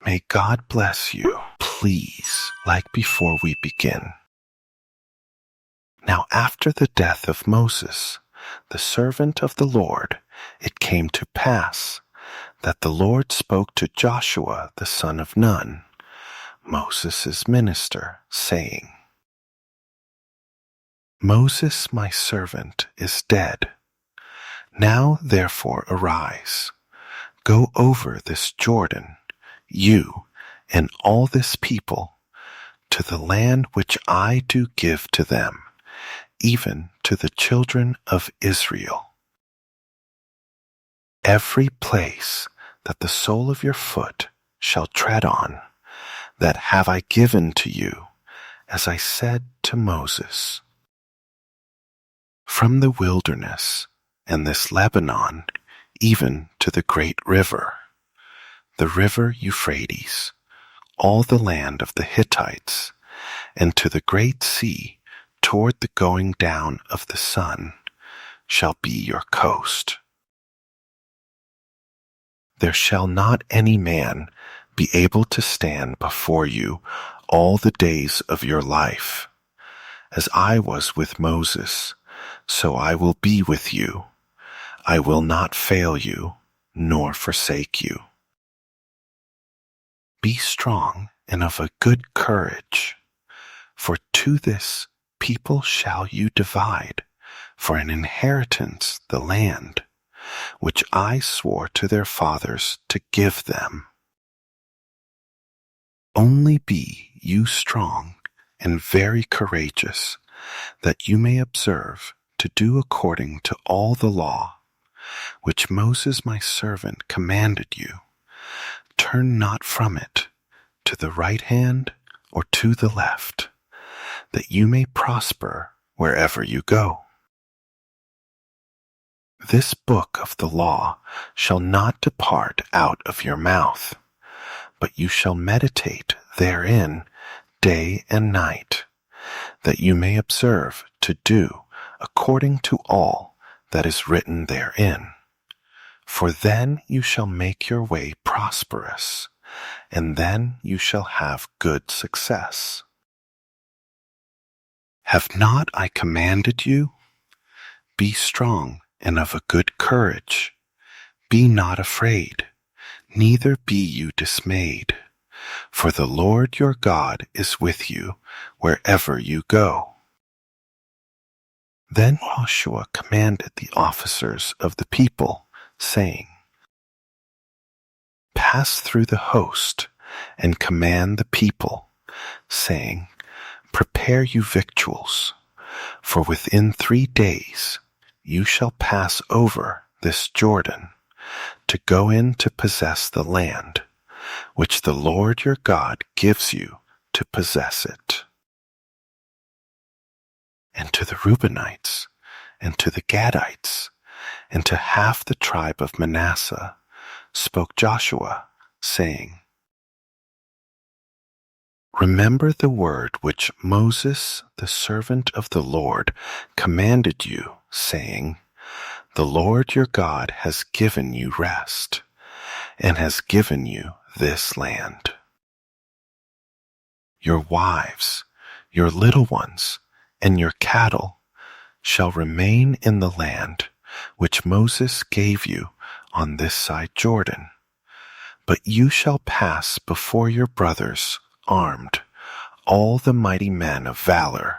May God bless you. Please, like before we begin. Now after the death of Moses, the servant of the Lord, it came to pass that the Lord spoke to Joshua the son of Nun, Moses' minister, saying, Moses my servant is dead. Now therefore arise, go over this Jordan, you and all this people, to the land which I do give to them, even to the children of Israel. Every place that the sole of your foot shall tread on, that have I given to you, as I said to Moses. From the wilderness and this Lebanon, even to the great river, the river Euphrates, all the land of the Hittites, and to the great sea toward the going down of the sun, shall be your coast. There shall not any man be able to stand before you all the days of your life. As I was with Moses, so I will be with you. I will not fail you, nor forsake you. Be strong and of a good courage, for to this people shall you divide for an inheritance the land, which I swore to their fathers to give them. Only be you strong and very courageous, that you may observe to do according to all the law, which Moses my servant commanded you. Turn not from it, to the right hand or to the left, that you may prosper wherever you go. This book of the law shall not depart out of your mouth, but you shall meditate therein day and night, that you may observe to do according to all that is written therein. For then you shall make your way prosperous, and then you shall have good success. Have not I commanded you? Be strong and of a good courage. Be not afraid, neither be you dismayed. For the Lord your God is with you wherever you go. Then Joshua commanded the officers of the people, saying, Pass through the host and command the people, saying, Prepare you victuals, for within 3 days you shall pass over this Jordan, to go in to possess the land, which the Lord your God gives you to possess it. And to the Reubenites, and to the Gadites, and to half the tribe of Manasseh spoke Joshua, saying, Remember the word which Moses, the servant of the Lord, commanded you, saying, The Lord your God has given you rest, and has given you this land. Your wives, your little ones, and your cattle shall remain in the land which Moses gave you on this side Jordan. But you shall pass before your brothers armed, all the mighty men of valor,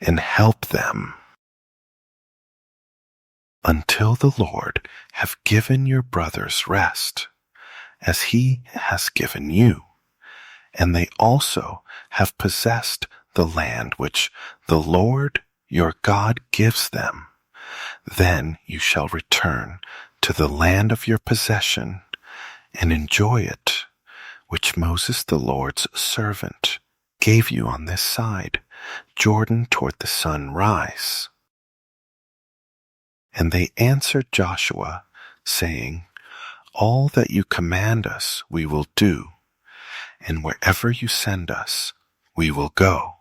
and help them, until the Lord have given your brothers rest, as he has given you, and they also have possessed the land which the Lord your God gives them. Then you shall return to the land of your possession and enjoy it, which Moses the Lord's servant gave you on this side, Jordan toward the sunrise. And they answered Joshua, saying, All that you command us we will do, and wherever you send us we will go.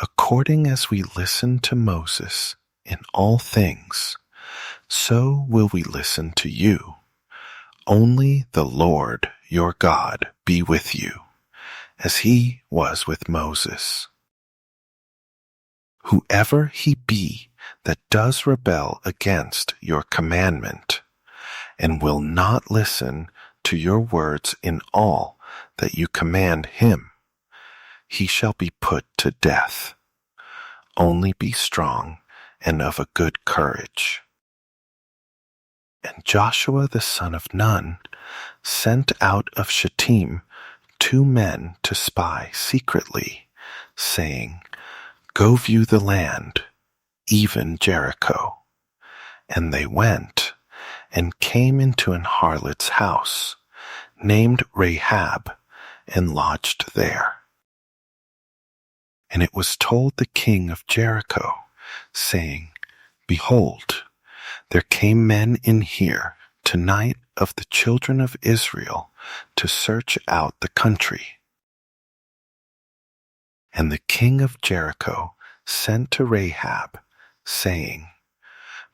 According as we listen to Moses in all things, so will we listen to you. Only the Lord your God be with you, as he was with Moses. Whoever he be that does rebel against your commandment, and will not listen to your words in all that you command him, he shall be put to death. Only be strong and of a good courage. And Joshua the son of Nun sent out of Shittim 2 men to spy secretly, saying, Go view the land, even Jericho. And they went, and came into an harlot's house, named Rahab, and lodged there. And it was told the king of Jericho, saying, Behold, there came men in here tonight of the children of Israel to search out the country. And the king of Jericho sent to Rahab, saying,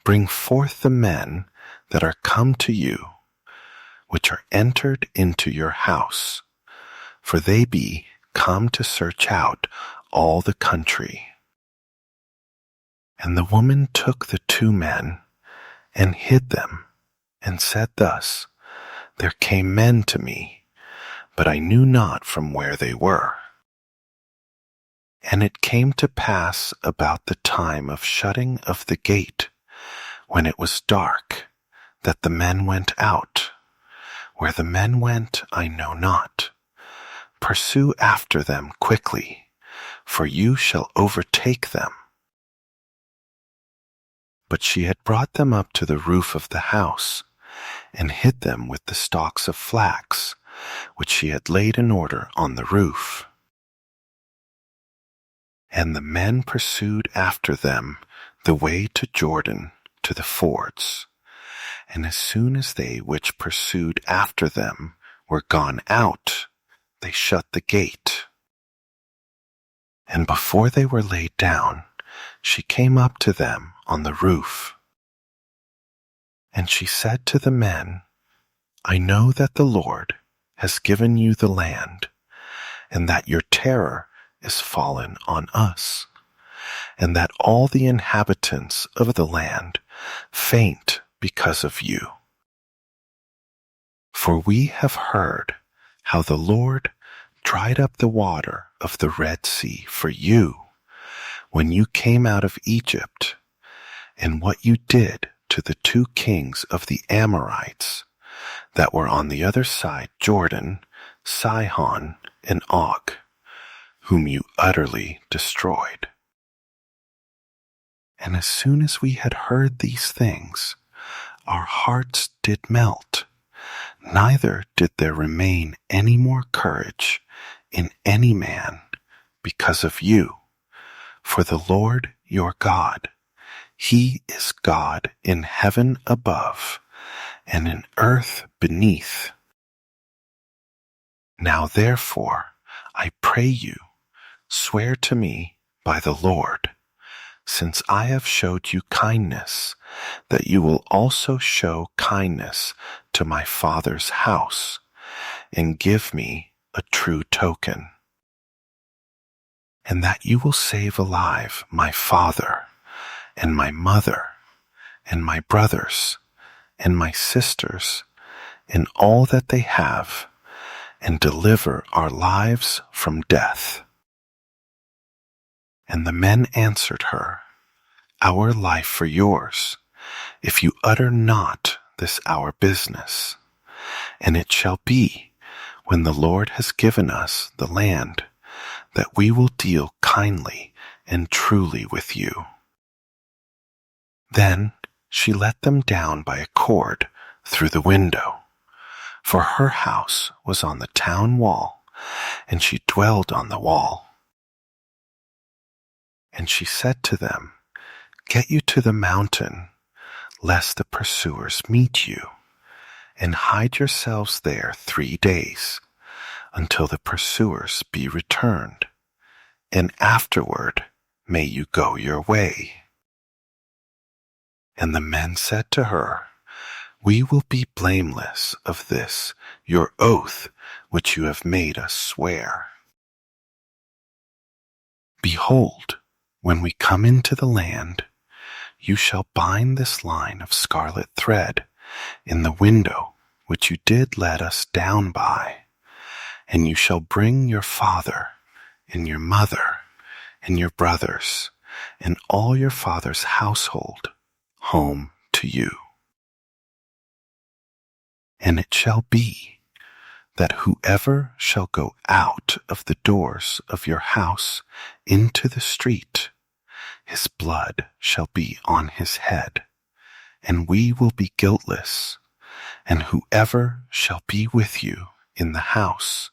Bring forth the men that are come to you, which are entered into your house, for they be come to search out all the country. And the woman took the 2 men, and hid them, and said thus, There came men to me, but I knew not from where they were. And it came to pass about the time of shutting of the gate, when it was dark, that the men went out. Where the men went I know not. Pursue after them quickly, for you shall overtake them. But she had brought them up to the roof of the house, and hid them with the stalks of flax, which she had laid in order on the roof. And the men pursued after them the way to Jordan, to the fords. And as soon as they which pursued after them were gone out, they shut the gate. And before they were laid down, she came up to them on the roof. And she said to the men, I know that the Lord has given you the land, and that your terror is fallen on us, and that all the inhabitants of the land faint because of you. For we have heard how the Lord dried up the water of the Red Sea for you when you came out of Egypt, and what you did to the 2 kings of the Amorites that were on the other side Jordan, Sihon and Og, whom you utterly destroyed. And as soon as we had heard these things, our hearts did melt, neither did there remain any more courage in any man because of you. For the Lord your God, he is God in heaven above and in earth beneath. Now therefore, I pray you, swear to me by the Lord, since I have showed you kindness, that you will also show kindness to my father's house, and give me a true token, and that you will save alive my father, and my mother, and my brothers, and my sisters, and all that they have, and deliver our lives from death. And the men answered her, Our life for yours, if you utter not this our business. And it shall be, when the Lord has given us the land, that we will deal kindly and truly with you. Then she let them down by a cord through the window, for her house was on the town wall, and she dwelled on the wall. And she said to them, Get you to the mountain, lest the pursuers meet you, and hide yourselves there 3 days, until the pursuers be returned, and afterward may you go your way. And the men said to her, We will be blameless of this your oath which you have made us swear. Behold, when we come into the land, you shall bind this line of scarlet thread in the window which you did let us down by, and you shall bring your father and your mother and your brothers and all your father's household home to you. And it shall be that whoever shall go out of the doors of your house into the street, his blood shall be on his head, and we will be guiltless. And whoever shall be with you in the house,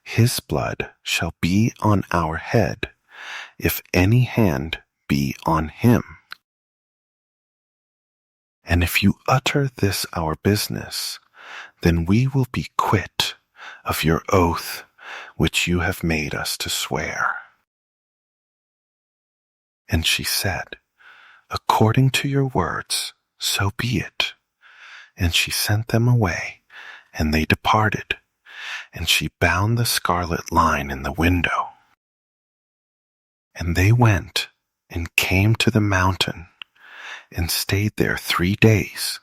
his blood shall be on our head, if any hand be on him. And if you utter this our business, then we will be quit of your oath which you have made us to swear. And she said, According to your words, so be it. And she sent them away, and they departed, and she bound the scarlet line in the window. And they went and came to the mountain, and stayed there 3 days,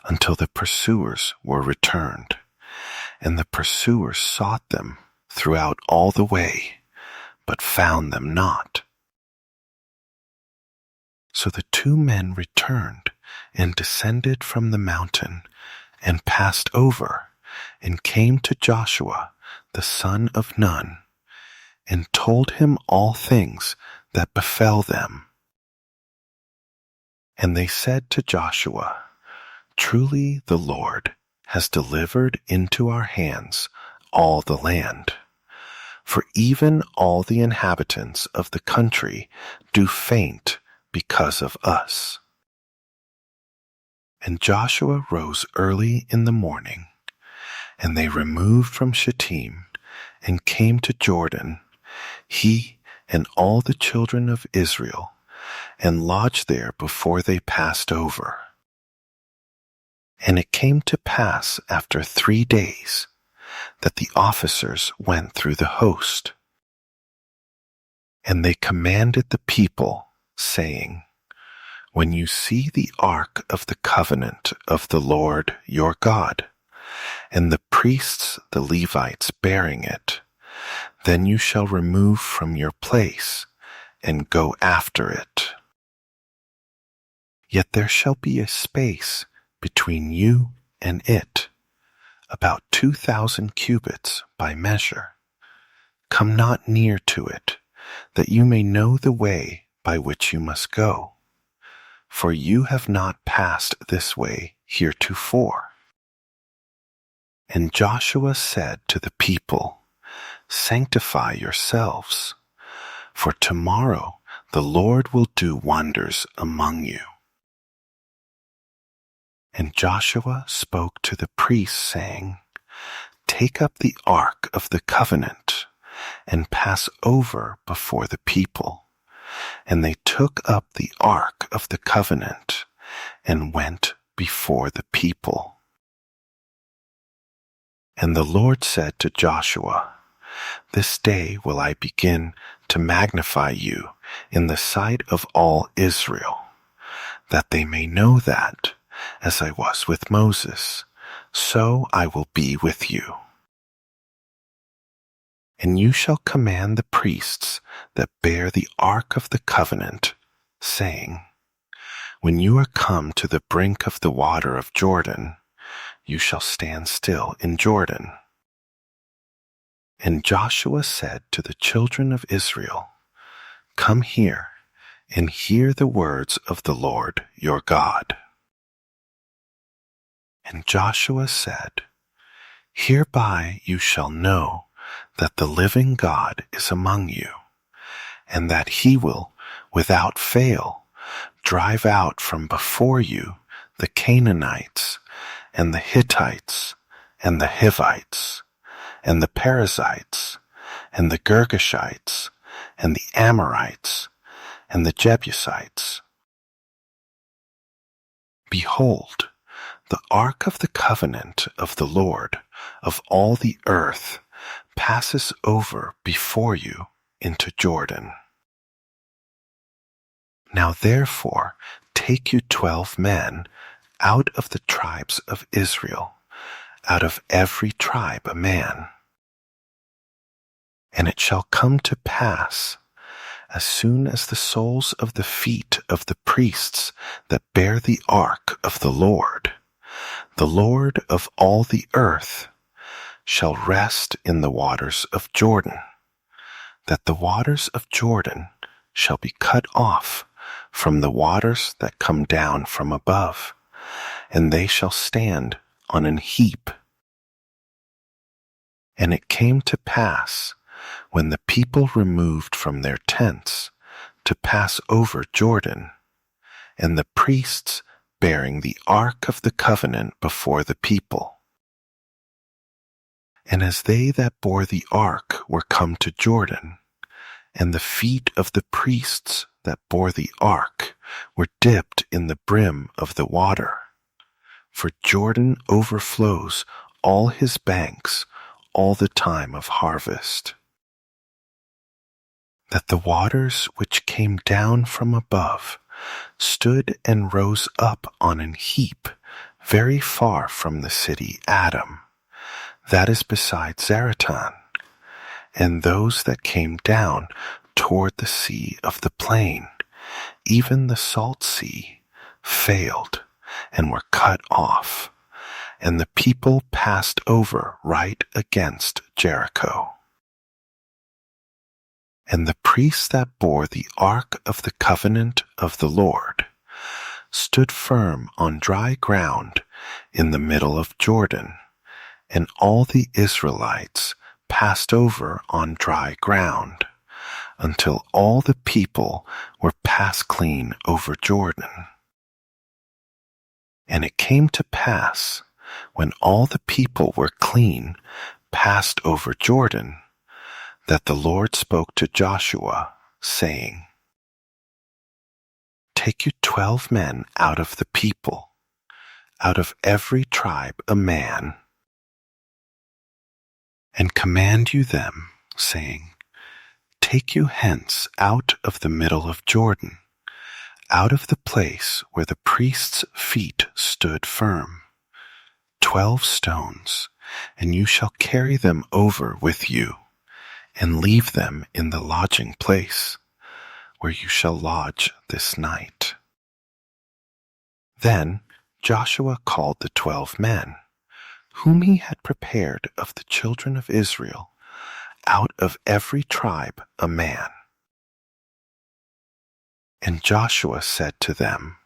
until the pursuers were returned. And the pursuers sought them throughout all the way, but found them not. So the 2 men returned and descended from the mountain, and passed over, and came to Joshua the son of Nun, and told him all things that befell them. And they said to Joshua, Truly the Lord has delivered into our hands all the land. For even all the inhabitants of the country do faint because of us. And Joshua rose early in the morning, and they removed from Shittim, and came to Jordan, he and all the children of Israel, and lodged there before they passed over. And it came to pass after 3 days, that the officers went through the host. And they commanded the people, saying, When you see the ark of the covenant of the Lord your God, and the priests the Levites bearing it, then you shall remove from your place, and go after it. Yet there shall be a space between you and it, about 2,000 cubits by measure. Come not near to it, that you may know the way by which you must go, for you have not passed this way heretofore. And Joshua said to the people, Sanctify yourselves, for tomorrow the Lord will do wonders among you. And Joshua spoke to the priests, saying, Take up the ark of the covenant, and pass over before the people. And they took up the ark of the covenant, and went before the people. And the Lord said to Joshua, This day will I begin to magnify you in the sight of all Israel, that they may know that, as I was with Moses, so I will be with you. And you shall command the priests that bear the ark of the covenant, saying, When you are come to the brink of the water of Jordan, you shall stand still in Jordan. And Joshua said to the children of Israel, Come here, and hear the words of the Lord your God. And Joshua said, Hereby you shall know that the living God is among you, and that he will, without fail, drive out from before you the Canaanites, and the Hittites, and the Hivites, and the Perizzites, and the Girgashites, and the Amorites, and the Jebusites. Behold, the ark of the covenant of the Lord of all the earth passes over before you into Jordan. Now therefore take you 12 men out of the tribes of Israel, out of every tribe a man. And it shall come to pass, as soon as the soles of the feet of the priests that bear the ark of the Lord of all the earth, shall rest in the waters of Jordan, that the waters of Jordan shall be cut off from the waters that come down from above, and they shall stand on an heap. And it came to pass, when the people removed from their tents to pass over Jordan, and the priests bearing the ark of the covenant before the people. And as they that bore the ark were come to Jordan, and the feet of the priests that bore the ark were dipped in the brim of the water, for Jordan overflows all his banks all the time of harvest, that the waters which came down from above stood and rose up on an heap very far from the city Adam, that is beside Zaratan, and those that came down toward the sea of the plain, even the salt sea, failed and were cut off, and the people passed over right against Jericho. And the priests that bore the ark of the covenant of the Lord stood firm on dry ground in the middle of Jordan, and all the Israelites passed over on dry ground, until all the people were passed clean over Jordan. And it came to pass, when all the people were clean, passed over Jordan, that the Lord spoke to Joshua, saying, Take you 12 men out of the people, out of every tribe a man, and command you them, saying, Take you hence out of the middle of Jordan, out of the place where the priest's feet stood firm, 12 stones, and you shall carry them over with you, and leave them in the lodging place, where you shall lodge this night. Then Joshua called the 12 men, whom he had prepared of the children of Israel, out of every tribe a man. And Joshua said to them,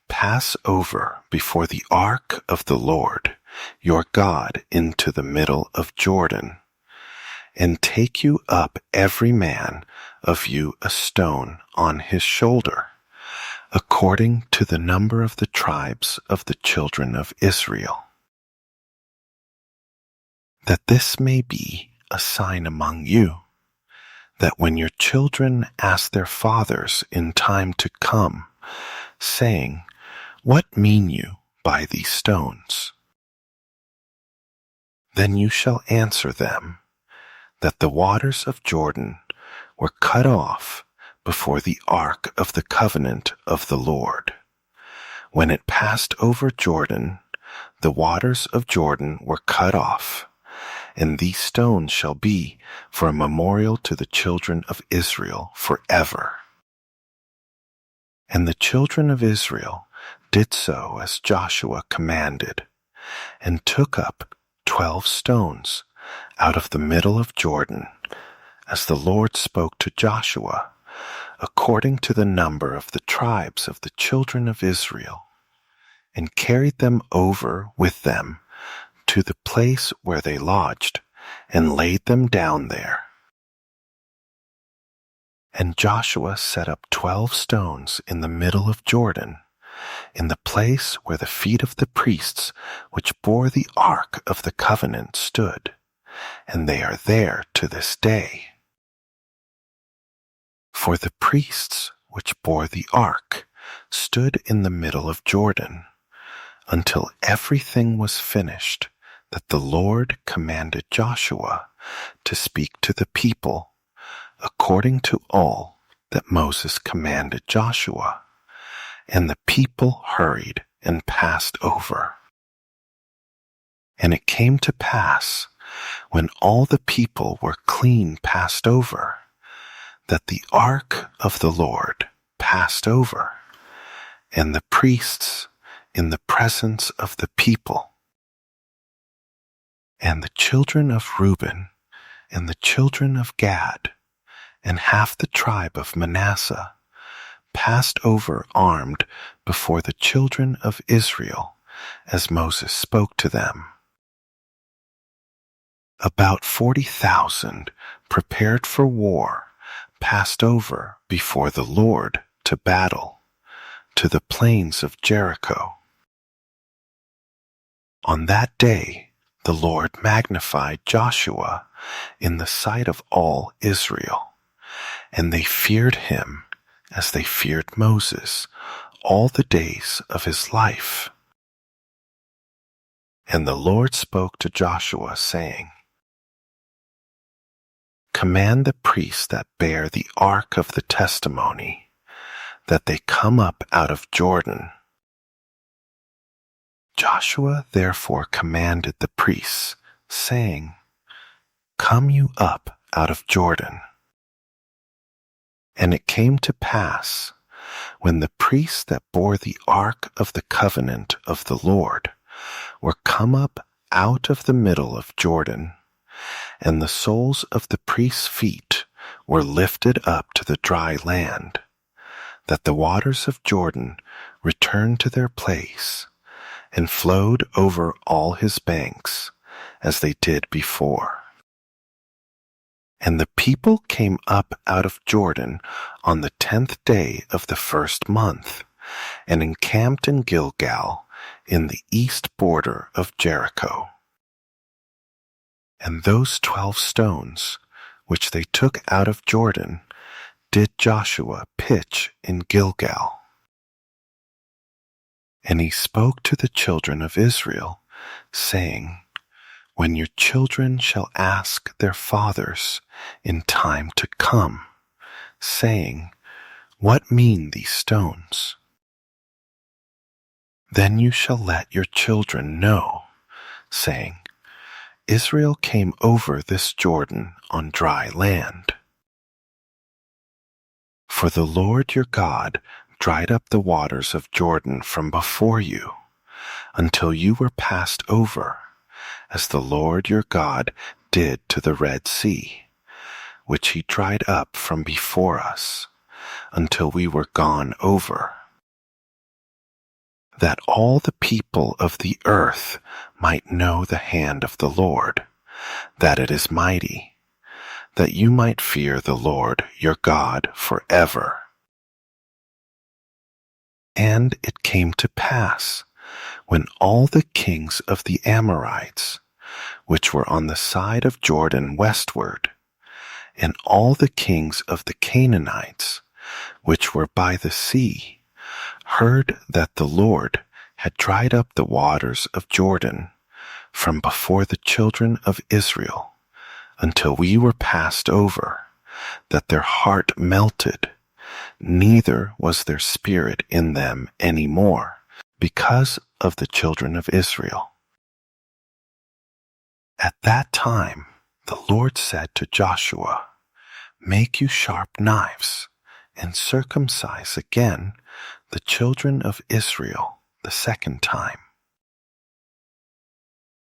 Pass over before the ark of the Lord your God into the middle of Jordan, and take you up every man of you a stone on his shoulder, according to the number of the tribes of the children of Israel, that this may be a sign among you, that when your children ask their fathers in time to come, saying, What mean you by these stones? Then you shall answer them, that the waters of Jordan were cut off before the ark of the covenant of the Lord. When it passed over Jordan, the waters of Jordan were cut off, and these stones shall be for a memorial to the children of Israel forever. And the children of Israel did so as Joshua commanded, and took up 12 stones out of the middle of Jordan, as the Lord spoke to Joshua, according to the number of the tribes of the children of Israel, and carried them over with them to the place where they lodged, and laid them down there. And Joshua set up 12 stones in the middle of Jordan, in the place where the feet of the priests which bore the ark of the covenant stood, and they are there to this day. For the priests which bore the ark stood in the middle of Jordan, until everything was finished that the Lord commanded Joshua to speak to the people according to all that Moses commanded Joshua. And the people hurried and passed over. And it came to pass, when all the people were clean passed over, that the ark of the Lord passed over, and the priests in the presence of the people. And the children of Reuben and the children of Gad and half the tribe of Manasseh passed over armed before the children of Israel, as Moses spoke to them. About 40,000 prepared for war passed over before the Lord to battle, to the plains of Jericho. On that day the Lord magnified Joshua in the sight of all Israel, and they feared him as they feared Moses all the days of his life. And the Lord spoke to Joshua, saying, Command the priests that bear the ark of the testimony, that they come up out of Jordan. Joshua therefore commanded the priests, saying, Come you up out of Jordan. And it came to pass, when the priests that bore the ark of the covenant of the Lord were come up out of the middle of Jordan, and the soles of the priests' feet were lifted up to the dry land, that the waters of Jordan returned to their place, and flowed over all his banks, as they did before. And the people came up out of Jordan on the 10th day of the first month, and encamped in Gilgal, in the east border of Jericho. And those 12 stones, which they took out of Jordan, did Joshua pitch in Gilgal. And he spoke to the children of Israel, saying, When your children shall ask their fathers in time to come, saying, What mean these stones? Then you shall let your children know, saying, Israel came over this Jordan on dry land. For the Lord your God dried up the waters of Jordan from before you, until you were passed over, as the Lord your God did to the Red Sea, which he dried up from before us, until we were gone over. That all the people of the earth might know the hand of the Lord, that it is mighty, that you might fear the Lord your God forever. And it came to pass, when all the kings of the Amorites, which were on the side of Jordan westward, and all the kings of the Canaanites, which were by the sea, heard that the Lord had dried up the waters of Jordan from before the children of Israel, until we were passed over, that their heart melted, neither was their spirit in them any more, because of the children of Israel. At that time the Lord said to Joshua, Make you sharp knives, and circumcise again the children of Israel the second time.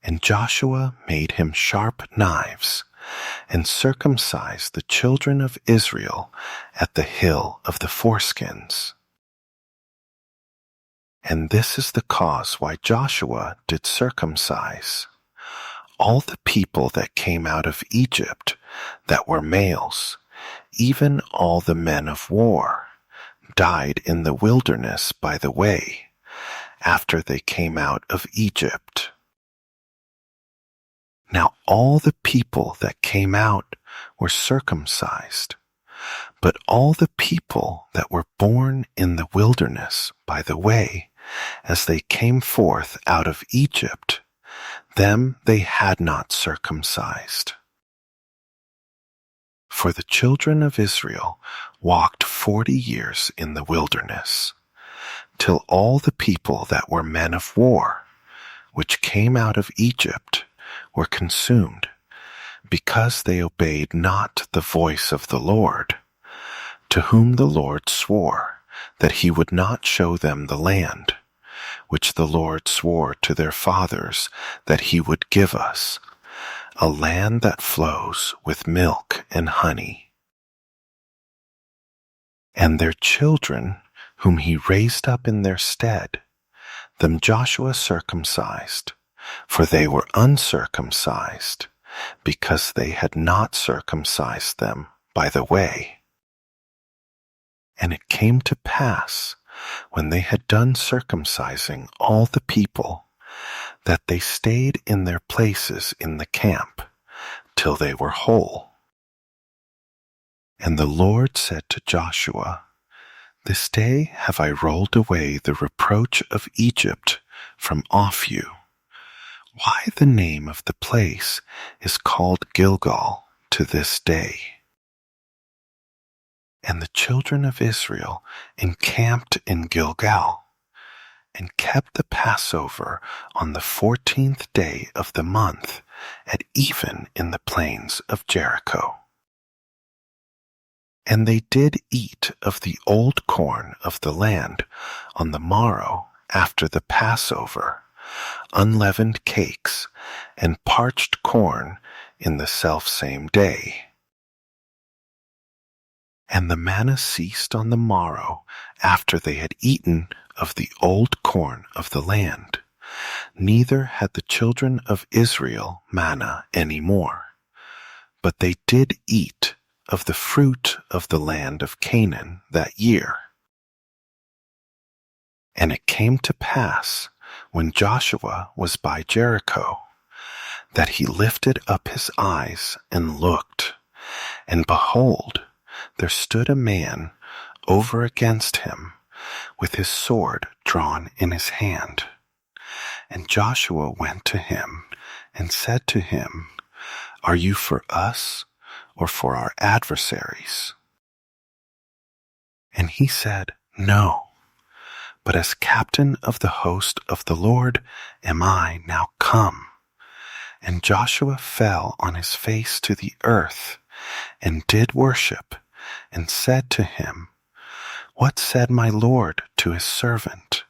And Joshua made him sharp knives, and circumcised the children of Israel at the hill of the foreskins. And this is the cause why Joshua did circumcise all the people that came out of Egypt that were males, even all the men of war, died in the wilderness by the way, after they came out of Egypt. Now all the people that came out were circumcised, but all the people that were born in the wilderness by the way, as they came forth out of Egypt, them they had not circumcised. For the children of Israel walked 40 years in the wilderness, till all the people that were men of war, which came out of Egypt, were consumed, because they obeyed not the voice of the Lord, to whom the Lord swore that he would not show them the land, which the Lord swore to their fathers that he would give us, a land that flows with milk and honey. And their children, whom he raised up in their stead, them Joshua circumcised, for they were uncircumcised, because they had not circumcised them by the way. And it came to pass, when they had done circumcising all the people, that they stayed in their places in the camp, till they were whole. And the Lord said to Joshua, This day have I rolled away the reproach of Egypt from off you. Why the name of the place is called Gilgal to this day. And the children of Israel encamped in Gilgal, and kept the Passover on the 14th day of the month at even in the plains of Jericho. And they did eat of the old corn of the land on the morrow after the Passover, unleavened cakes, and parched corn in the selfsame day. And the manna ceased on the morrow after they had eaten of the old corn of the land. Neither had the children of Israel manna any more, but they did eat of the fruit of the land of Canaan that year. And it came to pass, when Joshua was by Jericho, that he lifted up his eyes and looked, and behold, there stood a man over against him, with his sword drawn in his hand. And Joshua went to him and said to him, Are you for us or for our adversaries? And he said, No, but as captain of the host of the Lord am I now come. And Joshua fell on his face to the earth, and did worship, and said to him, What said my Lord to his servant?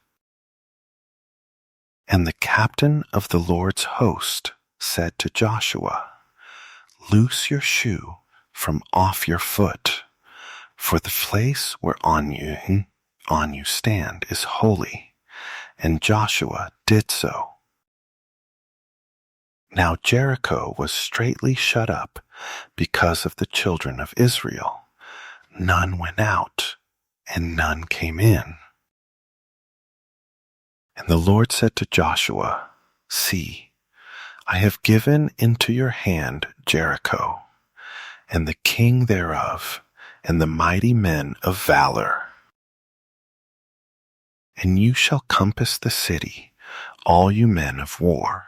And the captain of the Lord's host said to Joshua, Loose your shoe from off your foot, for the place whereon you stand is holy. And Joshua did so. Now Jericho was straitly shut up because of the children of Israel. None went out, and none came in. And the Lord said to Joshua, See, I have given into your hand Jericho, and the king thereof, and the mighty men of valor. And you shall compass the city, all you men of war,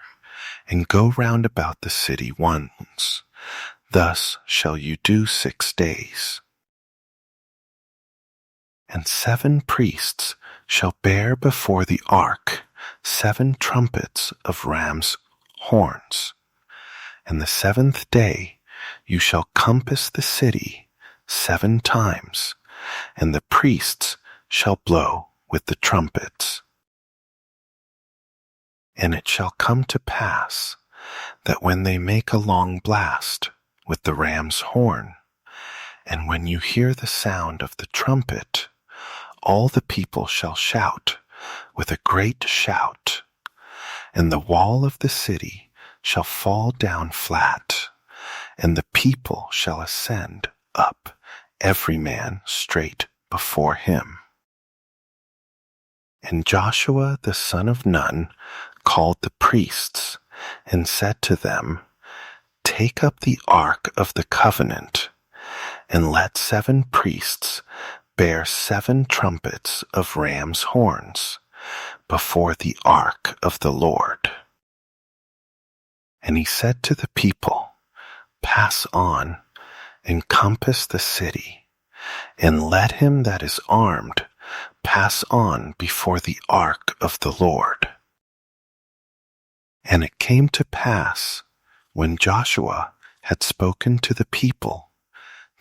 and go round about the city once. Thus shall you do 6 days. And 7 priests shall bear before the ark 7 trumpets of ram's horns. And the 7th day you shall compass the city 7 times, and the priests shall blow with the trumpets. And it shall come to pass that when they make a long blast with the ram's horn, and when you hear the sound of the trumpet, all the people shall shout with a great shout, and the wall of the city shall fall down flat, and the people shall ascend up, every man straight before him. And Joshua the son of Nun called the priests, and said to them, Take up the ark of the covenant, and let 7 priests bear 7 trumpets of ram's horns before the ark of the Lord. And he said to the people, Pass on, encompass the city, and let him that is armed pass on before the ark of the Lord. And it came to pass, when Joshua had spoken to the people,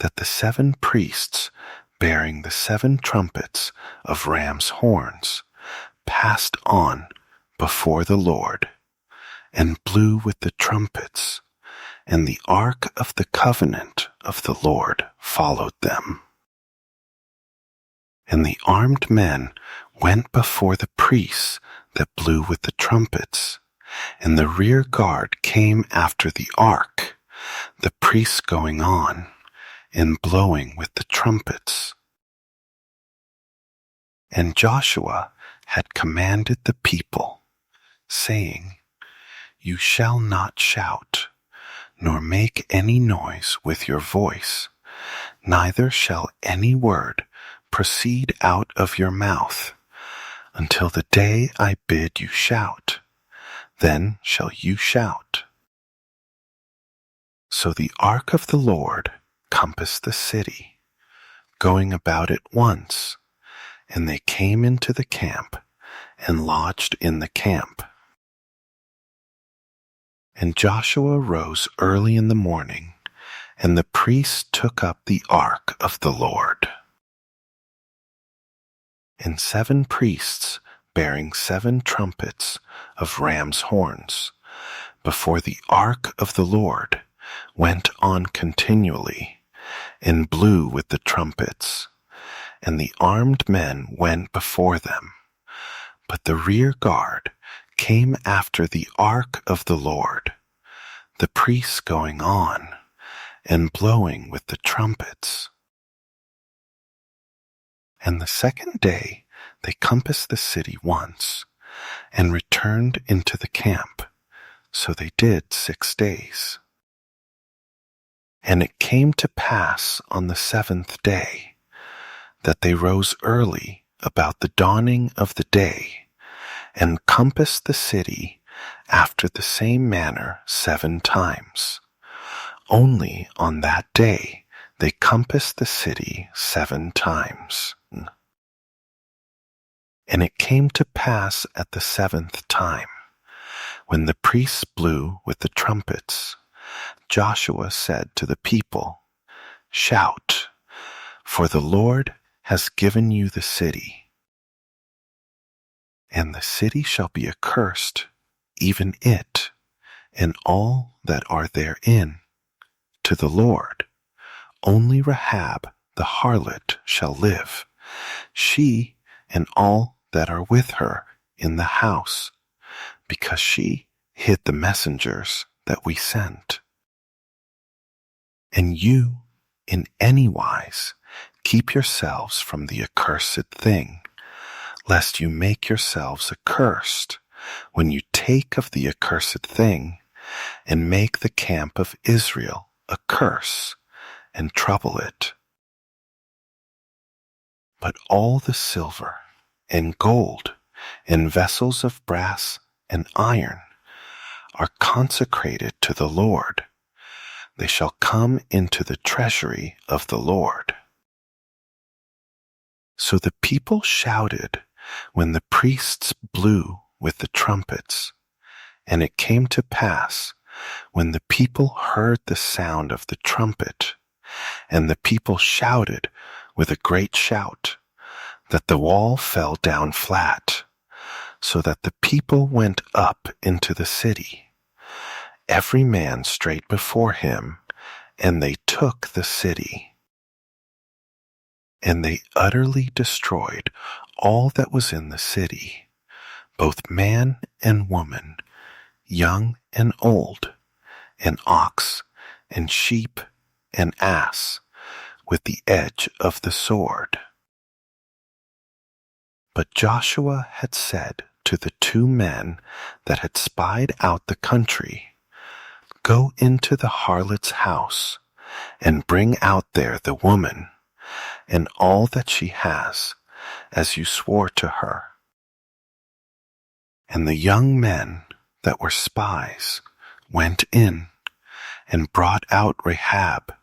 that the 7 priests bearing the 7 trumpets of ram's horns passed on before the Lord, and blew with the trumpets, and the ark of the covenant of the Lord followed them. And the armed men went before the priests that blew with the trumpets, and the rear guard came after the ark, the priests going on, and blowing with the trumpets. And Joshua had commanded the people, saying, You shall not shout, nor make any noise with your voice, neither shall any word proceed out of your mouth, until the day I bid you shout. Then shall you shout. So the ark of the Lord compassed the city, going about it once, and they came into the camp, and lodged in the camp. And Joshua rose early in the morning, and the priests took up the ark of the Lord. And 7 priests bearing 7 trumpets of ram's horns before the ark of the Lord went on continually, and blew with the trumpets, and the armed men went before them. But the rear guard came after the ark of the Lord, the priests going on, and blowing with the trumpets. And the 2nd day they compassed the city once, and returned into the camp. So they did 6 days. And it came to pass on the 7th day, that they rose early about the dawning of the day, and compassed the city after the same manner 7 times. Only on that day they compassed the city 7 times. And it came to pass at the 7th time, when the priests blew with the trumpets, Joshua said to the people, Shout, for the Lord has given you the city. And the city shall be accursed, even it, and all that are therein, to the Lord. Only Rahab the harlot shall live, she and all that are with her in the house, because she hid the messengers that we sent. And you, in any wise, keep yourselves from the accursed thing, lest you make yourselves accursed when you take of the accursed thing, and make the camp of Israel a curse, and trouble it. But all the silver and gold and vessels of brass and iron are consecrated to the Lord. They shall come into the treasury of the Lord. So the people shouted when the priests blew with the trumpets. And it came to pass, when the people heard the sound of the trumpet, and the people shouted with a great shout, that the wall fell down flat, so that the people went up into the city, every man straight before him, and they took the city. And they utterly destroyed all that was in the city, both man and woman, young and old, and ox and sheep and ass, with the edge of the sword. But Joshua had said to the 2 men that had spied out the country, Go into the harlot's house, and bring out there the woman, and all that she has, as you swore to her. And the young men that were spies went in and brought out Rahab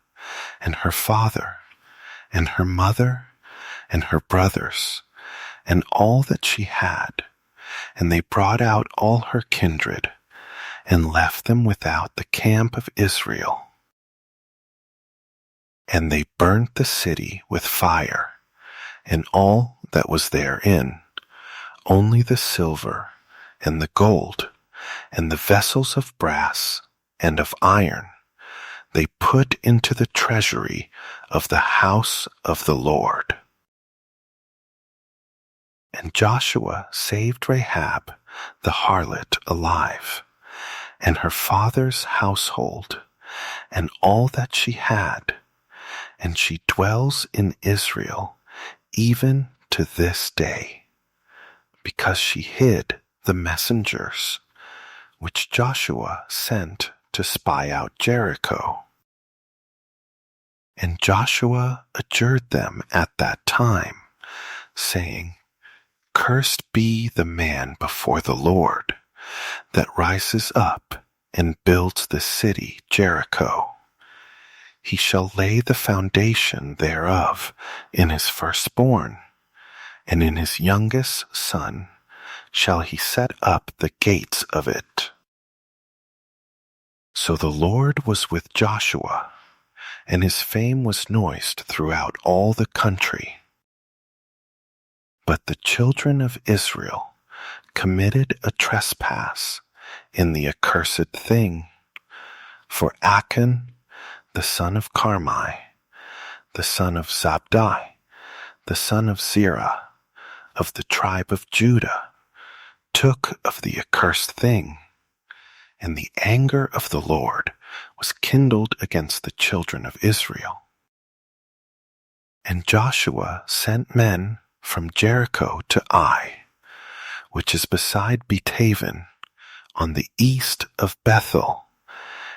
and her father and her mother and her brothers and all that she had, and they brought out all her kindred and left them without the camp of Israel. And they burnt the city with fire, and all that was therein, only the silver and the gold and the vessels of brass and of iron they put into the treasury of the house of the Lord. And Joshua saved Rahab the harlot alive, and her father's household, and all that she had, and she dwells in Israel even to this day, because she hid the messengers which Joshua sent to spy out Jericho. And Joshua adjured them at that time, saying, Cursed be the man before the Lord, that rises up and builds the city Jericho. He shall lay the foundation thereof in his firstborn, and in his youngest son shall he set up the gates of it. So the Lord was with Joshua, and his fame was noised throughout all the country. But the children of Israel committed a trespass in the accursed thing, for Achan, the son of Carmi, the son of Zabdi, the son of Zerah, of the tribe of Judah, took of the accursed thing, and the anger of the Lord was kindled against the children of Israel. And Joshua sent men from Jericho to Ai, which is beside Bethaven, on the east of Bethel,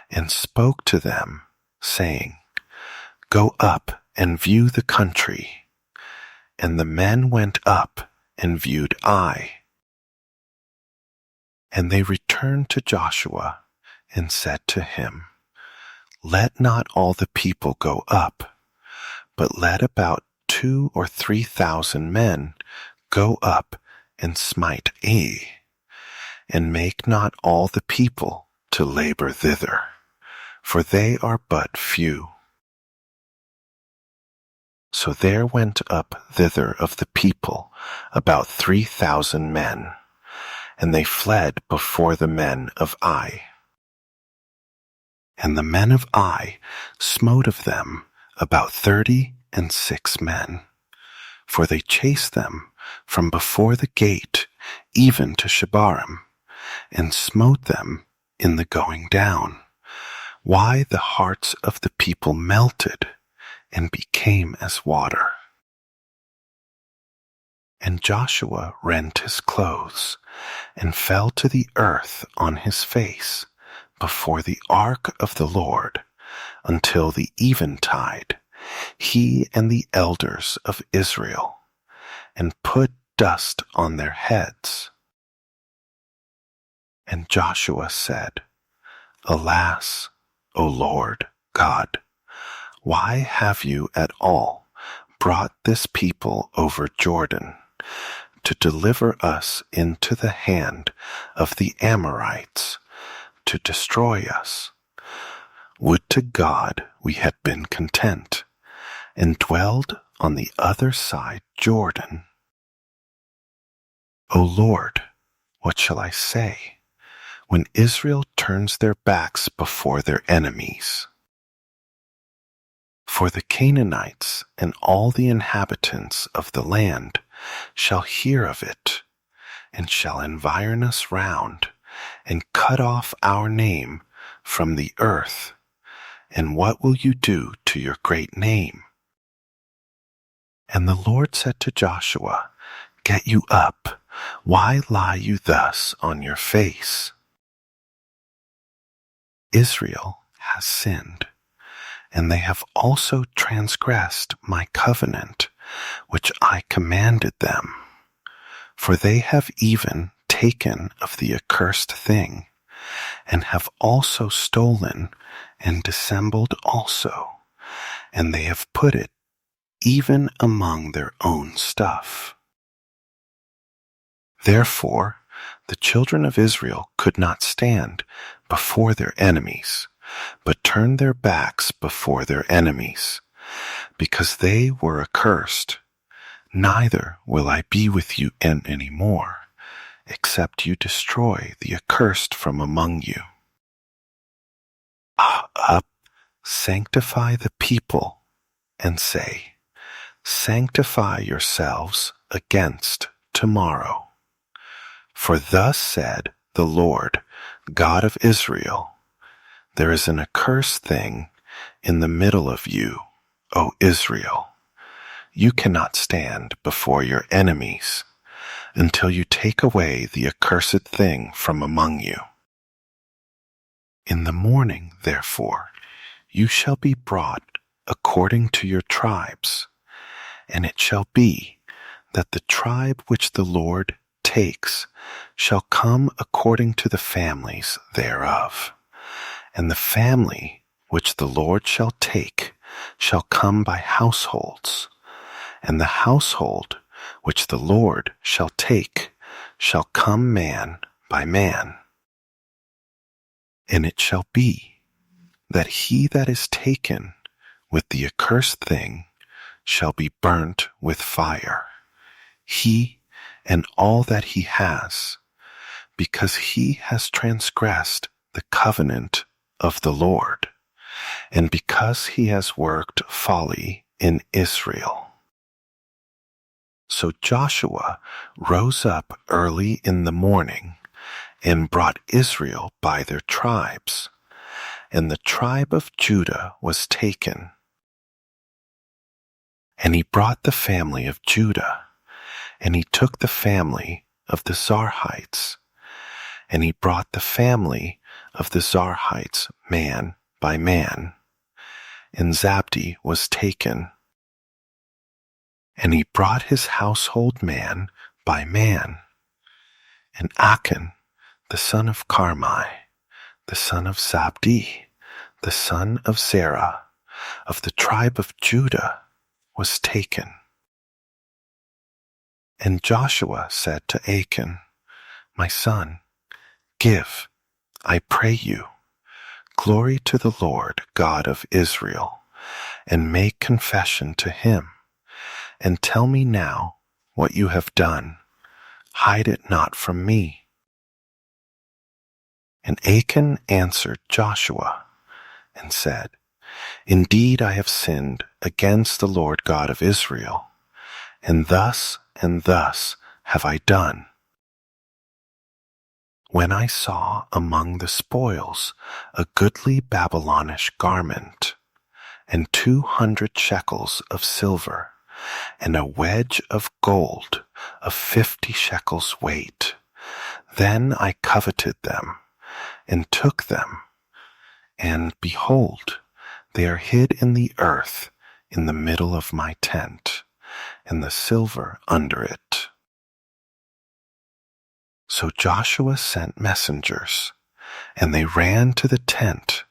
and spoke to them, saying, Go up and view the country. And the men went up and viewed Ai. And they returned to Joshua and said to him, Let not all the people go up, but let about 2,000 or 3,000 men go up and smite Ai, and make not all the people to labor thither, for they are but few. So there went up thither of the people about 3,000 men, and they fled before the men of Ai. And the men of Ai smote of them about 36 men, for they chased them from before the gate even to Shebarim, and smote them in the going down, why the hearts of the people melted and became as water. And Joshua rent his clothes, and fell to the earth on his face before the ark of the Lord until the eventide, he and the elders of Israel, and put dust on their heads. And Joshua said, Alas, O Lord God, why have you at all brought this people over Jordan to deliver us into the hand of the Amorites, to destroy us? Would to God we had been content, and dwelled on the other side Jordan. O Lord, what shall I say, when Israel turns their backs before their enemies? For the Canaanites and all the inhabitants of the land shall hear of it, and shall environ us round, and cut off our name from the earth. And what will you do to your great name? And the Lord said to Joshua, Get you up, why lie you thus on your face? Israel has sinned, and they have also transgressed my covenant, which I commanded them. For they have even taken of the accursed thing, and have also stolen and dissembled also, and they have put it even among their own stuff. Therefore, the children of Israel could not stand before their enemies, but turned their backs before their enemies, because they were accursed. Neither will I be with you any more, except you destroy the accursed from among you. Up, sanctify the people, and say, sanctify yourselves against tomorrow. For thus said the Lord, God of Israel, there is an accursed thing in the middle of you, O Israel. You cannot stand before your enemies until you take away the accursed thing from among you. In the morning, therefore, you shall be brought according to your tribes, and it shall be that the tribe which the Lord takes shall come according to the families thereof, and the family which the Lord shall take shall come by households, and the household which the Lord shall take shall come man by man. And it shall be that he that is taken with the accursed thing shall be burnt with fire, he and all that he has, because he has transgressed the covenant of the Lord, and because he has worked folly in Israel. So Joshua rose up early in the morning and brought Israel by their tribes, and the tribe of Judah was taken. And he brought the family of Judah, and he took the family of the Zarhites, and he brought the family of the Zarhites man by man, and Zabdi was taken. And he brought his household man by man, and Achan, the son of Carmi, the son of Zabdi, the son of Zerah, of the tribe of Judah, was taken. And Joshua said to Achan, my son, give, I pray you, glory to the Lord God of Israel, and make confession to him, and tell me now what you have done. Hide it not from me. And Achan answered Joshua and said, indeed I have sinned against the Lord God of Israel, and thus have I done. When I saw among the spoils a goodly Babylonish garment, and 200 shekels of silver, and a wedge of gold of 50 shekels weight, then I coveted them, and took them, and behold, they are hid in the earth in the middle of my tent, and the silver under it. So Joshua sent messengers, and they ran to the tent,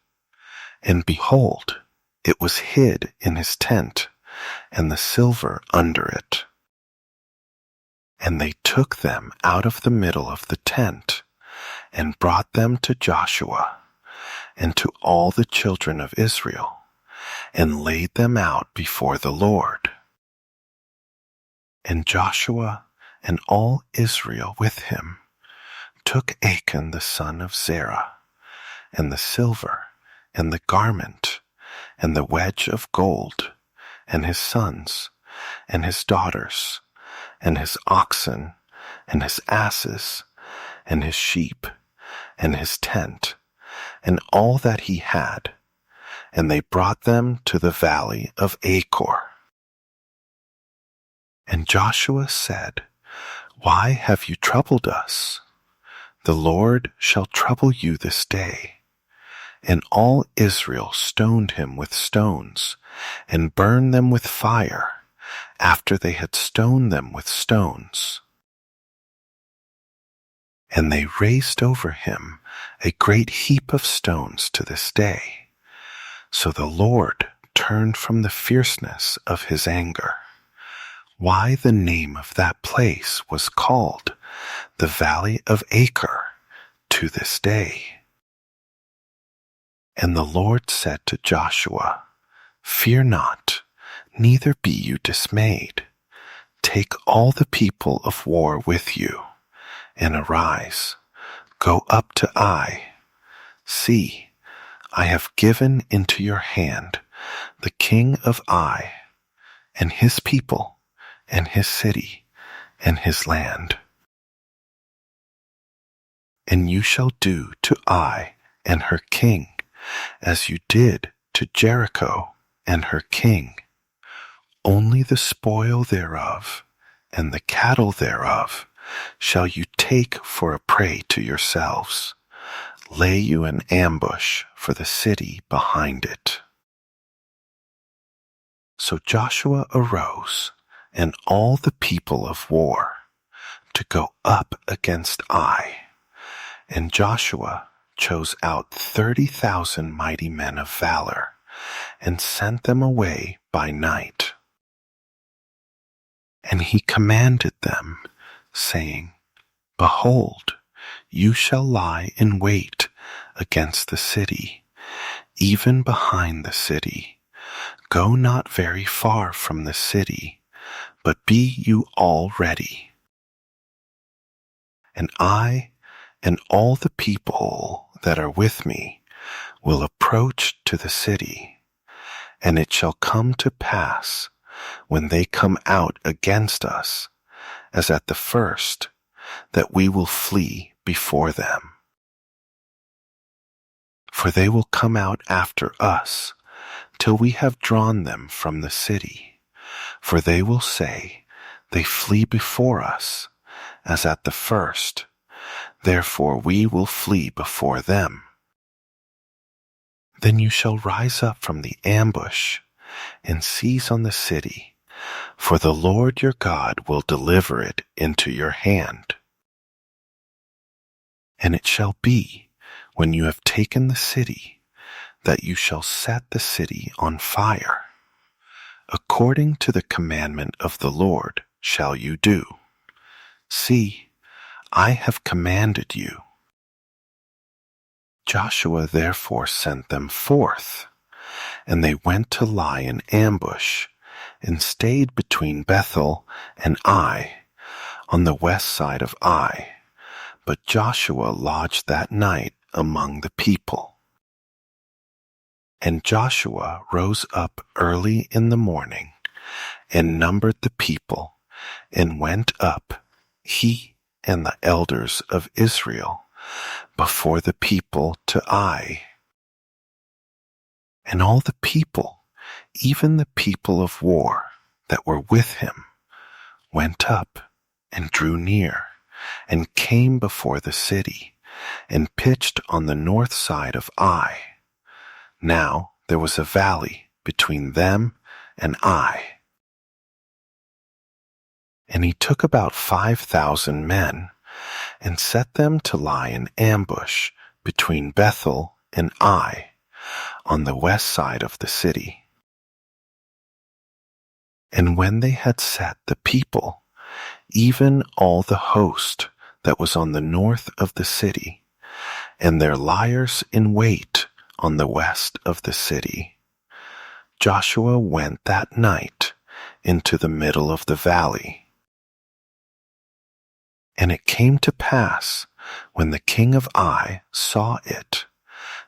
and behold, it was hid in his tent, and the silver under it. And they took them out of the middle of the tent, and brought them to Joshua, and to all the children of Israel, and laid them out before the Lord. And Joshua and all Israel with him took Achan the son of Zerah, and the silver, and the garment, and the wedge of gold, and his sons, and his daughters, and his oxen, and his asses, and his sheep, and his tent, and all that he had, and they brought them to the valley of Achor. And Joshua said, why have you troubled us? The Lord shall trouble you this day. And all Israel stoned him with stones, and burned them with fire, after they had stoned them with stones. And they raised over him a great heap of stones to this day. So the Lord turned from the fierceness of his anger. Why the name of that place was called the Valley of Achor to this day. And the Lord said to Joshua, Fear not, neither be you dismayed. Take all the people of war with you, and arise, go up to Ai. See, I have given into your hand the king of Ai, and his people, and his city, and his land. And you shall do to Ai and her king as you did to Jericho and her king. Only the spoil thereof and the cattle thereof shall you take for a prey to yourselves. Lay you an ambush for the city behind it. So Joshua arose, and all the people of war, to go up against Ai. And Joshua chose out 30,000 mighty men of valor, and sent them away by night. And he commanded them, saying, Behold, you shall lie in wait against the city, even behind the city. Go not very far from the city, but be you all ready. And I and all the people that are with me will approach to the city, and it shall come to pass, when they come out against us, as at the first, that we will flee before them. For they will come out after us, till we have drawn them from the city. For they will say, They flee before us, as at the first. Therefore we will flee before them. Then you shall rise up from the ambush, and seize on the city, for the Lord your God will deliver it into your hand. And it shall be, when you have taken the city, that you shall set the city on fire. According to the commandment of the Lord shall you do. See, I have commanded you. Joshua therefore sent them forth, and they went to lie in ambush, and stayed between Bethel and Ai, on the west side of Ai. But Joshua lodged that night among the people. And Joshua rose up early in the morning, and numbered the people, and went up, he and the elders of Israel, before the people to Ai. And all the people, even the people of war that were with him, went up and drew near, and came before the city, and pitched on the north side of Ai. Now there was a valley between them and Ai. And he took about 5,000 men, and set them to lie in ambush between Bethel and Ai, on the west side of the city. And when they had set the people, even all the host that was on the north of the city, and their liers in wait on the west of the city, Joshua went that night into the middle of the valley. And it came to pass, when the king of Ai saw it,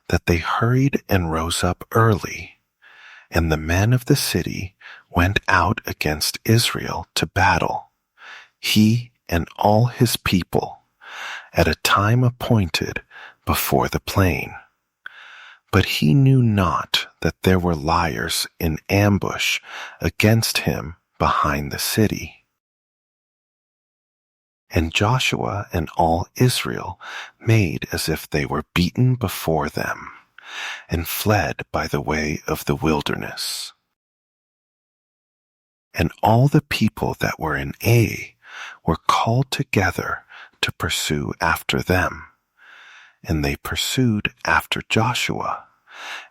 that they hurried and rose up early, and the men of the city went out against Israel to battle, he and all his people, at a time appointed before the plain. But he knew not that there were liers in ambush against him behind the city. And Joshua and all Israel made as if they were beaten before them, and fled by the way of the wilderness. And all the people that were in Ai were called together to pursue after them. And they pursued after Joshua,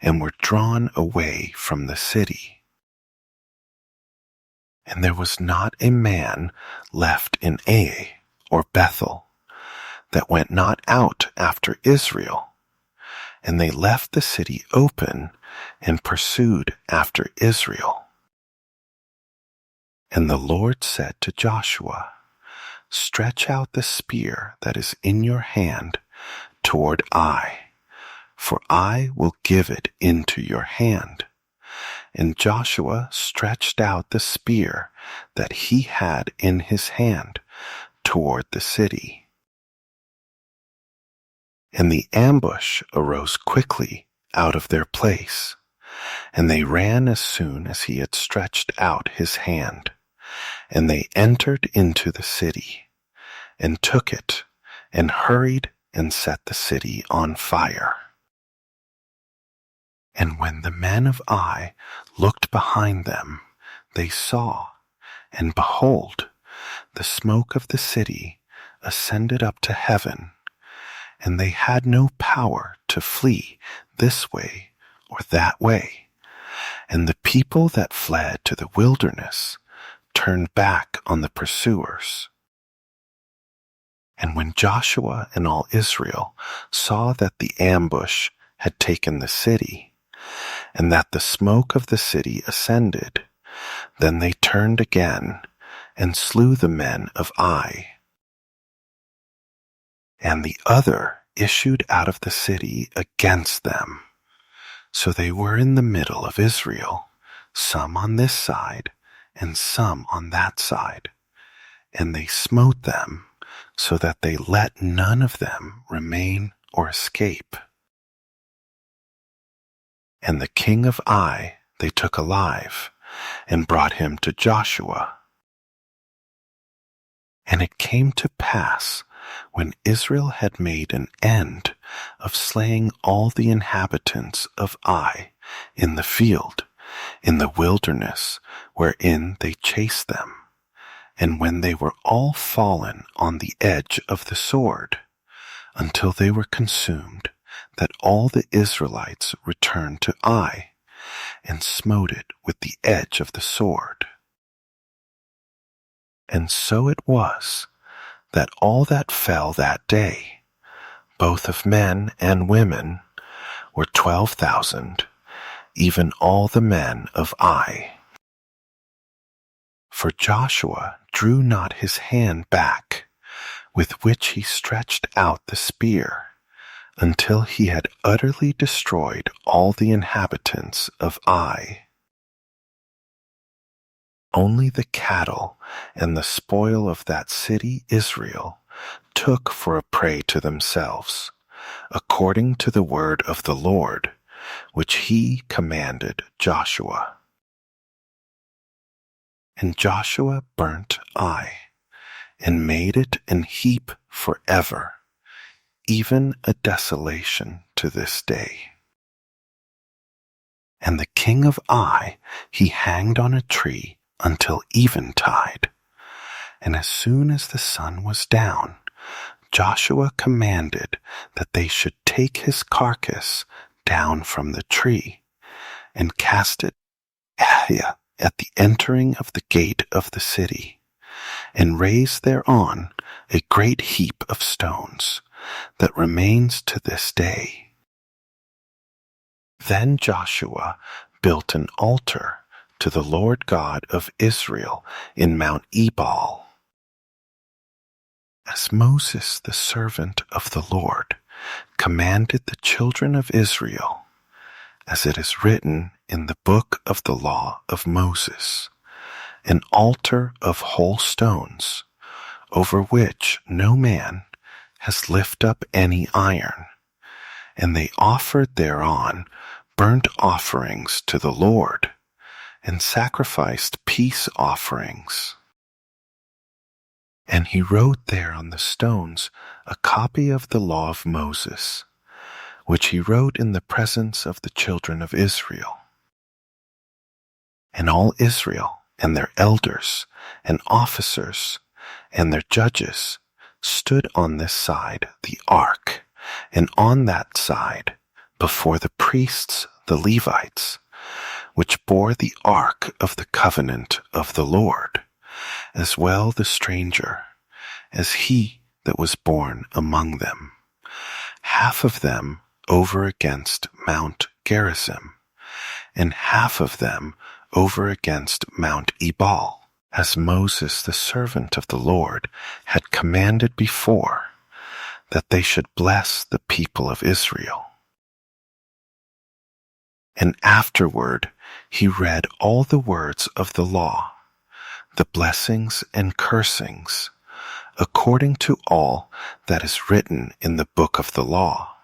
and were drawn away from the city. And there was not a man left in Ai or Bethel that went not out after Israel. And they left the city open and pursued after Israel. And the Lord said to Joshua, Stretch out the spear that is in your hand toward Ai, for I will give it into your hand. And Joshua stretched out the spear that he had in his hand toward the city. And the ambush arose quickly out of their place, and they ran as soon as he had stretched out his hand. And they entered into the city, and took it, and hurried and set the city on fire. And when the men of Ai looked behind them, they saw, and behold, the smoke of the city ascended up to heaven, and they had no power to flee this way or that way. And the people that fled to the wilderness turned back on the pursuers. And when Joshua and all Israel saw that the ambush had taken the city, and that the smoke of the city ascended, then they turned again and slew the men of Ai. And the other issued out of the city against them. So they were in the middle of Israel, some on this side and some on that side. And they smote them, so that they let none of them remain or escape. And the king of Ai they took alive, and brought him to Joshua. And it came to pass, when Israel had made an end of slaying all the inhabitants of Ai in the field, in the wilderness wherein they chased them, and when they were all fallen on the edge of the sword, until they were consumed, that all the Israelites returned to Ai, and smote it with the edge of the sword. And so it was, that all that fell that day, both of men and women, were 12,000, even all the men of Ai. For Joshua drew not his hand back, with which he stretched out the spear, until he had utterly destroyed all the inhabitants of Ai. Only the cattle and the spoil of that city Israel took for a prey to themselves, according to the word of the Lord, which he commanded Joshua. And Joshua burnt Ai, and made it an heap forever, even a desolation to this day. And the king of Ai he hanged on a tree until eventide. And as soon as the sun was down, Joshua commanded that they should take his carcass down from the tree, and cast it at the entering of the gate of the city, and raise thereon a great heap of stones, that remains to this day. Then Joshua built an altar to the Lord God of Israel in Mount Ebal. As Moses, the servant of the Lord, commanded the children of Israel, as it is written in the book of the law of Moses, an altar of whole stones, over which no man has lifted up any iron. And they offered thereon burnt offerings to the Lord, and sacrificed peace offerings. And he wrote there on the stones a copy of the law of Moses, which he wrote in the presence of the children of Israel. And all Israel and their elders and officers and their judges stood on this side the ark, and on that side before the priests the Levites, which bore the ark of the covenant of the Lord, as well the stranger as he that was born among them, half of them over against Mount Gerizim, and half of them over against Mount Ebal, as Moses the servant of the Lord had commanded before, that they should bless the people of Israel. And afterward he read all the words of the law, the blessings and cursings, according to all that is written in the book of the law.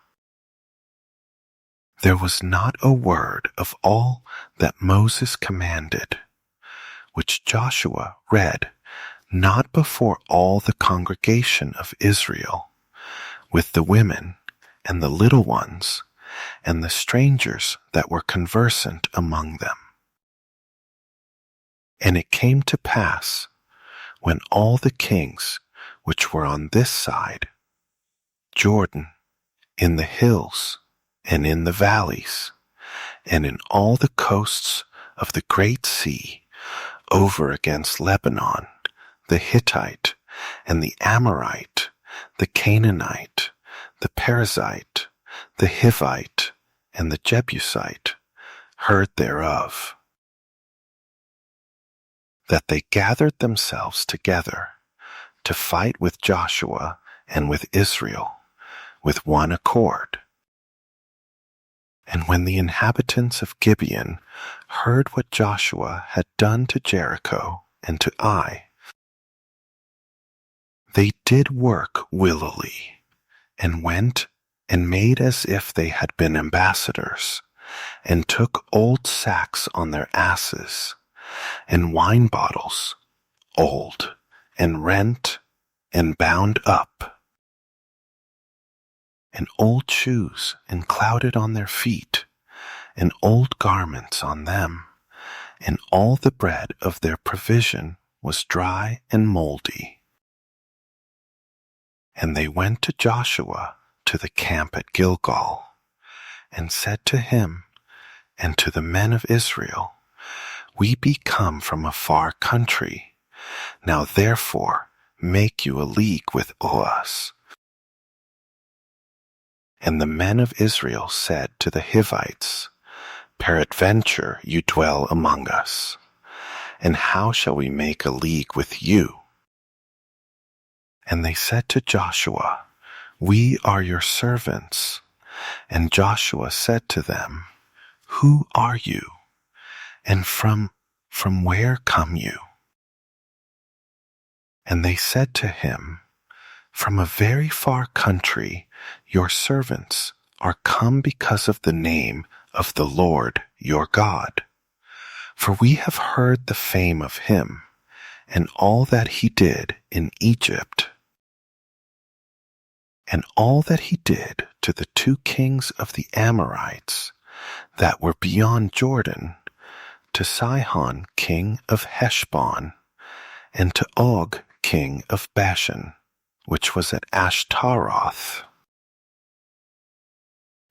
There was not a word of all that Moses commanded, which Joshua read not before all the congregation of Israel, with the women and the little ones, and the strangers that were conversant among them. And it came to pass, when all the kings which were on this side Jordan, in the hills, and in the valleys, and in all the coasts of the great sea, over against Lebanon, the Hittite, and the Amorite, the Canaanite, the Perizzite, the Hivite, and the Jebusite, heard thereof, that they gathered themselves together to fight with Joshua and with Israel with one accord. And when the inhabitants of Gibeon heard what Joshua had done to Jericho and to Ai, they did work willily, and went and made as if they had been ambassadors, and took old sacks on their asses, and wine bottles, old, and rent, and bound up, and old shoes, and clouded on their feet, and old garments on them, and all the bread of their provision was dry and moldy. And they went to Joshua to the camp at Gilgal, and said to him and to the men of Israel, We be come from a far country. Now therefore make you a league with us. And the men of Israel said to the Hivites, Peradventure you dwell among us, and how shall we make a league with you? And they said to Joshua, We are your servants. And Joshua said to them, Who are you? And from where come you? And they said to him, From a very far country your servants are come because of the name of the Lord your God. For we have heard the fame of him, and all that he did in Egypt, and all that he did to the 2 kings of the Amorites that were beyond Jordan, to Sihon king of Heshbon, and to Og king of Bashan, which was at Ashtaroth.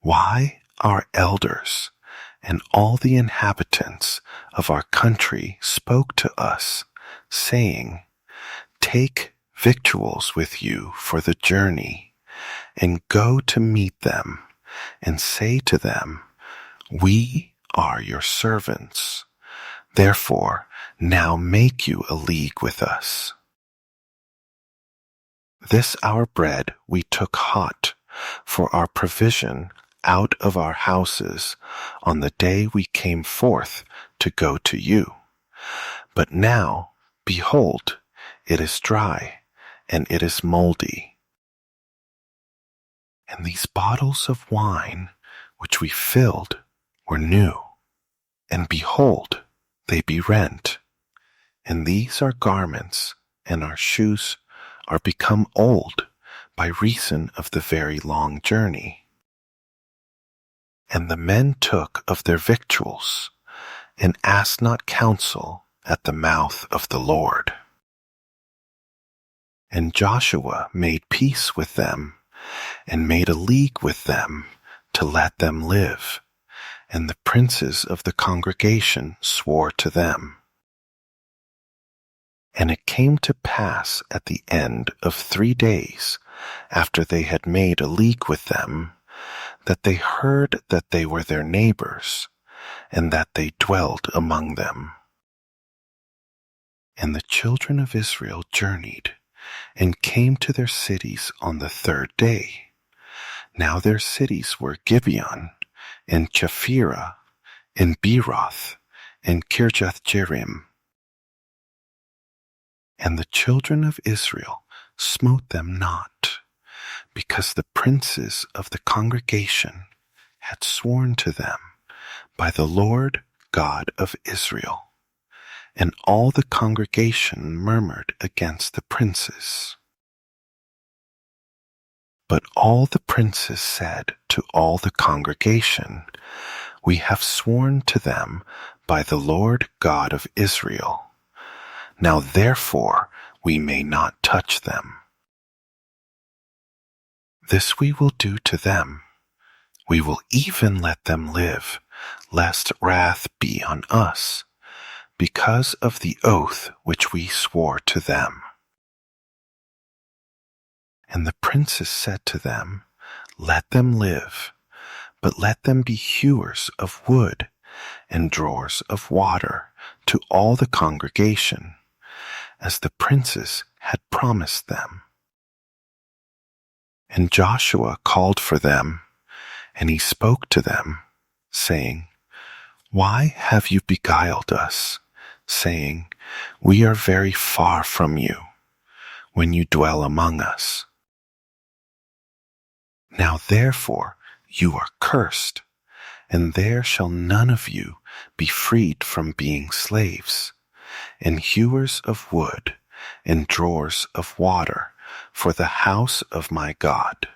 Why our elders and all the inhabitants of our country spoke to us, saying, Take victuals with you for the journey, and go to meet them, and say to them, We are your servants. Therefore now make you a league with us. This our bread we took hot for our provision out of our houses on the day we came forth to go to you. But now, behold, it is dry, and it is moldy. And these bottles of wine which we filled were new, and behold, they be rent. And these our garments and our shoes are become old by reason of the very long journey. And the men took of their victuals, and asked not counsel at the mouth of the Lord. And Joshua made peace with them, and made a league with them to let them live. And the princes of the congregation swore to them. And it came to pass at the end of 3 days, after they had made a league with them, that they heard that they were their neighbors, and that they dwelled among them. And the children of Israel journeyed, and came to their cities on the 3rd day. Now their cities were Gibeon, and Chephirah, and Beeroth, and Kirjath-jearim. And the children of Israel smote them not, because the princes of the congregation had sworn to them by the Lord God of Israel. And all the congregation murmured against the princes. But all the princes said to all the congregation, We have sworn to them by the Lord God of Israel. Now therefore we may not touch them. This we will do to them. We will even let them live, lest wrath be on us, because of the oath which we swore to them. And the princes said to them, Let them live, but let them be hewers of wood and drawers of water to all the congregation, as the princes had promised them. And Joshua called for them, and he spoke to them, saying, Why have you beguiled us, saying, We are very far from you, when you dwell among us? Now therefore you are cursed, and there shall none of you be freed from being slaves, and hewers of wood, and drawers of water, for the house of my God.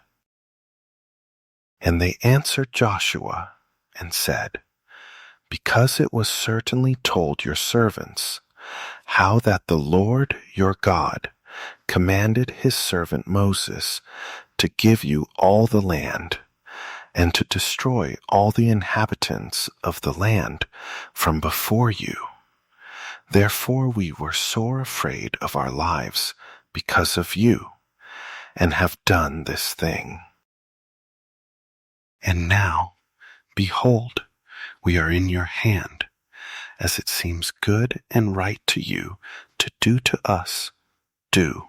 And they answered Joshua, and said, Because it was certainly told your servants, how that the Lord your God commanded his servant Moses to give you all the land, and to destroy all the inhabitants of the land from before you. Therefore we were sore afraid of our lives because of you, and have done this thing. And now, behold, we are in your hand, as it seems good and right to you to do to us, do.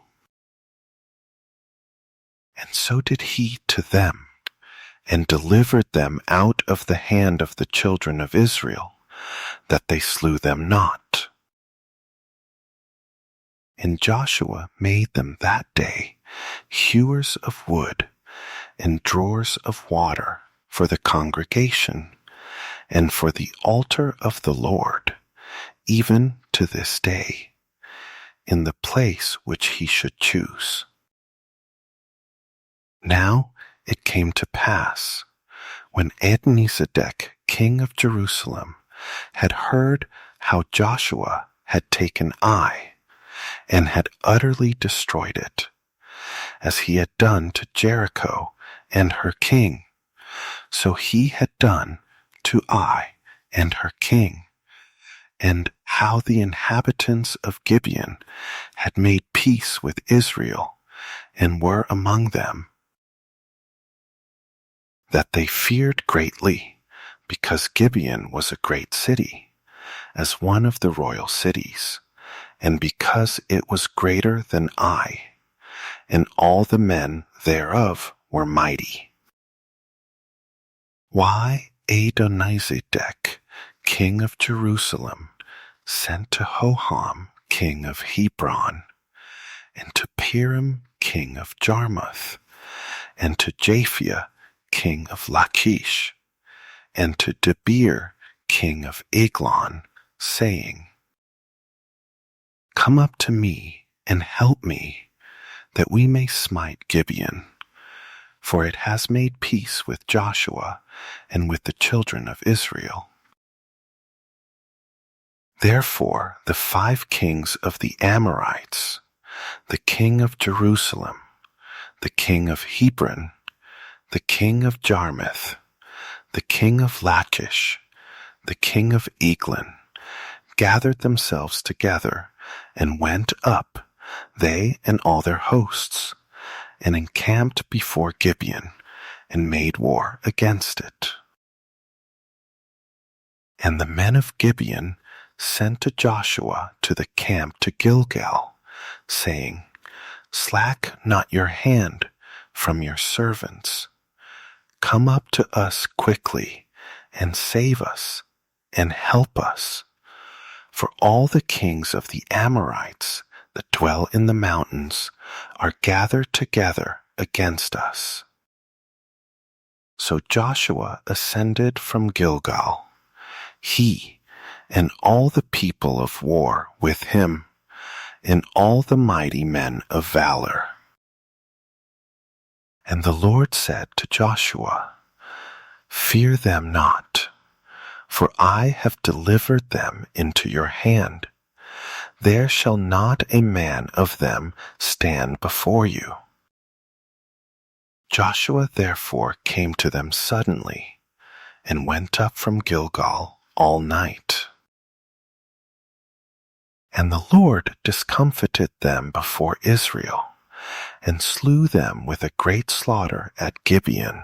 And so did he to them, and delivered them out of the hand of the children of Israel, that they slew them not. And Joshua made them that day hewers of wood and drawers of water for the congregation, and for the altar of the Lord, even to this day, in the place which he should choose. Now it came to pass, when Adonizedek, king of Jerusalem, had heard how Joshua had taken Ai, and had utterly destroyed it, as he had done to Jericho and her king, so he had done to Ai and her king, and how the inhabitants of Gibeon had made peace with Israel, and were among them, that they feared greatly, because Gibeon was a great city, as one of the royal cities, and because it was greater than Ai, and all the men thereof were mighty. Why Adonizedek, king of Jerusalem, sent to Hoham, king of Hebron, and to Piram, king of Jarmuth, and to Japhia, king of Lachish, and to Debir, king of Eglon, saying, Come up to me and help me, that we may smite Gibeon, for it has made peace with Joshua and with the children of Israel. Therefore the 5 kings of the Amorites, the king of Jerusalem, the king of Hebron, the king of Jarmuth, the king of Lachish, the king of Eglon, gathered themselves together and went up, they and all their hosts, and encamped before Gibeon and made war against it. And the men of Gibeon sent to Joshua to the camp to Gilgal, saying, Slack not your hand from your servants. Come up to us quickly and save us and help us. For all the kings of the Amorites that dwell in the mountains are gathered together against us. So Joshua ascended from Gilgal, he and all the people of war with him, and all the mighty men of valor. And the Lord said to Joshua, Fear them not, for I have delivered them into your hand. There shall not a man of them stand before you. Joshua therefore came to them suddenly, and went up from Gilgal all night. And the Lord discomfited them before Israel, and slew them with a great slaughter at Gibeon,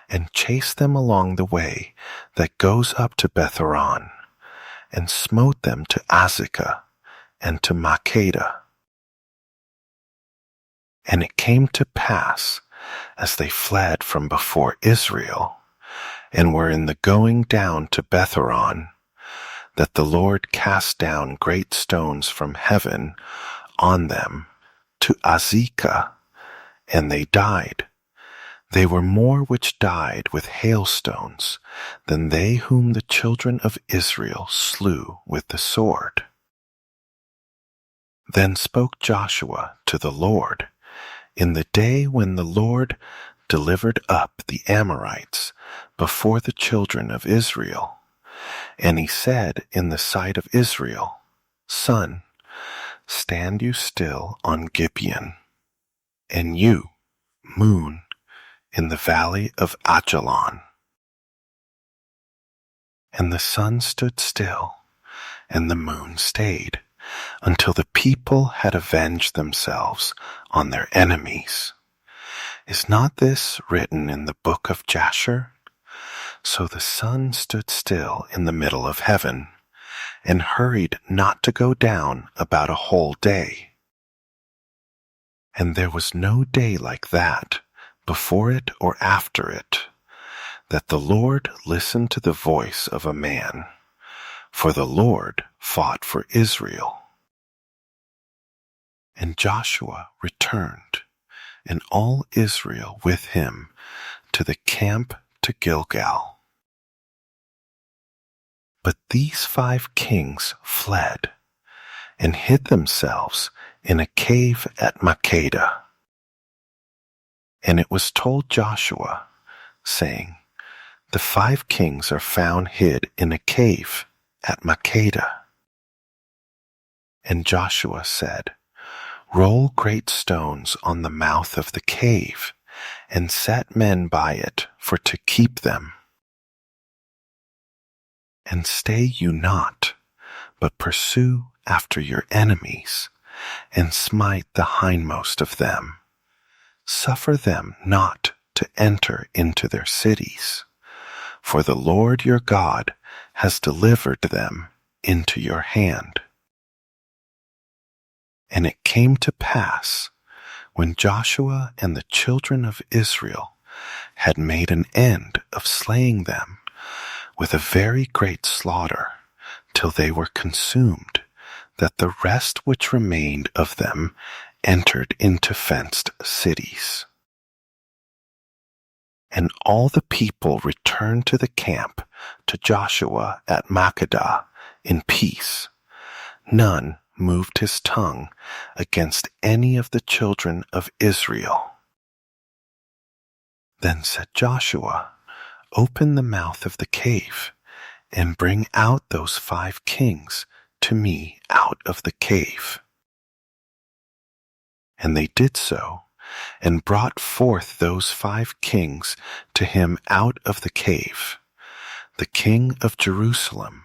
and chased them along the way that goes up to Beth-horon, and smote them to Azekah and to Makkedah. And it came to pass, as they fled from before Israel, and were in the going down to Beth-horon, that the Lord cast down great stones from heaven on them to Azekah, and they died. They were more which died with hailstones than they whom the children of Israel slew with the sword. Then spoke Joshua to the Lord in the day when the Lord delivered up the Amorites before the children of Israel. And he said in the sight of Israel, Sun, stand you still on Gibeon, and you, moon, in the valley of Ajalon. And the sun stood still, and the moon stayed, until the people had avenged themselves on their enemies. Is not this written in the book of Jasher? So the sun stood still in the middle of heaven, and hurried not to go down about a whole day. And there was no day like that, before it or after it, that the Lord listened to the voice of a man, for the Lord fought for Israel. And Joshua returned, and all Israel with him, to the camp to Gilgal. But these 5 kings fled, and hid themselves in a cave at Makkedah. And it was told Joshua, saying, The 5 kings are found hid in a cave at Makkedah. And Joshua said, Roll great stones on the mouth of the cave, and set men by it for to keep them. And stay you not, but pursue after your enemies, and smite the hindmost of them. Suffer them not to enter into their cities, for the Lord your God has delivered them into your hand. And it came to pass, when Joshua and the children of Israel had made an end of slaying them with a very great slaughter, till they were consumed, that the rest which remained of them entered into fenced cities. And all the people returned to the camp to Joshua at Makkedah in peace. None moved his tongue against any of the children of Israel. Then said Joshua, Open the mouth of the cave, and bring out those 5 kings to me out of the cave. And they did so, and brought forth those 5 kings to him out of the cave, the king of Jerusalem,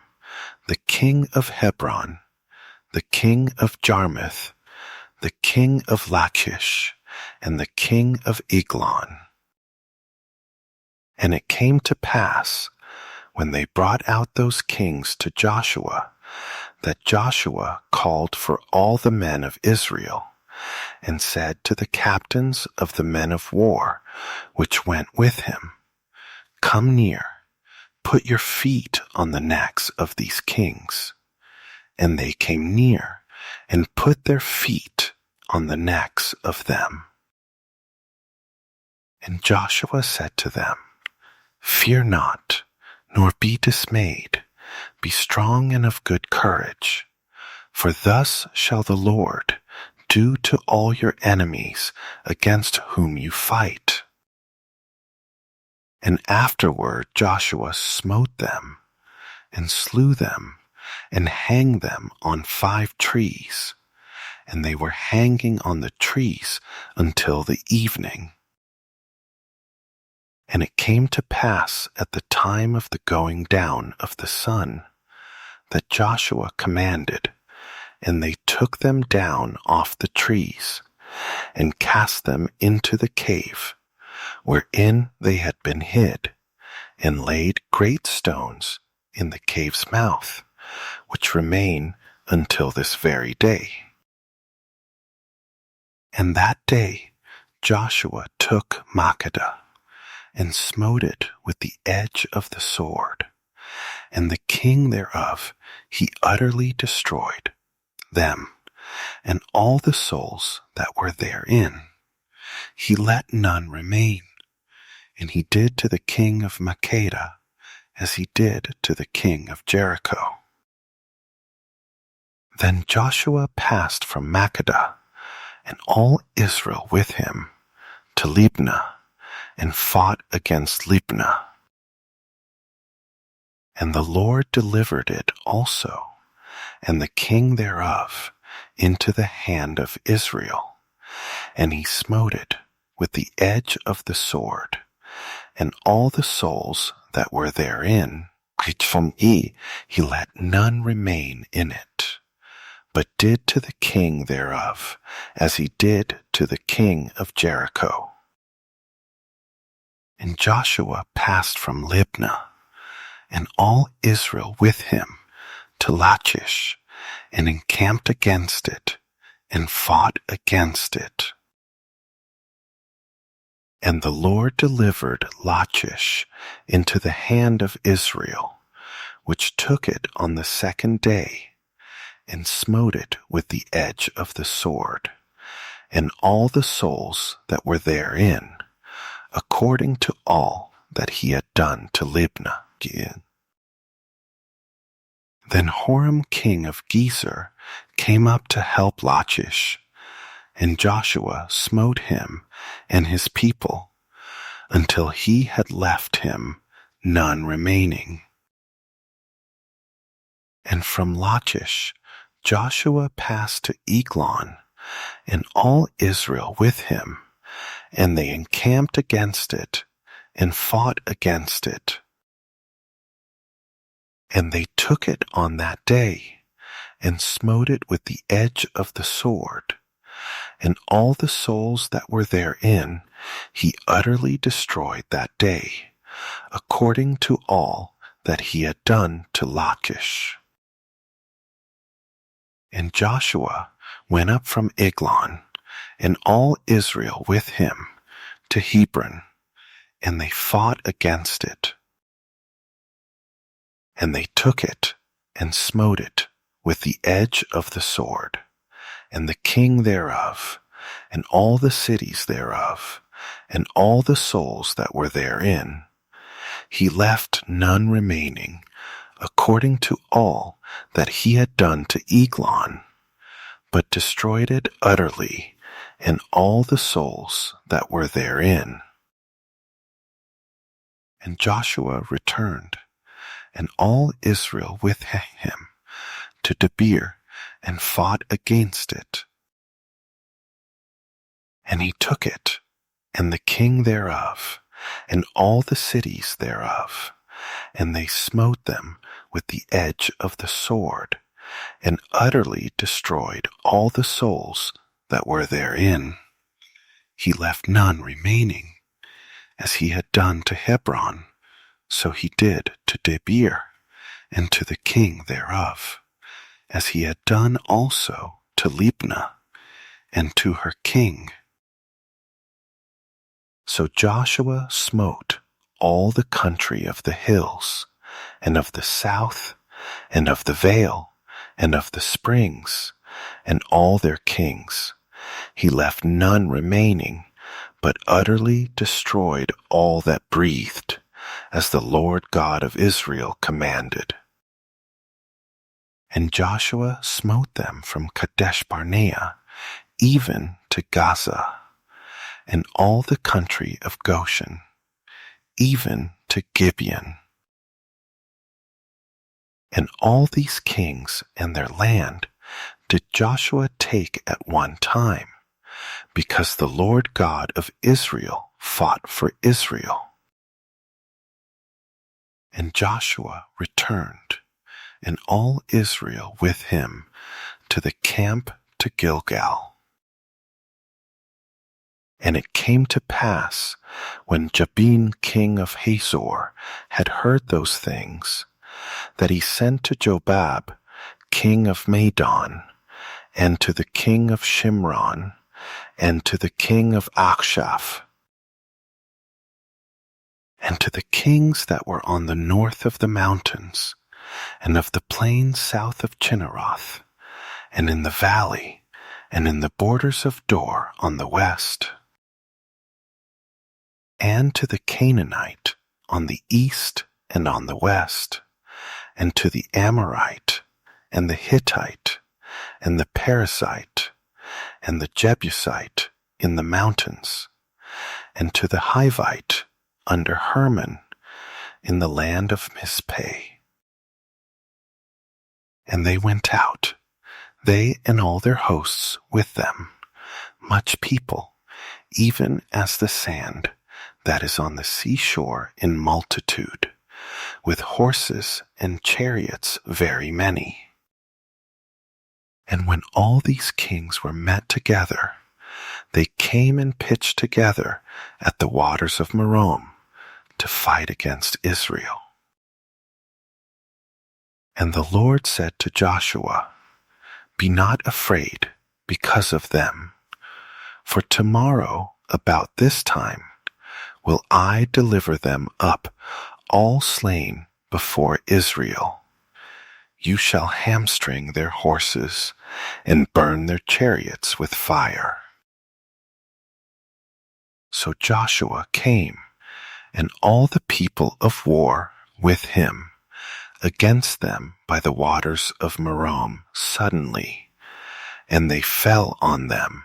the king of Hebron, the king of Jarmuth, the king of Lachish, and the king of Eglon. And it came to pass, when they brought out those kings to Joshua, that Joshua called for all the men of Israel, and said to the captains of the men of war, which went with him, Come near, put your feet on the necks of these kings. And they came near, and put their feet on the necks of them. And Joshua said to them, Fear not, nor be dismayed. Be strong and of good courage. For thus shall the Lord do to all your enemies against whom you fight. And afterward Joshua smote them, and slew them, and hanged them on 5 trees. And they were hanging on the trees until the evening. And it came to pass at the time of the going down of the sun, that Joshua commanded, and they took them down off the trees, and cast them into the cave, wherein they had been hid, and laid great stones in the cave's mouth, which remain until this very day. And that day Joshua took Makkedah, and smote it with the edge of the sword, and the king thereof he utterly destroyed, them, and all the souls that were therein. He let none remain, and he did to the king of Makkedah as he did to the king of Jericho. Then Joshua passed from Makkedah, and all Israel with him, to Libnah, and fought against Libnah. And the Lord delivered it also, and the king thereof, into the hand of Israel, and he smote it with the edge of the sword, and all the souls that were therein, which from he let none remain in it, but did to the king thereof as he did to the king of Jericho. And Joshua passed from Libnah, and all Israel with him, to Lachish, and encamped against it, and fought against it. And the Lord delivered Lachish into the hand of Israel, which took it on the 2nd day, and smote it with the edge of the sword, and all the souls that were therein, according to all that he had done to Libnah. Then Horam king of Gezer came up to help Lachish, and Joshua smote him and his people, until he had left him none remaining. And from Lachish Joshua passed to Eglon, and all Israel with him, and they encamped against it, and fought against it. And they took it on that day, and smote it with the edge of the sword, and all the souls that were therein he utterly destroyed that day, according to all that he had done to Lachish. And Joshua went up from Eglon, and all Israel with him, to Hebron, and they fought against it. And they took it, and smote it with the edge of the sword, and the king thereof, and all the cities thereof, and all the souls that were therein. He left none remaining, according to all that he had done to Eglon, but destroyed it utterly, and all the souls that were therein. And Joshua returned, and all Israel with him, to Debir, and fought against it. And he took it, and the king thereof, and all the cities thereof, and they smote them with the edge of the sword, and utterly destroyed all the souls that were therein. He left none remaining. As he had done to Hebron, so he did to Debir, and to the king thereof, as he had done also to Libnah, and to her king. So Joshua smote all the country of the hills, and of the south, and of the vale, and of the springs, and all their kings. He left none remaining, but utterly destroyed all that breathed, as the Lord God of Israel commanded. And Joshua smote them from Kadesh Barnea, even to Gaza, and all the country of Goshen, even to Gibeon. And all these kings and their land did Joshua take at one time, because the Lord God of Israel fought for Israel. And Joshua returned, and all Israel with him, to the camp to Gilgal. And it came to pass, when Jabin king of Hazor had heard those things, that he sent to Jobab king of Madon, and to the king of Shimron, and to the king of Achshaph, and to the kings that were on the north of the mountains, and of the plain south of Chinneroth, and in the valley, and in the borders of Dor on the west, and to the Canaanite on the east and on the west, and to the Amorite, and the Hittite, and the Perizzite, and the Jebusite in the mountains, and to the Hivite under Hermon in the land of Mizpeh. And they went out, they and all their hosts with them, much people, even as the sand that is on the seashore in multitude, with horses and chariots very many. And when all these kings were met together, they came and pitched together at the waters of Merom to fight against Israel. And the Lord said to Joshua, Be not afraid because of them, for tomorrow about this time will I deliver them up all slain before Israel. You shall hamstring their horses and burn their chariots with fire. So Joshua came, and all the people of war with him, against them by the waters of Merom suddenly, and they fell on them.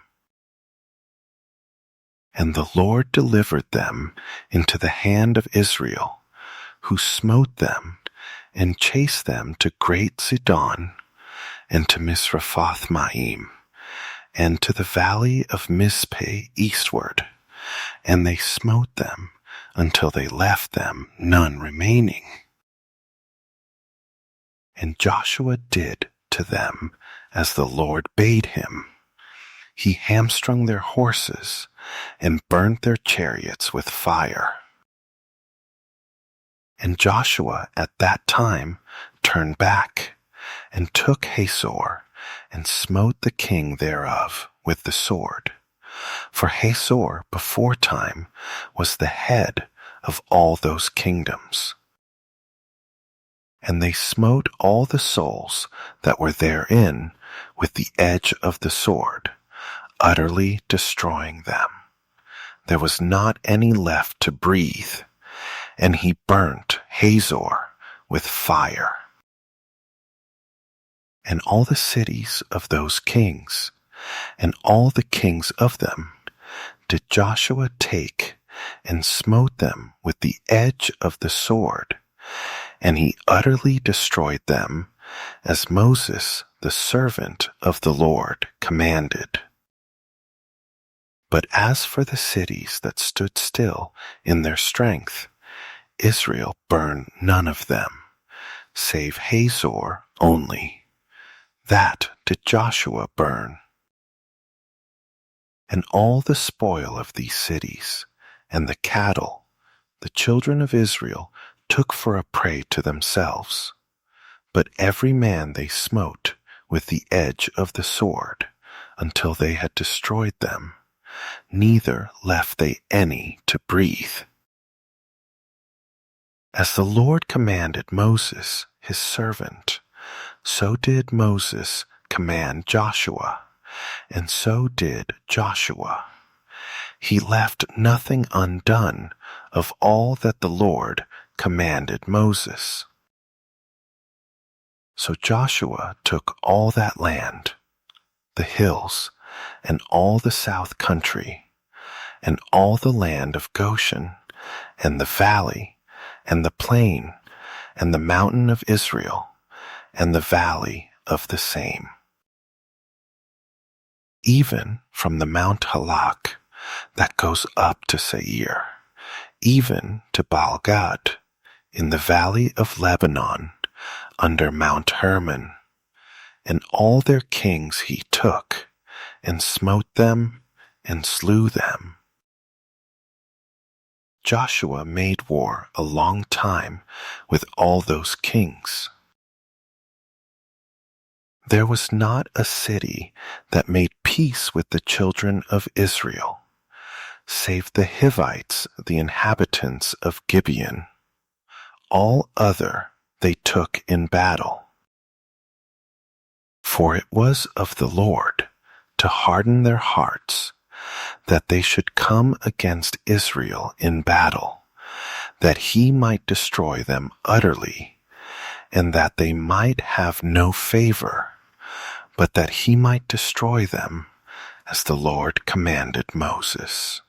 And the Lord delivered them into the hand of Israel, who smote them and chased them to Great Zidon, and to Misrephoth-maim, and to the valley of Mizpeh eastward, and they smote them until they left them none remaining. And Joshua did to them as the Lord bade him. He hamstrung their horses and burnt their chariots with fire. And Joshua at that time turned back, and took Hazor, and smote the king thereof with the sword. For Hazor beforetime was the head of all those kingdoms. And they smote all the souls that were therein with the edge of the sword, utterly destroying them. There was not any left to breathe, and he burnt Hazor with fire. And all the cities of those kings, and all the kings of them, did Joshua take, and smote them with the edge of the sword, and he utterly destroyed them, as Moses the servant of the Lord commanded. But as for the cities that stood still in their strength, Israel burned none of them, save Hazor only. That did Joshua burn. And all the spoil of these cities, and the cattle, the children of Israel took for a prey to themselves. But every man they smote with the edge of the sword, until they had destroyed them, neither left they any to breathe. As the Lord commanded Moses, his servant, so did Moses command Joshua, and so did Joshua. He left nothing undone of all that the Lord commanded Moses. So Joshua took all that land, the hills, and all the south country, and all the land of Goshen, and the valley, and the plain, and the mountain of Israel, and the valley of the same. Even from the Mount Halak that goes up to Seir, even to Baal-gad, in the valley of Lebanon, under Mount Hermon, and all their kings he took, and smote them, and slew them. Joshua made war a long time with all those kings. There was not a city that made peace with the children of Israel, save the Hivites, the inhabitants of Gibeon. All other they took in battle. For it was of the Lord to harden their hearts, that they should come against Israel in battle, that he might destroy them utterly, and that they might have no favor, but that he might destroy them, as the Lord commanded Moses.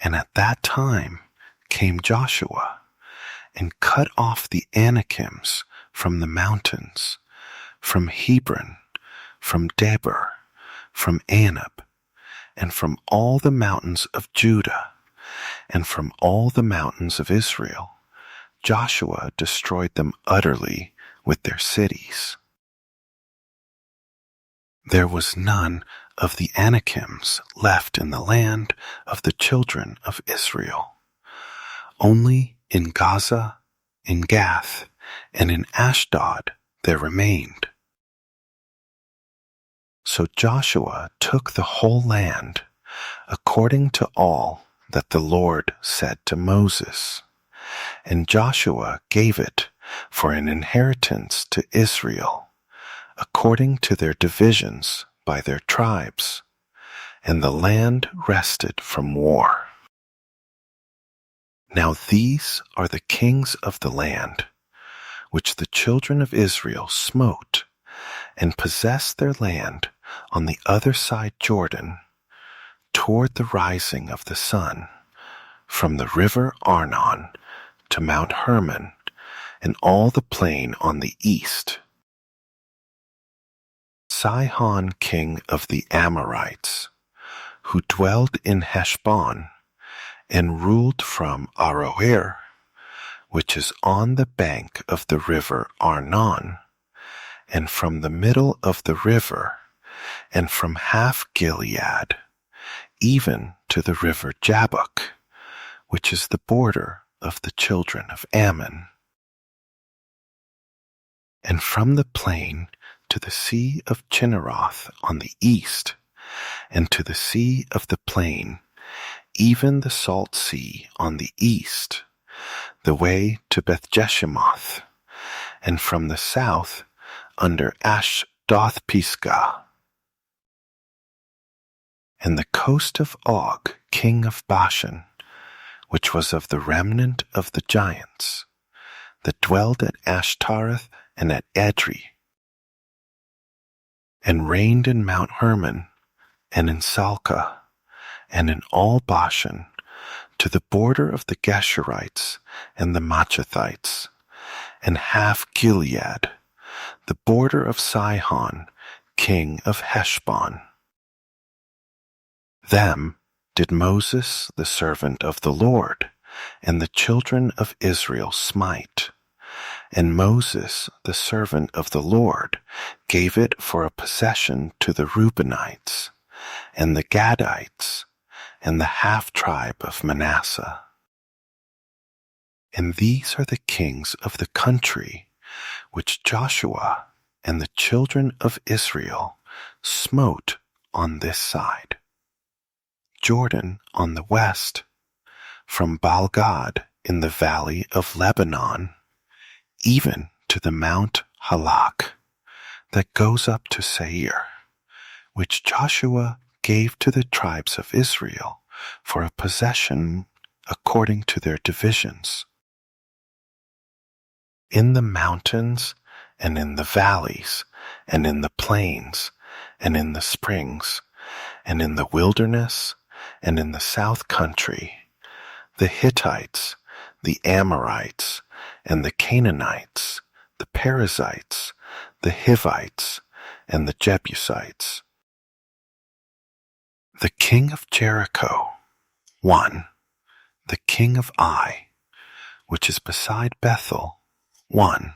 And at that time came Joshua, and cut off the Anakims from the mountains, from Hebron, from Debir, from Anab, and from all the mountains of Judah, and from all the mountains of Israel. Joshua destroyed them utterly with their cities. There was none of the Anakims left in the land of the children of Israel. Only in Gaza, in Gath, and in Ashdod there remained. So Joshua took the whole land, according to all that the Lord said to Moses, and Joshua gave it for an inheritance to Israel, according to their divisions by their tribes, and the land rested from war. Now these are the kings of the land, which the children of Israel smote, and possessed their land on the other side Jordan, toward the rising of the sun, from the river Arnon to Mount Hermon, and all the plain on the east. Sihon king of the Amorites, who dwelled in Heshbon, and ruled from Aroer, which is on the bank of the river Arnon, and from the middle of the river, and from half Gilead, even to the river Jabbok, which is the border of the children of Ammon. And from the plain to the sea of Chinneroth on the east, and to the sea of the plain, even the salt sea on the east, the way to Beth-Jeshimoth, and from the south under Ashdoth-Pisgah, and the coast of Og, king of Bashan, which was of the remnant of the giants, that dwelled at Ashtaroth and at Edrei, and reigned in Mount Hermon, and in Salcah, and in all Bashan, to the border of the Geshurites and the Machathites, and half Gilead, the border of Sihon, king of Heshbon. Them did Moses, the servant of the Lord, and the children of Israel smite. And Moses, the servant of the Lord, gave it for a possession to the Reubenites, and the Gadites, and the half-tribe of Manasseh. And these are the kings of the country which Joshua and the children of Israel smote on this side: Jordan on the west, from Baal-gad in the valley of Lebanon, even to the Mount Halak, that goes up to Seir, which Joshua gave to the tribes of Israel for a possession according to their divisions. In the mountains, and in the valleys, and in the plains, and in the springs, and in the wilderness, and in the south country, the Hittites, the Amorites, and the Canaanites, the Perizzites, the Hivites, and the Jebusites. The king of Jericho, 1. The king of Ai, which is beside Bethel, 1.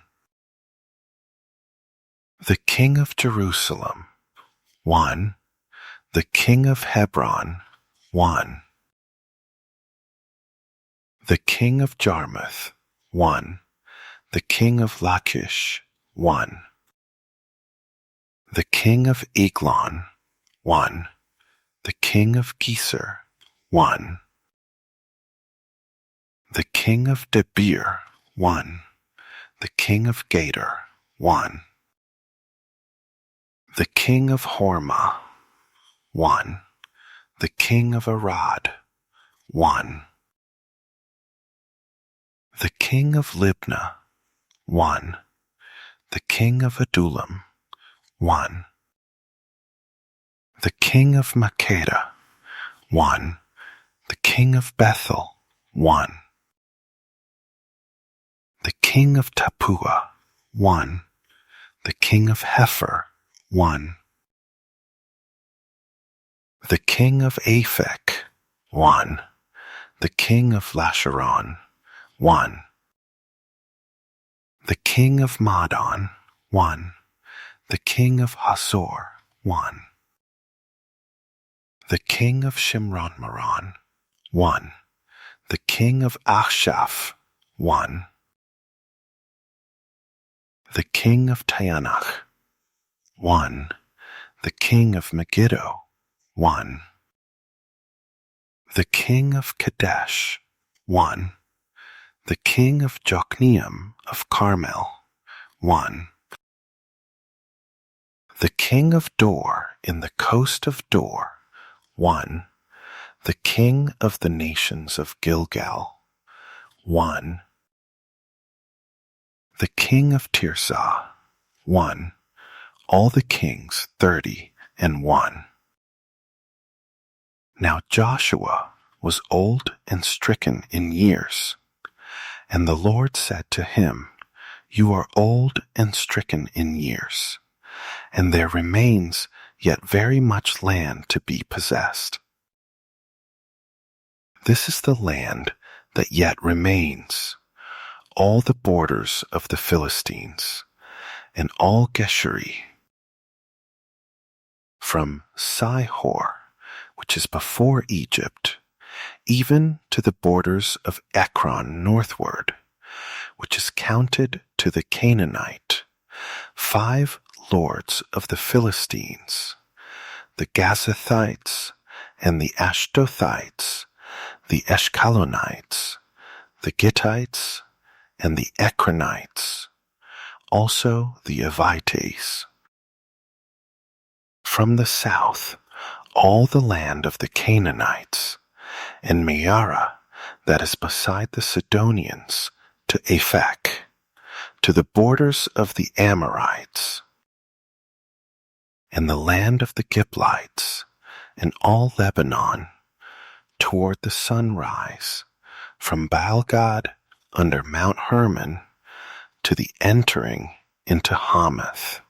The king of Jerusalem, 1. The king of Hebron, 1. The king of Jarmuth, 1. The king of Lachish, 1. The king of Eglon, 1. The king of Geser, 1. The king of Debir, 1. The king of Gader, 1. The king of Hormah, 1. The king of Arad, 1. The king of Libnah, 1. The king of Adullam, 1. The king of Makkedah, 1. The king of Bethel, 1. The king of Tappuah, 1. The king of Hepher, 1. The king of Aphek, 1. The king of Lasharon, 1. The king of Madon, 1. The king of Hasor, 1. The king of Shimron-Meron, 1. The king of Achshaph, 1. The king of Taanach, 1. The king of Megiddo, 1. The king of Kadesh, 1. The king of Jokneam of Carmel, 1. The king of Dor in the coast of Dor, 1. The king of the nations of Gilgal, 1. The king of Tirzah, 1. All the kings 30-1. Now Joshua was old and stricken in years, and the Lord said to him, You are old and stricken in years, and there remains yet very much land to be possessed. This is the land that yet remains, all the borders of the Philistines, and all Geshuri, from Sihor, which is before Egypt, even to the borders of Ekron northward, which is counted to the Canaanite, 5 lords of the Philistines, the Gazathites, and the Ashdothites, the Eshkalonites, the Gittites, and the Ekronites, also the Avites. From the south, all the land of the Canaanites, and Meara, that is beside the Sidonians, to Aphek, to the borders of the Amorites, and the land of the Giblites, and all Lebanon, toward the sunrise, from Baal-gad under Mount Hermon to the entering into Hamath.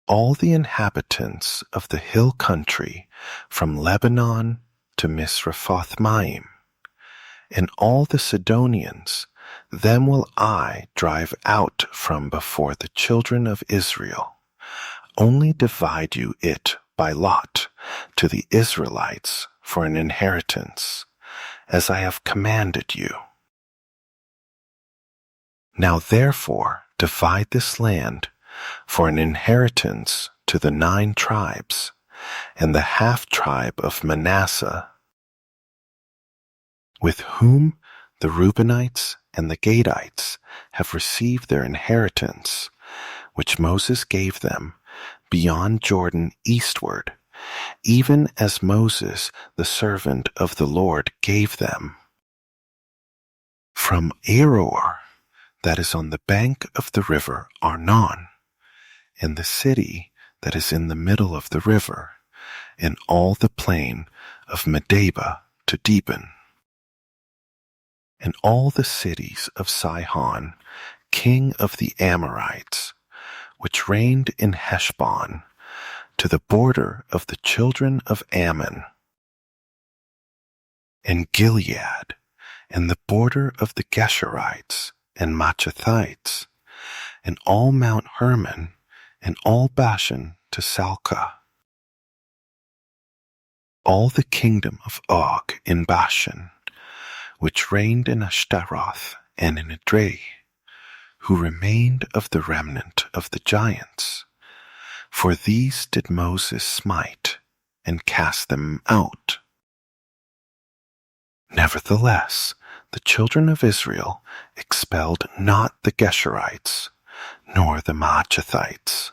all the inhabitants of the hill country from Lebanon to Misrephoth-maim, and all the Sidonians, them will I drive out from before the children of Israel. Only divide you it by lot to the Israelites for an inheritance, as I have commanded you. Now therefore divide this land for an inheritance to the 9 tribes, and the half-tribe of Manasseh, with whom the Reubenites and the Gadites have received their inheritance, which Moses gave them beyond Jordan eastward, even as Moses the servant of the Lord gave them. From Aroer, that is on the bank of the river Arnon, and the city that is in the middle of the river, and all the plain of Medeba to Dibon, and all the cities of Sihon, king of the Amorites, which reigned in Heshbon, to the border of the children of Ammon, and Gilead, and the border of the Geshurites and Machathites, and all Mount Hermon, and all Bashan to Salcah, all the kingdom of Og in Bashan, which reigned in Ashtaroth and in Edrei, who remained of the remnant of the giants. For these did Moses smite, and cast them out. Nevertheless, the children of Israel expelled not the Geshurites, nor the Maachathites,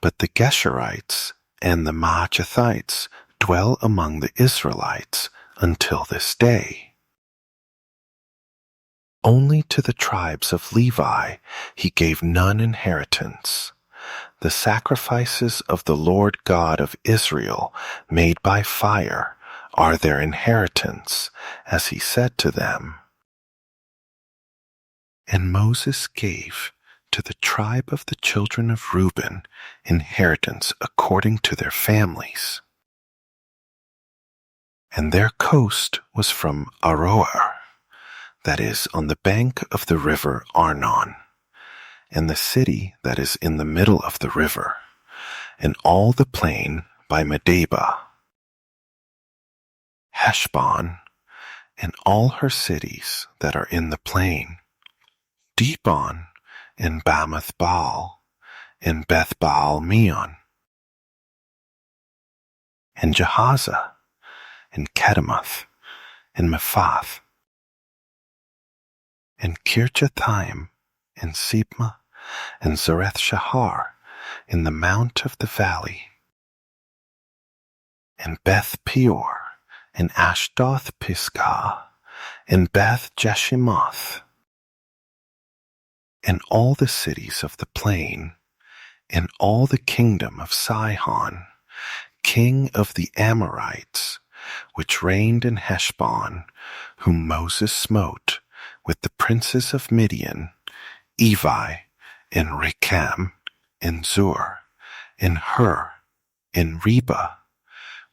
but the Geshurites and the Maachathites dwell among the Israelites until this day. Only to the tribes of Levi he gave none inheritance. The sacrifices of the Lord God of Israel made by fire are their inheritance, as he said to them. And Moses gave to the tribe of the children of Reuben inheritance according to their families. And their coast was from Aroer, that is on the bank of the river Arnon, and the city that is in the middle of the river, and all the plain by Medeba, Heshbon, and all her cities that are in the plain, Dibon, and Bamoth Baal, and Beth Baal Meon, and Jahaza, and Kedemoth, and Mephath, and Kirjathaim, and Sibmah, and Zareth Shahar, in the mount of the valley, and Beth Peor, and Ashdoth Pisgah, and Beth Jeshimoth, and all the cities of the plain, and all the kingdom of Sihon, king of the Amorites, which reigned in Heshbon, whom Moses smote, with the princes of Midian, Evi, and Rekam, and Zur, and Hur, and Reba,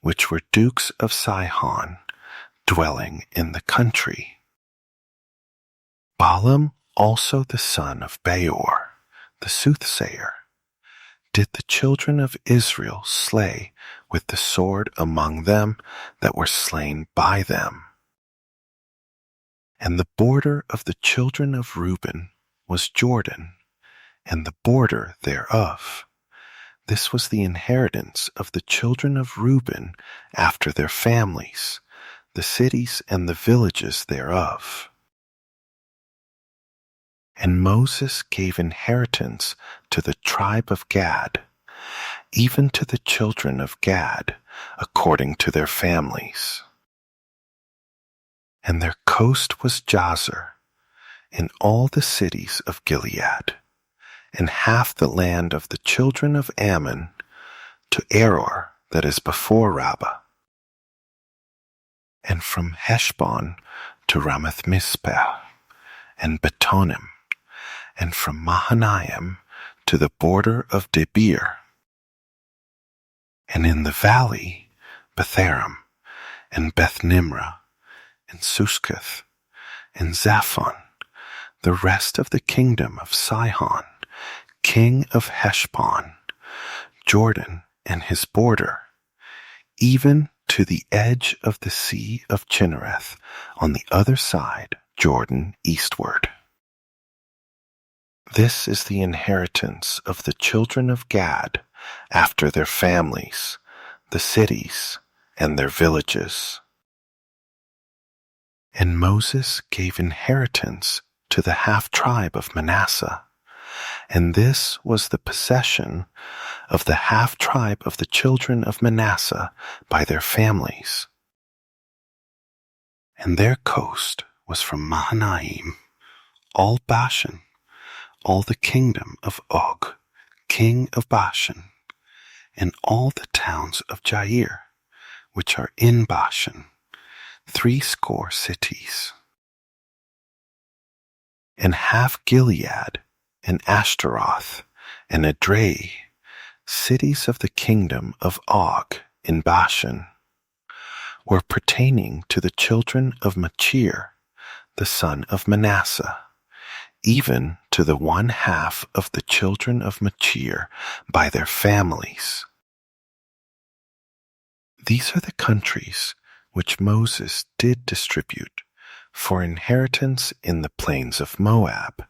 which were dukes of Sihon, dwelling in the country. Balaam also the son of Beor, the soothsayer, did the children of Israel slay with the sword among them that were slain by them. And the border of the children of Reuben was Jordan, and the border thereof. This was the inheritance of the children of Reuben after their families, the cities and the villages thereof. And Moses gave inheritance to the tribe of Gad, even to the children of Gad, according to their families. And their coast was Jazer, and all the cities of Gilead, and half the land of the children of Ammon, to Aroer that is before Rabbah, and from Heshbon to Ramath Mizpeh, and Betonim, and from Mahanaim to the border of Debir, and in the valley, Betharam, and Beth-nimrah, and Suskoth, and Zaphon, the rest of the kingdom of Sihon, king of Heshbon, Jordan and his border, even to the edge of the sea of Chinnereth, on the other side, Jordan eastward. This is the inheritance of the children of Gad after their families, the cities, and their villages. And Moses gave inheritance to the half-tribe of Manasseh, and this was the possession of the half-tribe of the children of Manasseh by their families. And their coast was from Mahanaim, all Bashan, all the kingdom of Og, king of Bashan, and all the towns of Jair, which are in Bashan, 80 cities. And half Gilead, and Ashtaroth, and Edrei, cities of the kingdom of Og in Bashan, were pertaining to the children of Machir, the son of Manasseh, even to the 1/2 of the children of Machir by their families. These are the countries which Moses did distribute for inheritance in the plains of Moab,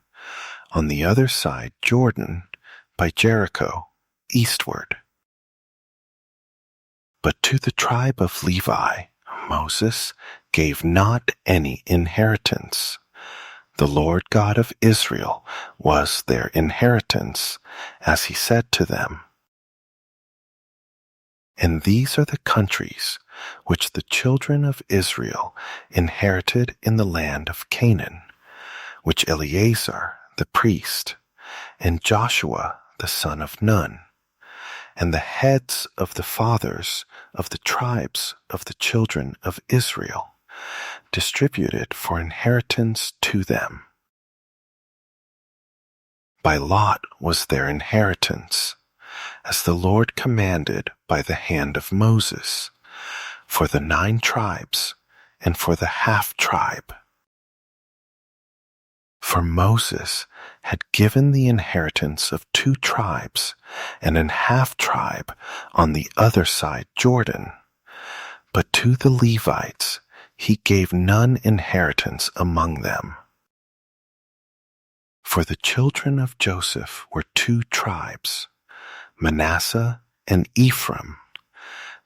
on the other side Jordan, by Jericho, eastward. But to the tribe of Levi, Moses gave not any inheritance. The Lord God of Israel was their inheritance, as he said to them. And these are the countries which the children of Israel inherited in the land of Canaan, which Eleazar the priest, and Joshua the son of Nun, and the heads of the fathers of the tribes of the children of Israel, distributed for inheritance to them. By lot was their inheritance, as the Lord commanded by the hand of Moses, for the 9 tribes and for the half-tribe. For Moses had given the inheritance of 2 tribes and an half-tribe on the other side Jordan, but to the Levites he gave none inheritance among them. For the children of Joseph were 2 tribes, Manasseh and Ephraim.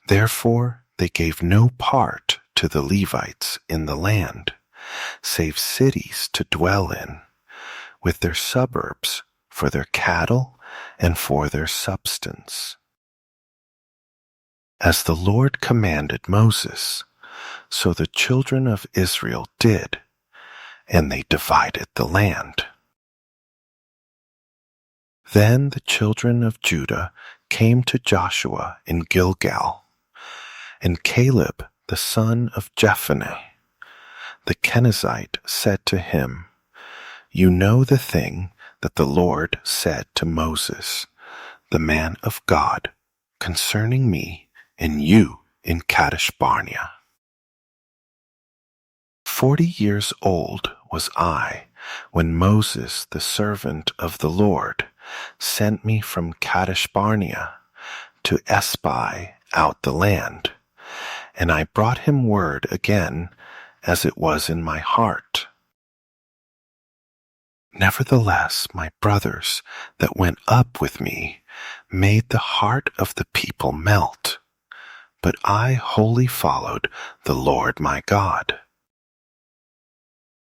Therefore they gave no part to the Levites in the land, save cities to dwell in, with their suburbs for their cattle and for their substance. As the Lord commanded Moses, so the children of Israel did, and they divided the land. Then the children of Judah came to Joshua in Gilgal, and Caleb the son of Jephunneh, the Kenizzite, said to him, "You know the thing that the Lord said to Moses, the man of God, concerning me and you in Kadesh Barnea. 40 years old was I when Moses, the servant of the Lord, sent me from Kadesh Barnea to espy out the land, and I brought him word again as it was in my heart. Nevertheless, my brothers that went up with me made the heart of the people melt, but I wholly followed the Lord my God."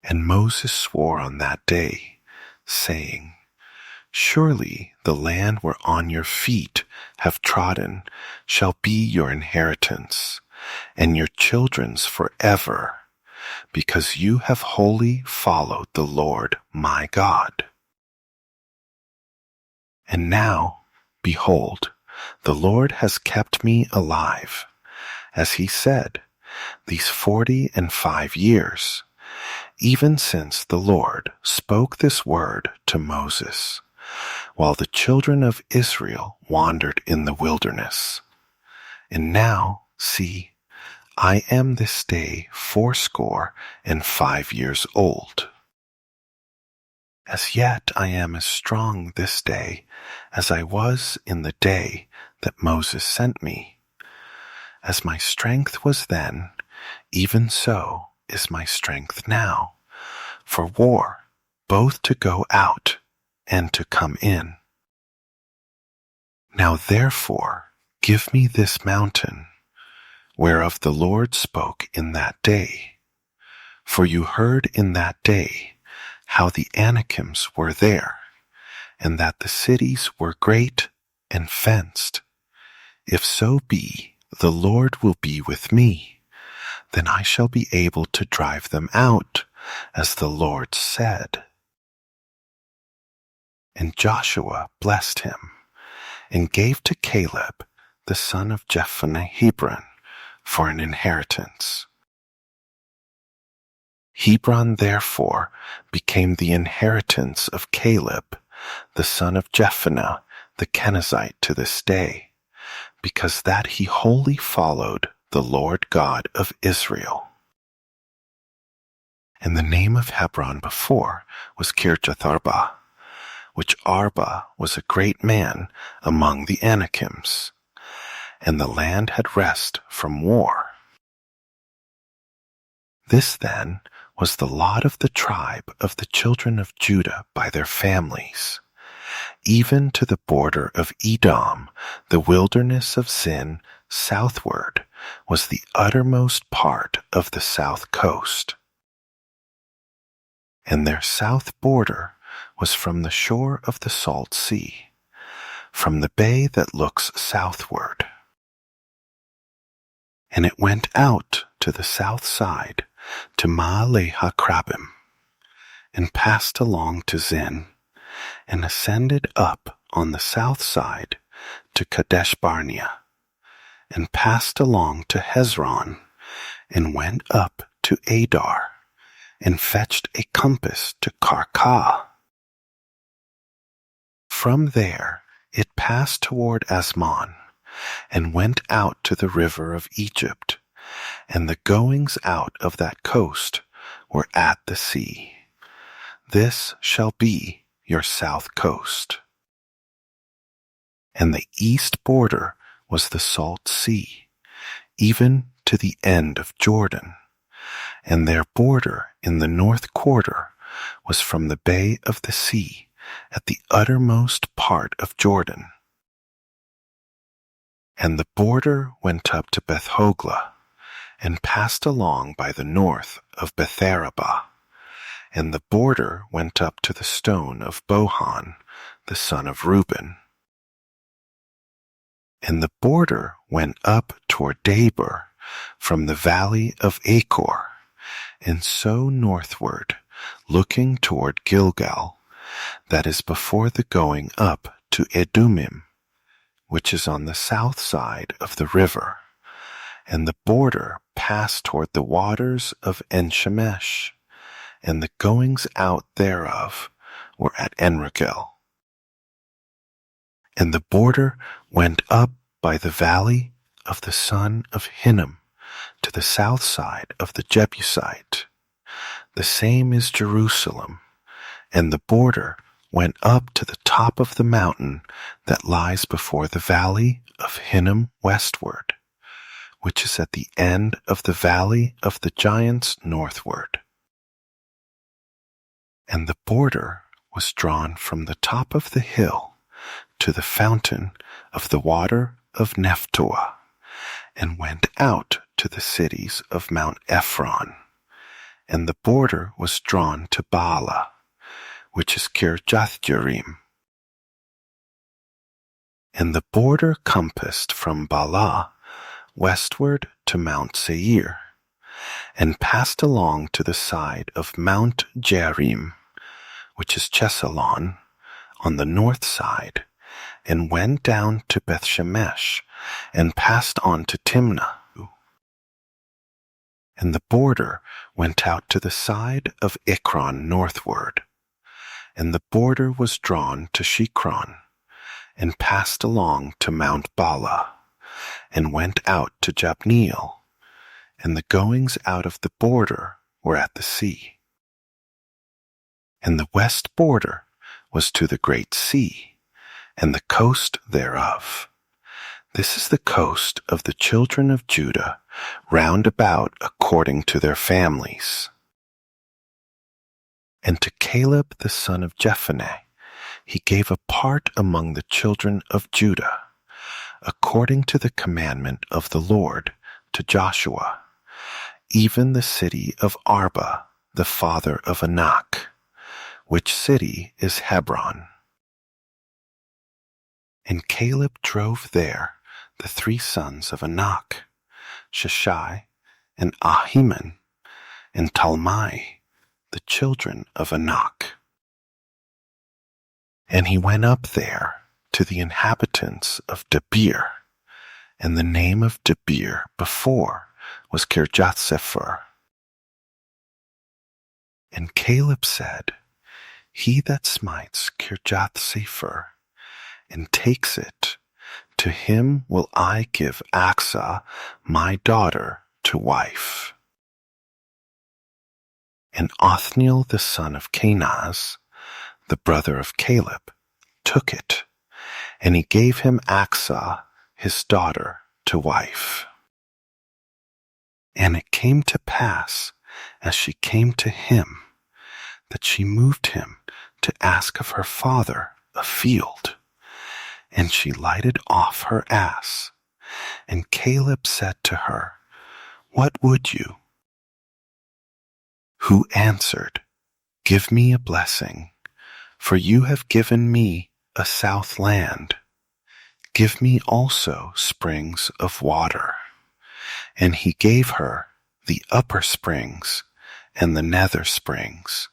And Moses swore on that day, saying, "Surely the land whereon your feet have trodden shall be your inheritance, and your children's forever, because you have wholly followed the Lord my God. And now, behold, the Lord has kept me alive, as he said, these 45 years, even since the Lord spoke this word to Moses, while the children of Israel wandered in the wilderness. And now, see, I am this day 85 old. As yet I am as strong this day as I was in the day that Moses sent me. As my strength was then, even so is my strength now, for war, both to go out and to come in. Now therefore give me this mountain, whereof the Lord spoke in that day. For you heard in that day how the Anakims were there, and that the cities were great and fenced. If so be the Lord will be with me, then I shall be able to drive them out, as the Lord said. And Joshua blessed him, and gave to Caleb, the son of Jephunneh, Hebron, for an inheritance. Hebron therefore became the inheritance of Caleb, the son of Jephunneh, the Kenizzite, to this day, because that he wholly followed the Lord God of Israel. And the name of Hebron before was Kirjath-arba, which Arba was a great man among the Anakims, and the land had rest from war. This then was the lot of the tribe of the children of Judah by their families, even to the border of Edom. The wilderness of Zin southward was the uttermost part of the south coast. And their south border was from the shore of the salt sea, from the bay that looks southward. And it went out to the south side to Maale-hakrabim, and passed along to Zin, and ascended up on the south side to Kadesh-barnea, and passed along to Hezron, and went up to Adar, and fetched a compass to Karkah. From there it passed toward Asmon, and went out to the river of Egypt, and the goings out of that coast were at the sea. This shall be your south coast. And the east border was the salt sea, even to the end of Jordan, and their border in the north quarter was from the bay of the sea at the uttermost part of Jordan. And the border went up to Beth-hoglah, and passed along by the north of Beth-araba, and the border went up to the stone of Bohan, the son of Reuben. And the border went up toward Debir, from the valley of Achor, and so northward, looking toward Gilgal, that is before the going up to Edumim, which is on the south side of the river. And the border passed toward the waters of En-shemesh, and the goings out thereof were at En-rogel. And the border went up by the valley of the son of Hinnom to the south side of the Jebusite. The same is Jerusalem, and the border went up to the top of the mountain that lies before the valley of Hinnom westward, which is at the end of the valley of the giants northward. And the border was drawn from the top of the hill to the fountain of the water of Nephtoah, and went out to the cities of Mount Ephron. And the border was drawn to Baalah, which is Kirjath-jearim. And the border compassed from Baalah westward to Mount Seir, and passed along to the side of Mount Jearim, which is Chesalon, on the north side, and went down to Beth-shemesh, and passed on to Timnah. And the border went out to the side of Ekron northward, and the border was drawn to Shikron, and passed along to Mount Baalah, and went out to Jabneel, and the goings out of the border were at the sea. And the west border was to the great sea, and the coast thereof. This is the coast of the children of Judah, round about according to their families. And to Caleb the son of Jephunneh he gave a part among the children of Judah, according to the commandment of the Lord to Joshua, even the city of Arba, the father of Anak, which city is Hebron. And Caleb drove there the 3 sons of Anak, Sheshai, and Ahiman, and Talmai, the children of Anak. And he went up there to the inhabitants of Debir, and the name of Debir before was Kirjath-sepher. And Caleb said, He that smites Kirjath-sepher and takes it, to him will I give Achsah my daughter to wife. And Othniel the son of Kenaz, the brother of Caleb, took it, and he gave him Achsah his daughter to wife. And it came to pass, as she came to him, that she moved him to ask of her father a field. And she lighted off her ass. And Caleb said to her, What would you? Who answered, Give me a blessing, for you have given me a south land. Give me also springs of water. And he gave her the upper springs and the nether springs.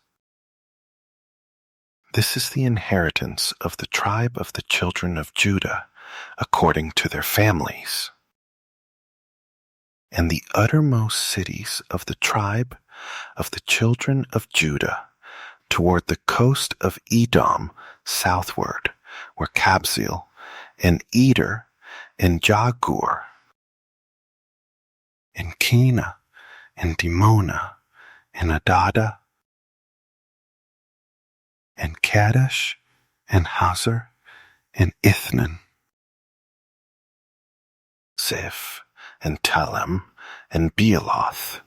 This is the inheritance of the tribe of the children of Judah, according to their families. And the uttermost cities of the tribe of the children of Judah, toward the coast of Edom southward, were Kabzeel, and Eder, and Jagur, and Kena, and Dimona, and Adada, and Kadesh, and Hazor, and Ithnan, Ziph, and Telem, and Bealoth,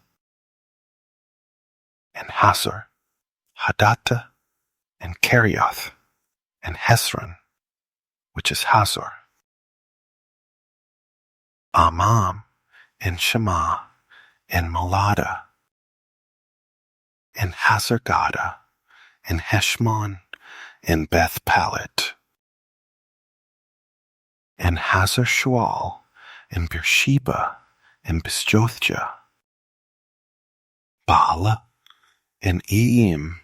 and Hazor, Hadattah, and Kerioth, and Hezron, which is Hazor, Amam, and Shema, and Molada, and Hazargada, and Heshmon, and Beth Palet, and Hazar Shual, and Beersheba, and Bisjothja, Baala, and Eim,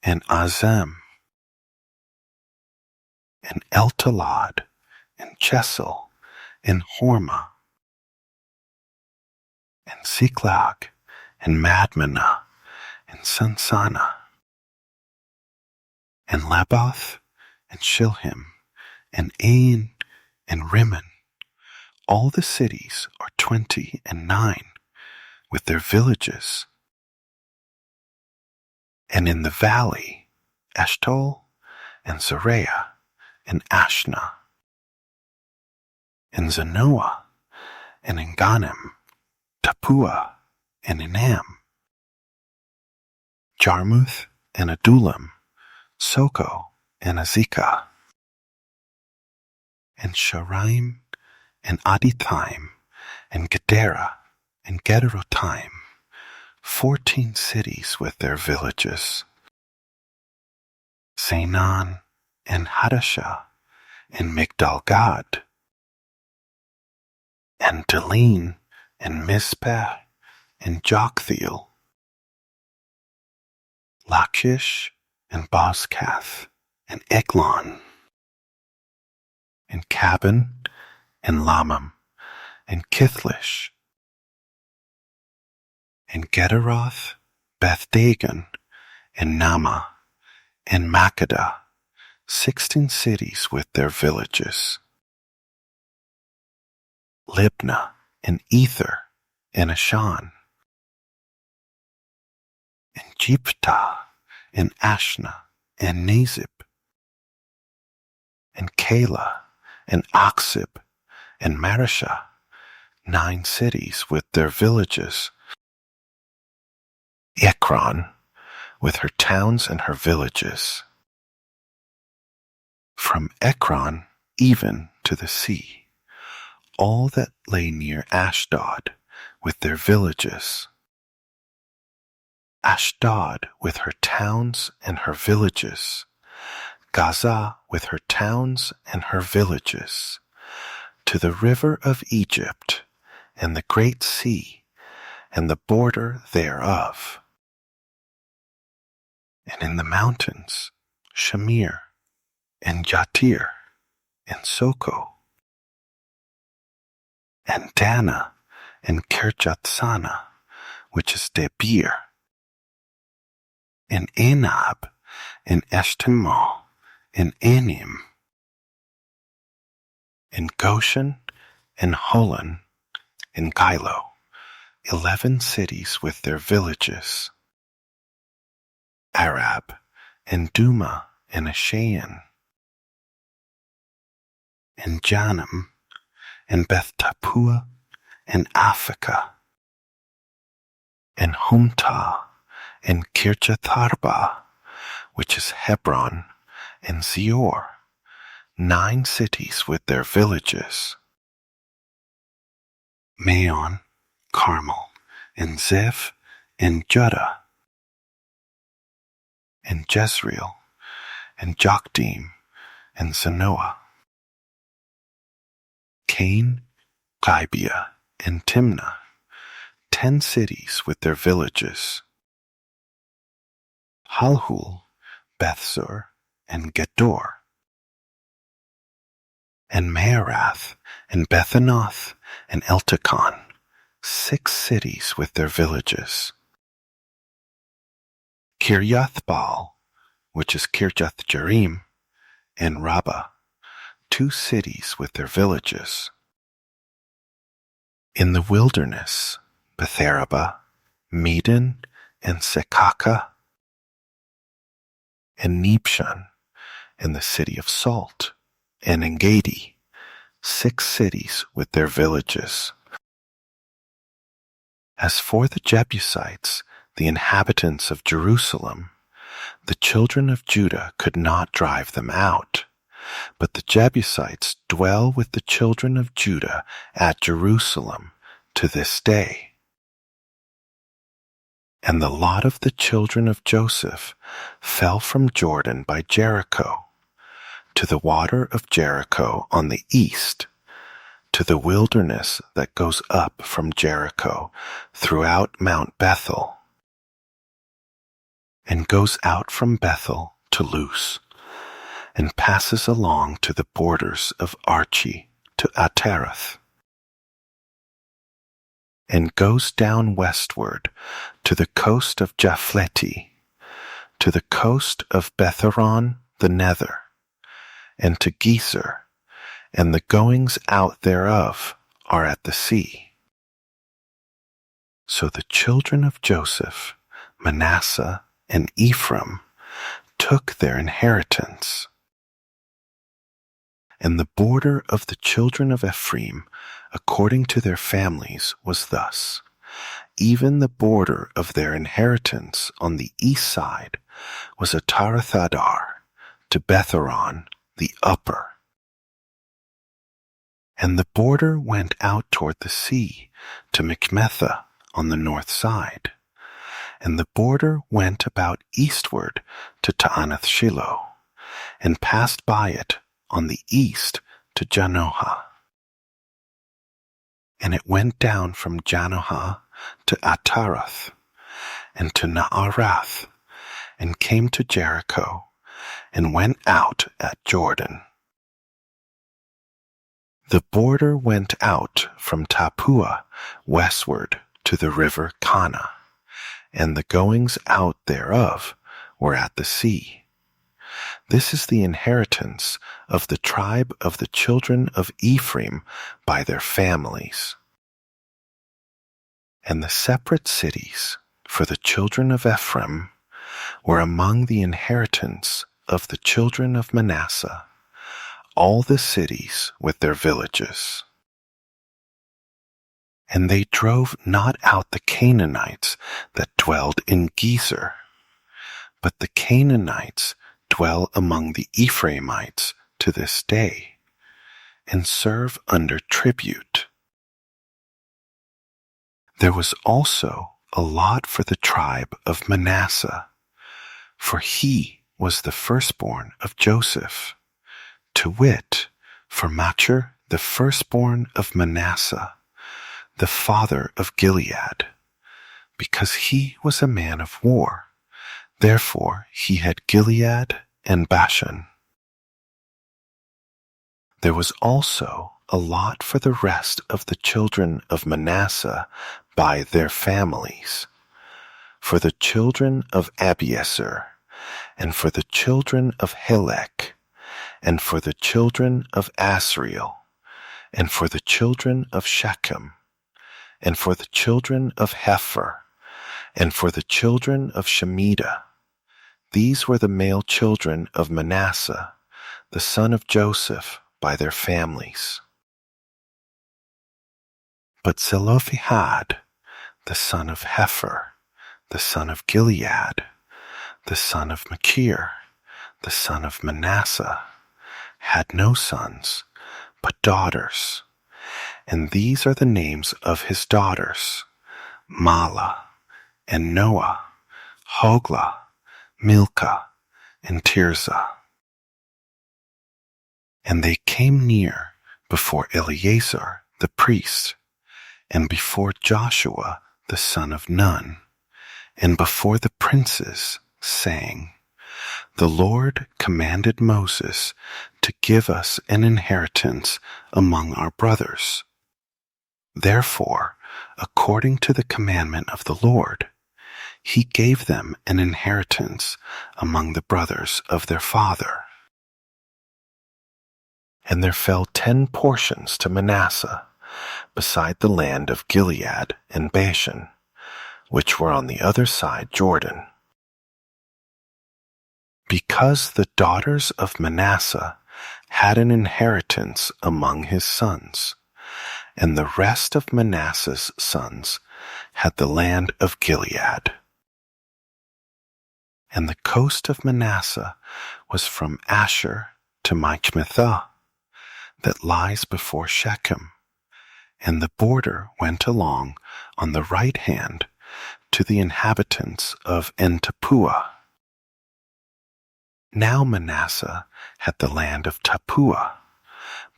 and Azem, and Eltalad, and Chesel, and Hormah, and Ziklag, and Madmenah, and Sansana, and Labath, and Shilhim, and Ain, and Rimmon. All the cities are 29, with their villages. And in the valley, Eshtaol, and Zereah, and Ashna, and Zanoah, and Enganim, Tapua, and Enam, Jarmuth, and Adullam, Soko, and Azekah, and Sharaim, and Adithaim, and Gedera, and Gederotaim, 14 cities with their villages. Zainan, and Hadashah, and Migdal-gad, and Delin, and Mizpeh, and Joktheel, Lachish, and Bozkath, and Eglon, and Cabin, and Lamam, and Kithlish, and Gederoth, Beth-dagon, and Nama, and Makkedah, 16 cities with their villages. Libnah, and Ether, and Ashan, and Jephthah, and Ashna, and Nazib, and Keilah, and Aksib, and Mareshah, 9 cities with their villages. Ekron, with her towns and her villages. From Ekron even to the sea, all that lay near Ashdod, with their villages. Ashdod with her towns and her villages. Gaza with her towns and her villages. To the river of Egypt, and the great sea, and the border thereof. And in the mountains, Shamir, and Jatir, and Soko, and Dana, and Kirjathsana, which is Debir, and Anab, and Eshtemal, and Anim, and Goshen, and Holon, and Gilo, 11 cities with their villages. Arab, and Duma, and Ashayan, and Janam, and Beth Tapua, and Aphekah, and Humtah, and Kirjatharba, which is Hebron, and Zior, 9 cities with their villages. Maon, Carmel, and Ziph, and Judah, and Jezreel, and Jokdeam, and Zanoah. Cain, Gibeah, and Timnah, 10 cities with their villages. Halhul, Bethsur, and Gedor, and Maarath, and Bethanoth, and Eltekon, 6 cities with their villages. Kirjathbaal, which is Kirjath-jearim, and Rabbah, 2 cities with their villages. In the wilderness, Betharaba, Medan, and Sekaka, and Nibshan, and the city of Salt, and Engedi, 6 cities with their villages. As for the Jebusites, the inhabitants of Jerusalem, the children of Judah could not drive them out, but the Jebusites dwell with the children of Judah at Jerusalem to this day. And the lot of the children of Joseph fell from Jordan by Jericho, to the water of Jericho on the east, to the wilderness that goes up from Jericho throughout Mount Bethel, and goes out from Bethel to Luz, and passes along to the borders of Archi to Ataroth, and goes down westward to the coast of Japhleti, to the coast of Betharon the Nether, and to Gezer, and the goings out thereof are at the sea. So the children of Joseph, Manasseh, and Ephraim took their inheritance. And the border of the children of Ephraim, according to their families, was thus. Even the border of their inheritance on the east side was Ataroth-adar to Betharon the upper. And the border went out toward the sea to Mikmetha on the north side. And the border went about eastward to Taanath-Shiloh, and passed by it on the east to Janohah. And it went down from Janohah to Ataroth, and to Naarath, and came to Jericho, and went out at Jordan. The border went out from Tapua westward to the river Kana, and the goings out thereof were at the sea. This is the inheritance of the tribe of the children of Ephraim by their families. And the separate cities for the children of Ephraim were among the inheritance of the children of Manasseh, all the cities with their villages. And they drove not out the Canaanites that dwelled in Gezer, but the Canaanites dwell among the Ephraimites to this day, and serve under tribute. There was also a lot for the tribe of Manasseh, for he was the firstborn of Joseph, to wit, for Machir the firstborn of Manasseh, the father of Gilead, because he was a man of war. Therefore he had Gilead and Bashan. There was also a lot for the rest of the children of Manasseh by their families, for the children of Abiezer, and for the children of Helek, and for the children of Asriel, and for the children of Shechem, and for the children of Hepher, and for the children of Shemida. These were the male children of Manasseh, the son of Joseph, by their families. But Zelophehad, the son of Hepher, the son of Gilead, the son of Machir, the son of Manasseh, had no sons, but daughters. And these are the names of his daughters: Mahlah, and Noah, Hoglah, Milcah, and Tirzah. And they came near before Eleazar the priest, and before Joshua the son of Nun, and before the princes, saying, The Lord commanded Moses to give us an inheritance among our brothers. Therefore, according to the commandment of the Lord, he gave them an inheritance among the brothers of their father. And there fell 10 portions to Manasseh, beside the land of Gilead and Bashan, which were on the other side Jordan. Because the daughters of Manasseh had an inheritance among his sons, and the rest of Manasseh's sons had the land of Gilead. And the coast of Manasseh was from Asher to Michmethah, that lies before Shechem, and the border went along on the right hand to the inhabitants of En-tappuah. Now Manasseh had the land of Tappuah,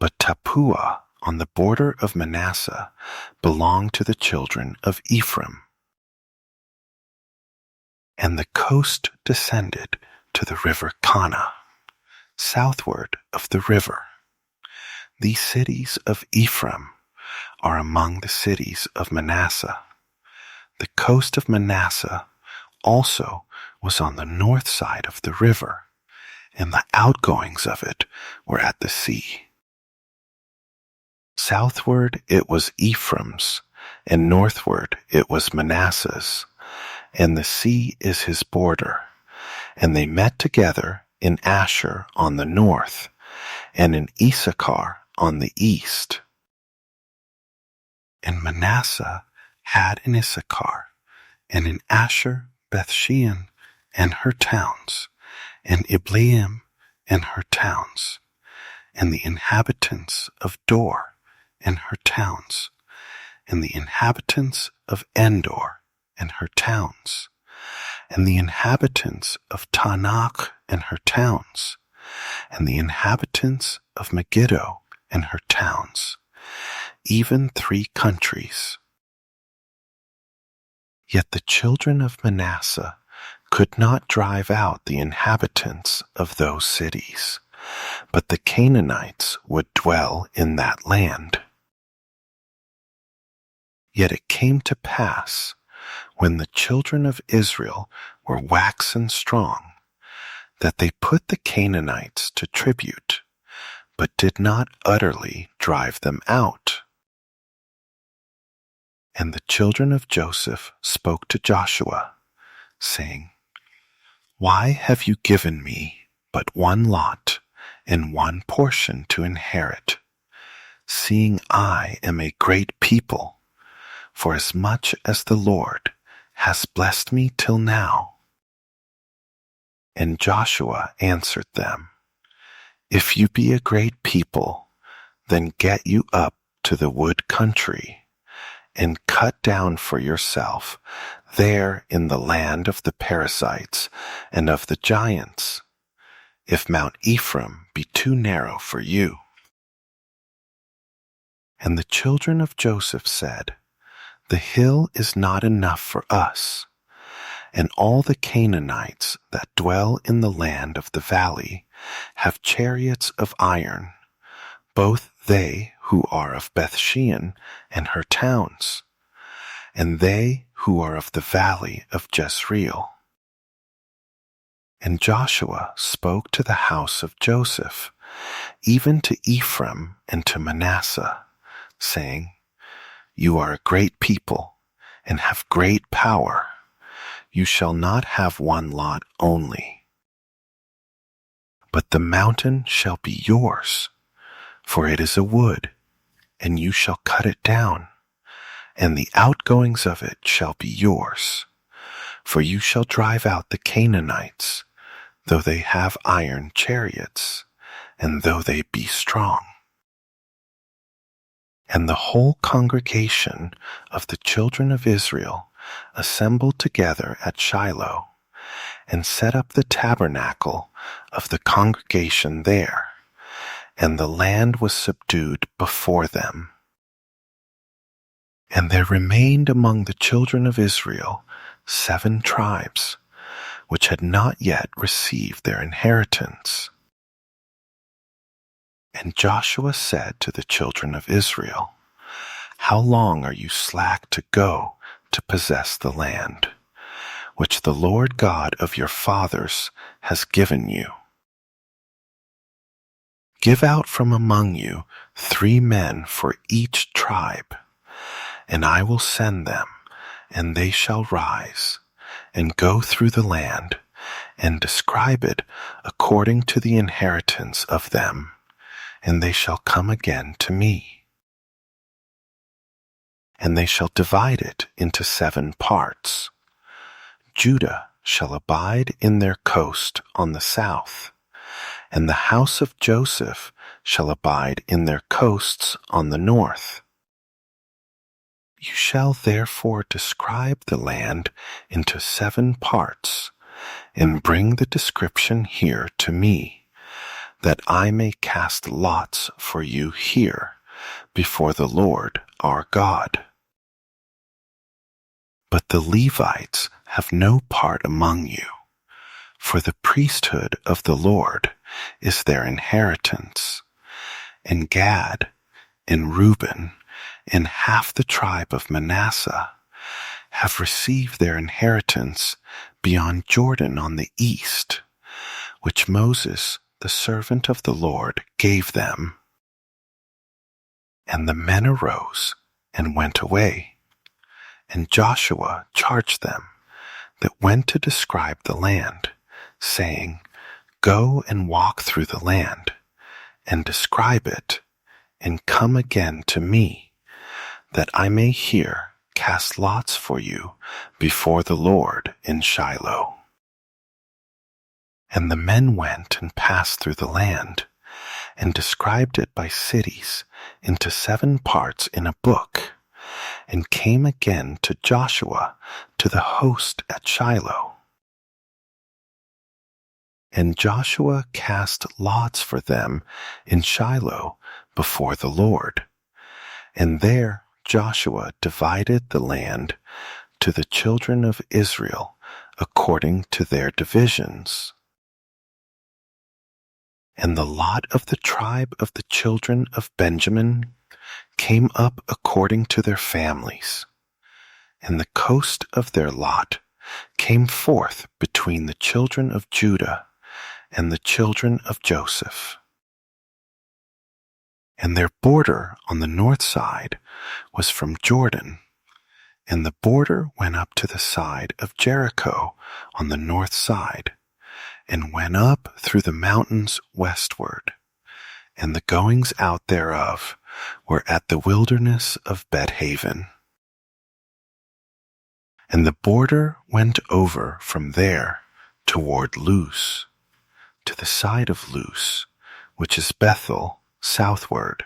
but Tappuah on the border of Manasseh belonged to the children of Ephraim. And the coast descended to the river Kana, southward of the river. These cities of Ephraim are among the cities of Manasseh. The coast of Manasseh also was on the north side of the river, and the outgoings of it were at the sea. Southward it was Ephraim's, and northward it was Manasseh's, and the sea is his border. And they met together in Asher on the north, and in Issachar on the east. And Manasseh had in Issachar, and in Asher Bethshean and her towns, and Ibleam and her towns, and the inhabitants of Dor and her towns, and the inhabitants of Endor and her towns, and the inhabitants of Taanach and her towns, and the inhabitants of Megiddo and her towns, even 3 countries. Yet the children of Manasseh could not drive out the inhabitants of those cities, but the Canaanites would dwell in that land. Yet it came to pass, when the children of Israel were waxen strong, that they put the Canaanites to tribute, but did not utterly drive them out. And the children of Joseph spoke to Joshua, saying, Why have you given me but one lot and one portion to inherit, seeing I am a great people, for as much as the Lord has blessed me till now? And Joshua answered them, If you be a great people, then get you up to the wood country, and cut down for yourself there in the land of the Perizzites and of the giants, if Mount Ephraim be too narrow for you. And the children of Joseph said, The hill is not enough for us, and all the Canaanites that dwell in the land of the valley have chariots of iron, both they who are of Bethshean and her towns, and they who are of the valley of Jezreel. And Joshua spoke to the house of Joseph, even to Ephraim and to Manasseh, saying, You are a great people, and have great power. You shall not have one lot only, but the mountain shall be yours, for it is a wood, and you shall cut it down, and the outgoings of it shall be yours, for you shall drive out the Canaanites, though they have iron chariots, and though they be strong. And the whole congregation of the children of Israel assembled together at Shiloh, and set up the tabernacle of the congregation there, and the land was subdued before them. And there remained among the children of Israel 7 tribes, which had not yet received their inheritance. And Joshua said to the children of Israel, How long are you slack to go to possess the land, which the Lord God of your fathers has given you? Give out from among you 3 men for each tribe, and I will send them, and they shall rise, and go through the land, and describe it according to the inheritance of them, and they shall come again to me. And they shall divide it into 7 parts. Judah shall abide in their coast on the south, and the house of Joseph shall abide in their coasts on the north. You shall therefore describe the land into 7 parts, and bring the description here to me, that I may cast lots for you here before the Lord our God. But the Levites have no part among you, for the priesthood of the Lord is their inheritance, and Gad, and Reuben, and half the tribe of Manasseh have received their inheritance beyond Jordan on the east, which Moses, the servant of the Lord, gave them. And the men arose and went away, and Joshua charged them that went to describe the land, saying, Go and walk through the land, and describe it, and come again to me, that I may here cast lots for you before the Lord in Shiloh. And the men went and passed through the land, and described it by cities into 7 parts in a book, and came again to Joshua to the host at Shiloh. And Joshua cast lots for them in Shiloh before the Lord, and there Joshua divided the land to the children of Israel according to their divisions. And the lot of the tribe of the children of Benjamin came up according to their families, and the coast of their lot came forth between the children of Judah and the children of Joseph. And their border on the north side was from Jordan, and the border went up to the side of Jericho on the north side, and went up through the mountains westward, and the goings out thereof were at the wilderness of Bethaven. And the border went over from there toward Luz, to the side of Luz, which is Bethel, southward,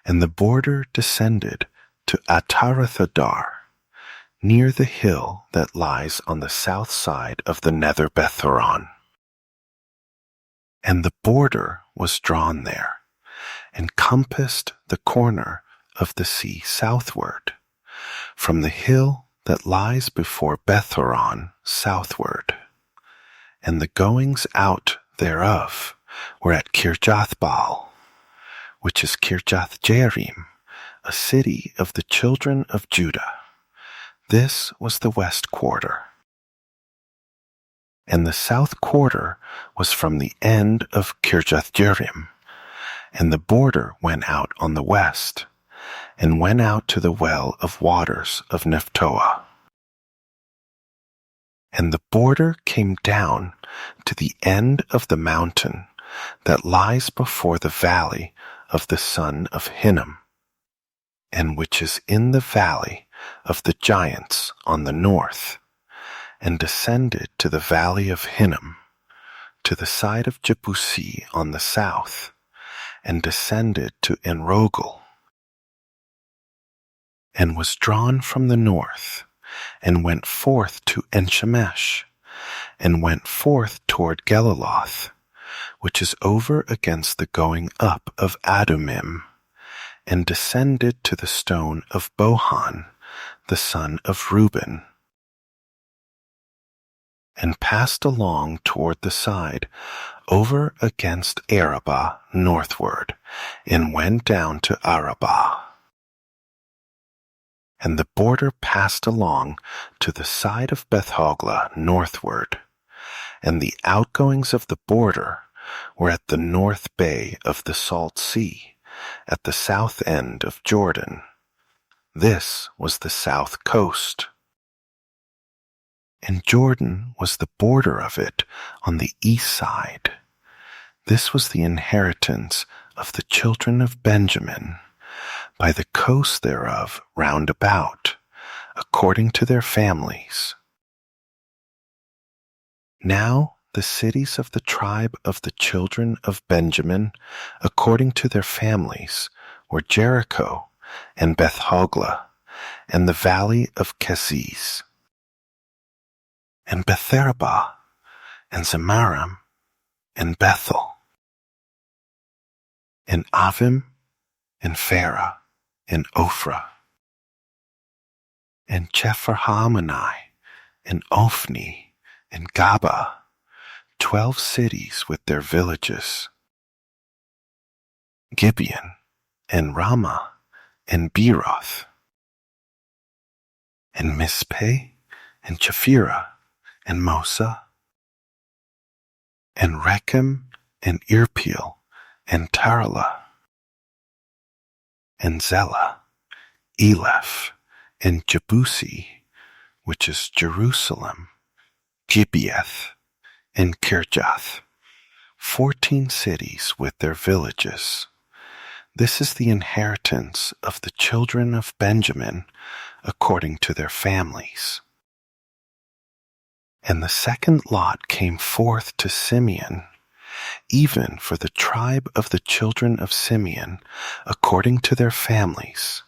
and the border descended to Atarathadar, near the hill that lies on the south side of the nether Bethoron. And the border was drawn there, and compassed the corner of the sea southward, from the hill that lies before Bethoron southward. And the goings out thereof were at Kirjathbaal, which is Kirjath-jearim, a city of the children of Judah. This was the west quarter. And the south quarter was from the end of Kirjath-jearim, and the border went out on the west, and went out to the well of waters of Nephtoah. And the border came down to the end of the mountain that lies before the valley of the son of Hinnom, and which is in the valley of the giants on the north, and descended to the valley of Hinnom, to the side of Jebusi on the south, and descended to Enrogel, and was drawn from the north, and went forth to Enshemesh, and went forth toward Geliloth, which is over against the going up of Adumim, and descended to the stone of Bohan, the son of Reuben, and passed along toward the side over against Arabah northward, and went down to Arabah. And the border passed along to the side of Beth-hoglah northward, and the outgoings of the border were at the north bay of the Salt Sea, at the south end of Jordan. This was the south coast. And Jordan was the border of it on the east side. This was the inheritance of the children of Benjamin, by the coast thereof round about, according to their families. Now the cities of the tribe of the children of Benjamin, according to their families, were Jericho, and Beth-hoglah, and the valley of Keziz, and Betherabah, and Zemaram, and Bethel, and Avim, and Farah, and Ophrah, and Chephar-Haamani, and Ophni, and Gaba, 12 cities with their villages, Gibeon, and Ramah, and Beeroth, and Mizpeh, and Chephirah, and Mosa, and Rechem, and Irpeel, and Taralah, and Zelah, Eleph, and Jebusi, which is Jerusalem, Gibeath, and Kirjath, 14 cities with their villages. This is the inheritance of the children of Benjamin according to their families. And the second lot came forth to Simeon, even for the tribe of the children of Simeon according to their families,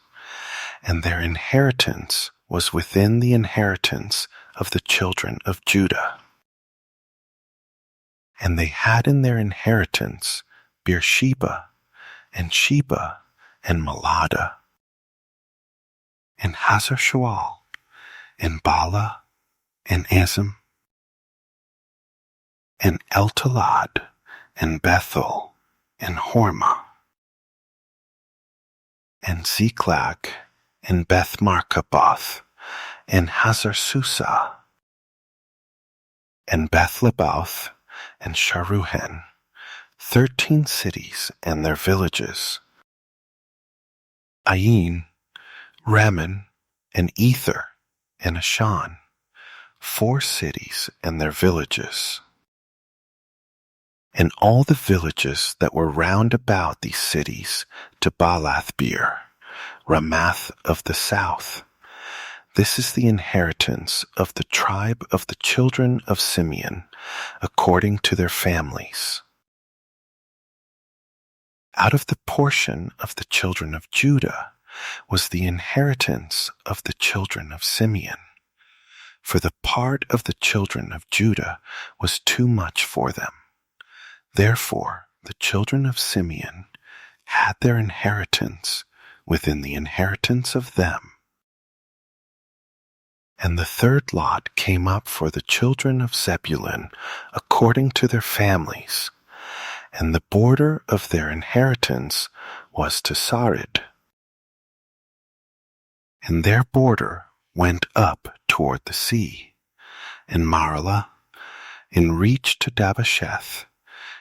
and their inheritance was within the inheritance of the children of Judah. And they had in their inheritance Beersheba, and Sheba, and Molada, and Hazar-Shual, and Bala, and Azim, and El-Talad, and Bethel, and Hormah, and Ziklag, and Beth-Marcaboth, and Hazar-Susah, and Beth-Lebaoth, and Sharuhen, 13 cities and their villages. Ain, Raman, and Ether, and Ashan, 4 cities and their villages. And all the villages that were round about these cities to Baalath-beer, Ramath of the south. This is the inheritance of the tribe of the children of Simeon, according to their families. Out of the portion of the children of Judah was the inheritance of the children of Simeon. For the part of the children of Judah was too much for them. Therefore, the children of Simeon had their inheritance within the inheritance of them. And the third lot came up for the children of Zebulun according to their families, and the border of their inheritance was to Sarid. And their border went up toward the sea, and Marlah, and reached to Dabbasheth,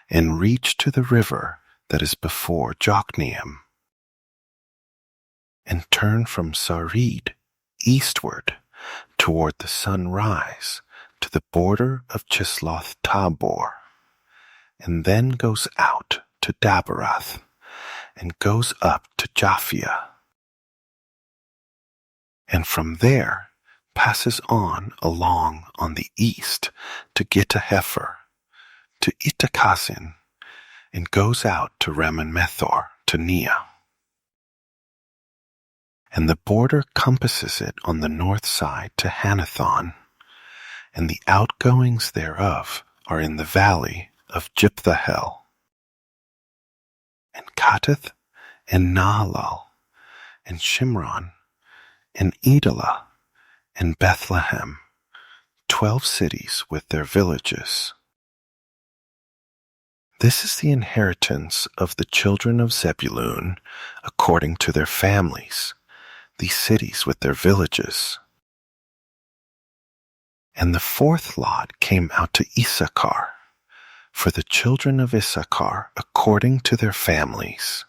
and reached to the river that is before Jokneam, and turned from Sarid eastward toward the sunrise to the border of Chisloth Tabor, and then goes out to Daberath, and goes up to Japhia, and from there passes on along on the east to Gittahefer, to Itakazin, and goes out to Raman-Methor, to Neah. And the border compasses it on the north side to Hanathon, and the outgoings thereof are in the valley of Jipthahel, and Kattath, and Nahalal, and Shimron, and Edalah, and Bethlehem, 12 cities with their villages. This is the inheritance of the children of Zebulun according to their families, these cities with their villages. And the fourth lot came out to Issachar, for the children of Issachar according to their families.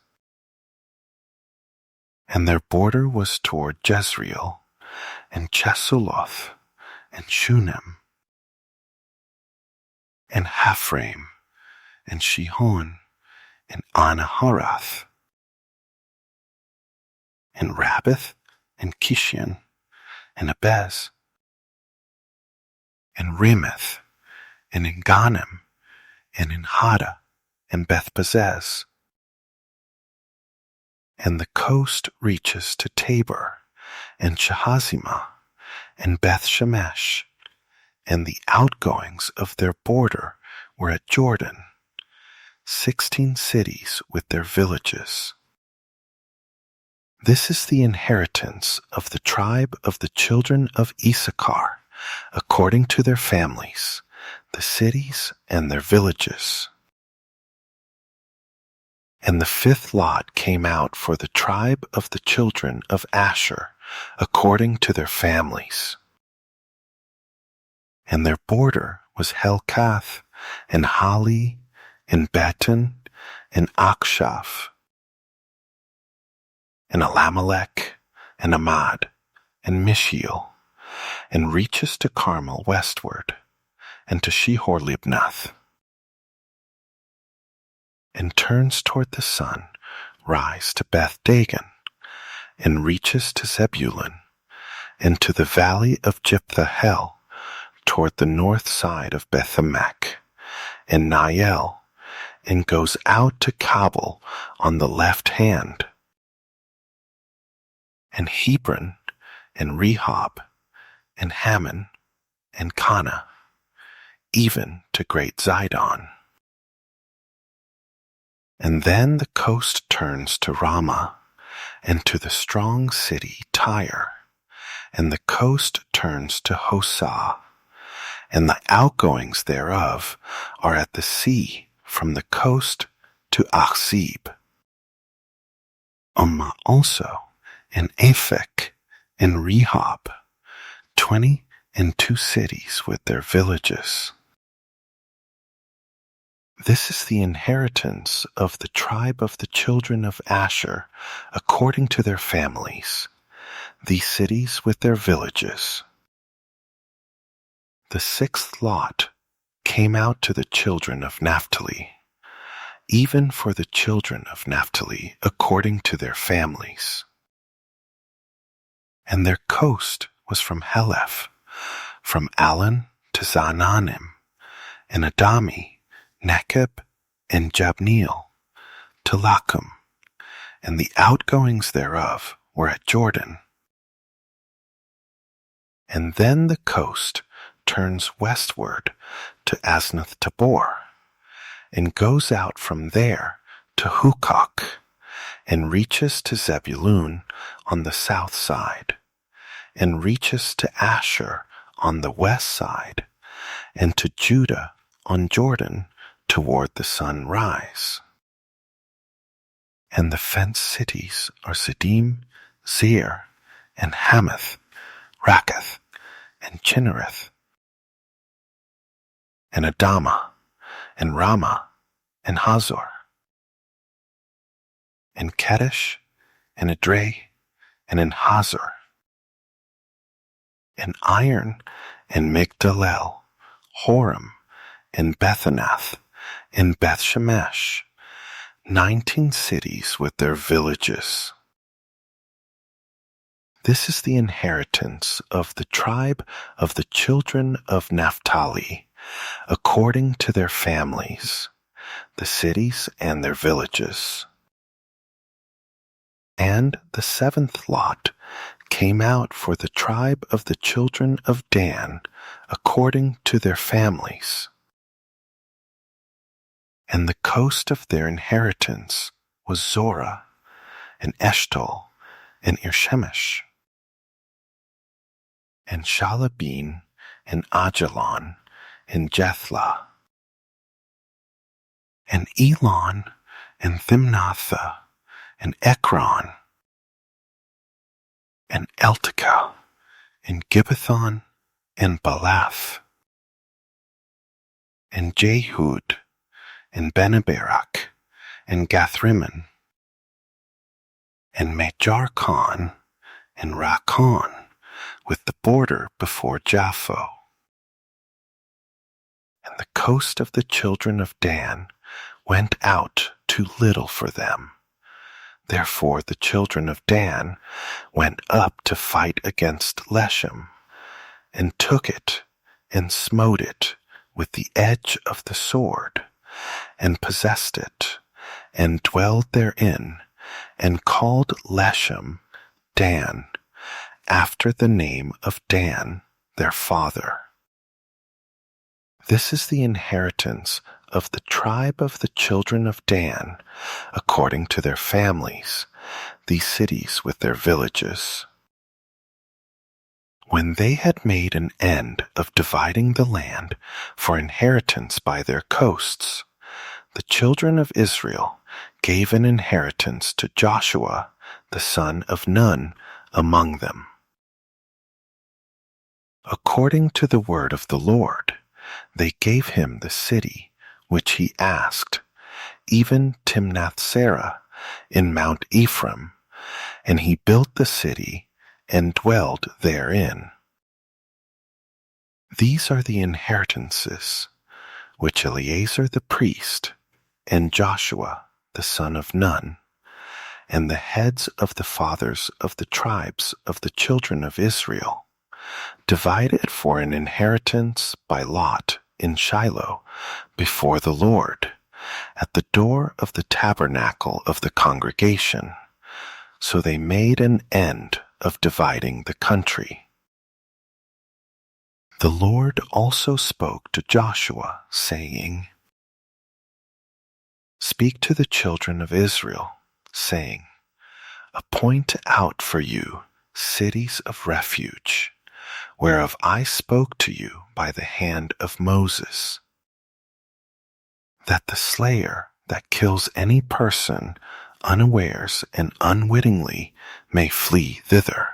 And their border was toward Jezreel, and Chesulloth, and Shunem, and Haphraim, and Shihon, and Anaharath, and Rabbath, and Kishion, and Abez, and Rimmeth, and in Ganim, and in Hada, and Bethpazez. And the coast reaches to Tabor, and Shahazimah, and Beth-Shemesh, and the outgoings of their border were at Jordan, 16 cities with their villages. This is the inheritance of the tribe of the children of Issachar, according to their families, the cities and their villages. And the fifth lot came out for the tribe of the children of Asher, according to their families. And their border was Helkath, and Hali, and Beten, and Akshaph, and Alamelech, and Amad, and Mishiel, and reaches to Carmel westward, and to Shihor-Libnath, and turns toward the sun, rise to Beth-Dagon, and reaches to Zebulun, and to the valley of Jipthahel, toward the north side of Beth-Emek, and Nael, and goes out to Kabul on the left hand, and Hebron, and Rehob, and Hammon, and Kana, even to Great Zidon. And then the coast turns to Ramah, and to the strong city Tyre, and the coast turns to Hosah, and the outgoings thereof are at the sea from the coast to Achzib. Ummah also, and Aphek, and Rehob, 22 cities with their villages. This is the inheritance of the tribe of the children of Asher, according to their families, these cities with their villages. The sixth lot came out to the children of Naphtali, even for the children of Naphtali, according to their families. And their coast was from Heleph, from Alan to Zaananim, and Adami, Nekeb, and Jabneel, to Lachum, and the outgoings thereof were at Jordan. And then the coast turns westward to Asnath Tabor, and goes out from there to Hukok, and reaches to Zebulun on the south side, and reaches to Asher on the west side, and to Judah on Jordan toward the sunrise. And the fenced cities are Siddim, Zeir, and Hamath, Rakkath, and Chinnereth, and Adamah, and Ramah, and Hazor, and Kedesh, and Edrei, and in Hazor, and Iron, and Migdalel, Horem, and Bethanath, and Bethshemesh, 19 cities with their villages. This is the inheritance of the tribe of the children of Naphtali, according to their families, the cities and their villages. And the seventh lot came out for the tribe of the children of Dan, according to their families. And the coast of their inheritance was Zorah, and Eshtaol, and Irshemesh, and Shalabin, and Ajalon, and Jethlah, and Elon, and Thimnathah, and Ekron, and Eltekah, and Gibbethon, and Balath, and Jehud, and Beneberak, and Gathrimmon, and Mejarkon, and Rakkon, with the border before Japho. And the coast of the children of Dan went out too little for them. Therefore the children of Dan went up to fight against Leshem, and took it, and smote it with the edge of the sword, and possessed it, and dwelled therein, and called Leshem Dan, after the name of Dan their father. This is the inheritance of the tribe of the children of Dan, according to their families, these cities with their villages. When they had made an end of dividing the land for inheritance by their coasts, the children of Israel gave an inheritance to Joshua, the son of Nun, among them. According to the word of the Lord, they gave him the city which he asked, even Timnath-serah in Mount Ephraim, and he built the city and dwelled therein. These are the inheritances which Eleazar the priest, and Joshua the son of Nun, and the heads of the fathers of the tribes of the children of Israel, divided for an inheritance by lot in Shiloh before the Lord, at the door of the tabernacle of the congregation. So they made an end of dividing the country. The Lord also spoke to Joshua, saying, Speak to the children of Israel, saying, Appoint out for you cities of refuge, whereof I spoke to you by the hand of Moses, that the slayer that kills any person unawares and unwittingly may flee thither,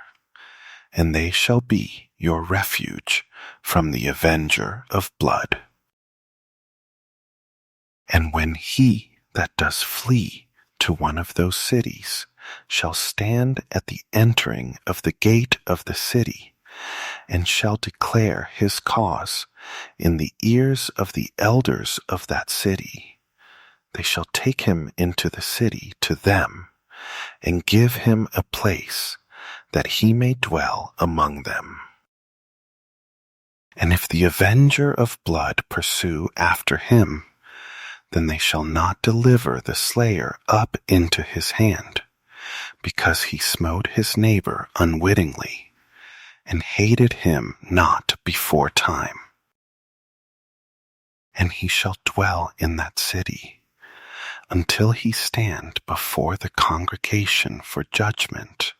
and they shall be your refuge from the avenger of blood. And when he that does flee to one of those cities shall stand at the entering of the gate of the city, and shall declare his cause in the ears of the elders of that city, they shall take him into the city to them, and give him a place that he may dwell among them. And if the avenger of blood pursue after him, then they shall not deliver the slayer up into his hand, because he smote his neighbor unwittingly, and hated him not before time. And he shall dwell in that city, until he stand before the congregation for judgment,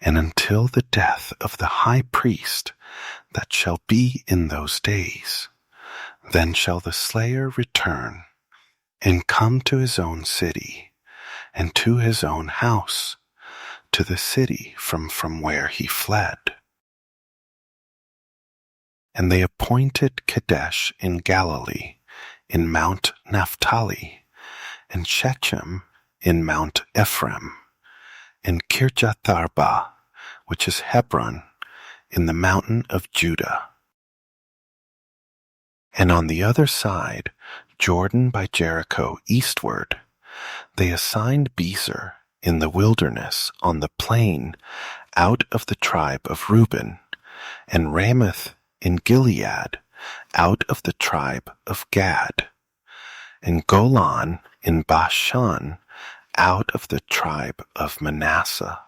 and until the death of the high priest that shall be in those days. Then shall the slayer return, and come to his own city, and to his own house, to the city from where he fled. And they appointed Kadesh in Galilee, in Mount Naphtali, and Shechem in Mount Ephraim, and Kirjatharba, which is Hebron, in the mountain of Judah. And on the other side, Jordan by Jericho eastward, they assigned Bezer in the wilderness on the plain out of the tribe of Reuben, and Ramoth in Gilead out of the tribe of Gad, and Golan in Bashan out of the tribe of Manasseh.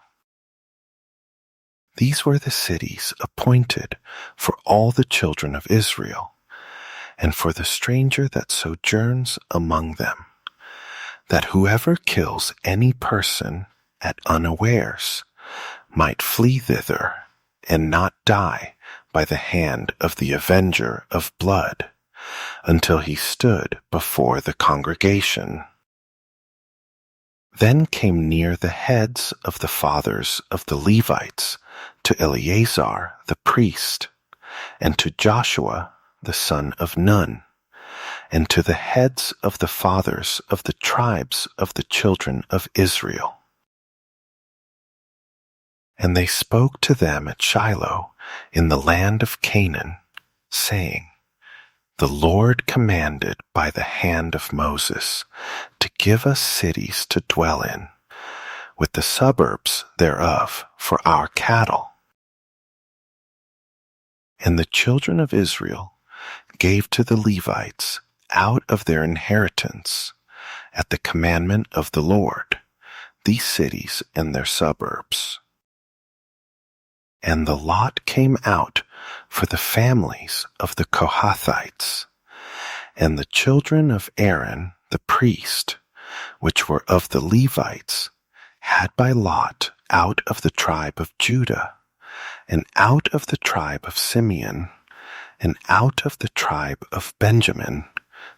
These were the cities appointed for all the children of Israel, and for the stranger that sojourns among them, that whoever kills any person at unawares might flee thither, and not die by the hand of the avenger of blood, until he stood before the congregation. Then came near the heads of the fathers of the Levites to Eleazar the priest, and to Joshua the son of Nun, and to the heads of the fathers of the tribes of the children of Israel. And they spoke to them at Shiloh in the land of Canaan, saying, The Lord commanded by the hand of Moses to give us cities to dwell in, with the suburbs thereof for our cattle. And the children of Israel gave to the Levites out of their inheritance, at the commandment of the Lord, these cities and their suburbs. And the lot came out for the families of the Kohathites, and the children of Aaron the priest, which were of the Levites, had by lot out of the tribe of Judah, and out of the tribe of Simeon, and out of the tribe of Benjamin,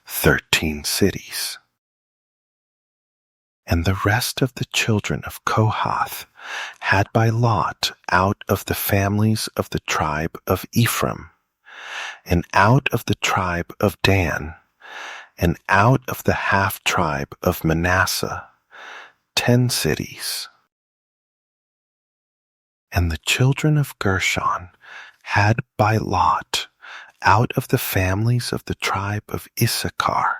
13 cities. And the rest of the children of Kohath had by lot out of the families of the tribe of Ephraim, and out of the tribe of Dan, and out of the half-tribe of Manasseh, 10 cities. And the children of Gershon had by lot out of the families of the tribe of Issachar,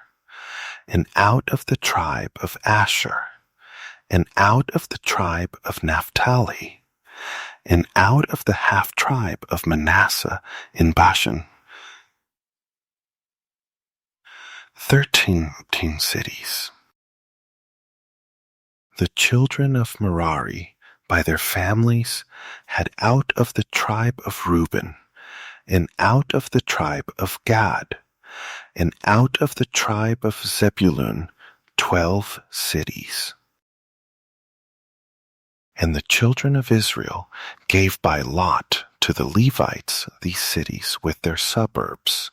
and out of the tribe of Asher, and out of the tribe of Naphtali, and out of the half-tribe of Manasseh in Bashan, 13 cities. The children of Merari by their families had out of the tribe of Reuben, and out of the tribe of Gad, and out of the tribe of Zebulun, 12 cities. And the children of Israel gave by lot to the Levites these cities with their suburbs,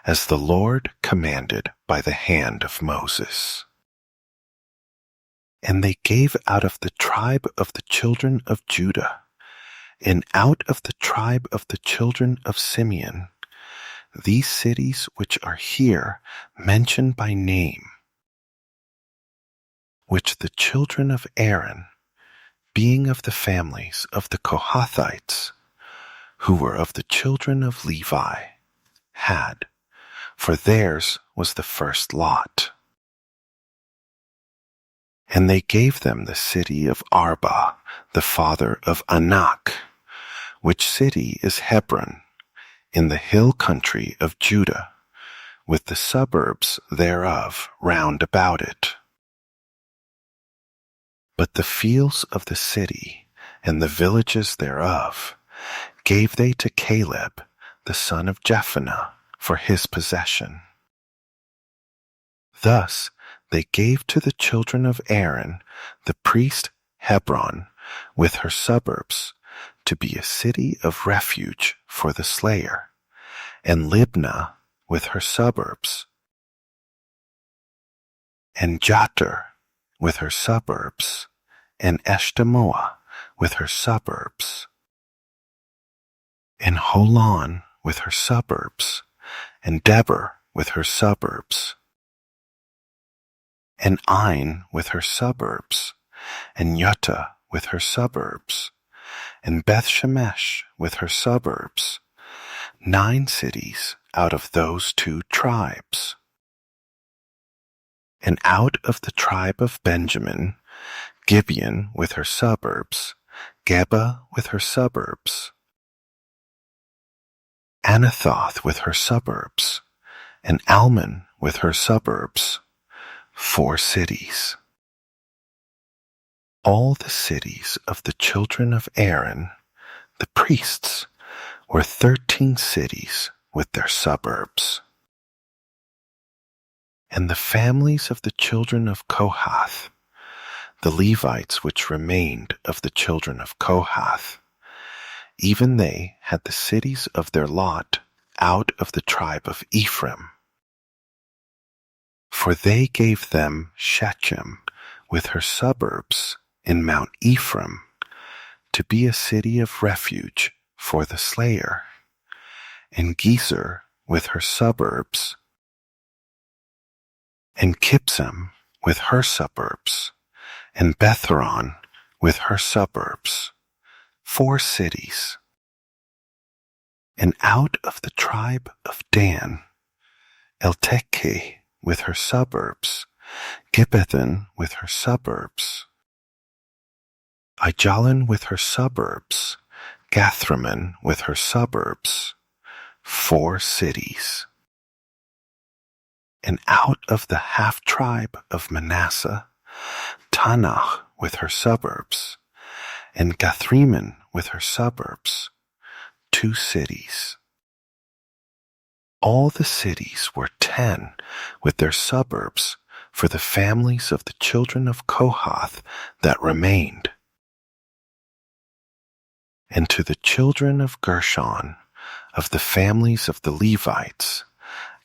as the Lord commanded by the hand of Moses. And they gave out of the tribe of the children of Judah, and out of the tribe of the children of Simeon, these cities which are here mentioned by name, which the children of Aaron, being of the families of the Kohathites, who were of the children of Levi, had, for theirs was the first lot. And they gave them the city of Arba, the father of Anak, which city is Hebron, in the hill country of Judah, with the suburbs thereof round about it. But the fields of the city and the villages thereof gave they to Caleb, the son of Jephunneh, for his possession. Thus they gave to the children of Aaron the priest Hebron with her suburbs to be a city of refuge for the slayer, and Libnah with her suburbs, and Jattir with her suburbs, and Eshtemoa with her suburbs, and Holon with her suburbs, and Debir with her suburbs, and Ain with her suburbs, and Yutta with her suburbs, and Beth-Shemesh with her suburbs, 9 cities out of those 2 tribes. And out of the tribe of Benjamin, Gibeon with her suburbs, Geba with her suburbs, Anathoth with her suburbs, and Almon with her suburbs, 4 cities. All the cities of the children of Aaron, the priests, were 13 cities with their suburbs. And the families of the children of Kohath, the Levites which remained of the children of Kohath, even they had the cities of their lot out of the tribe of Ephraim. For they gave them Shechem with her suburbs in Mount Ephraim to be a city of refuge for the slayer, and Gezer with her suburbs, and Kibsam with her suburbs, and Bethhoron with her suburbs, 4 cities. And out of the tribe of Dan, Eltekeh with her suburbs, Gibbethon with her suburbs, Aijalon with her suburbs, Gathrimmon with her suburbs, 4 cities. And out of the half-tribe of Manasseh, Tanach with her suburbs, and Gathrimmon with her suburbs, 2 cities. All the cities were 10 with their suburbs for the families of the children of Kohath that remained. And to the children of Gershon, of the families of the Levites,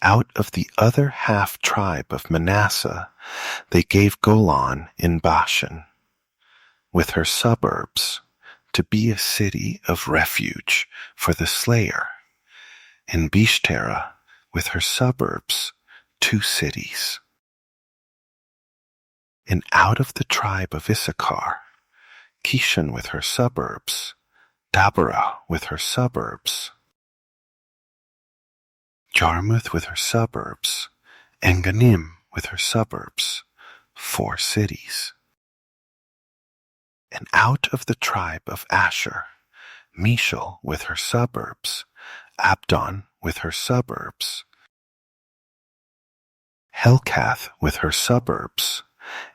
out of the other half-tribe of Manasseh, they gave Golan in Bashan, with her suburbs, to be a city of refuge for the slayer, and Beshtera, with her suburbs, 2 cities. And out of the tribe of Issachar, Kishon with her suburbs, Dabarah with her suburbs, Jarmuth with her suburbs, and Ganim with her suburbs, 4 cities. And out of the tribe of Asher, Mishal with her suburbs, Abdon with her suburbs, Helkath with her suburbs,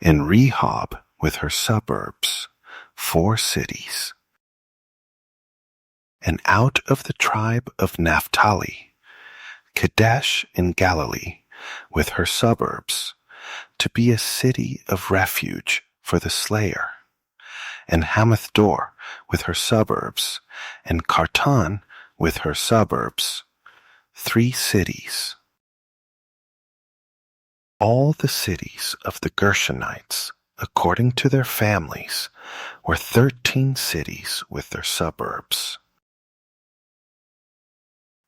and Rehob with her suburbs, 4 cities. And out of the tribe of Naphtali, Kadesh in Galilee with her suburbs, to be a city of refuge for the slayer, and Hamath-dor with her suburbs, and Kartan with her suburbs, 3 cities. All the cities of the Gershonites, according to their families, were 13 cities with their suburbs.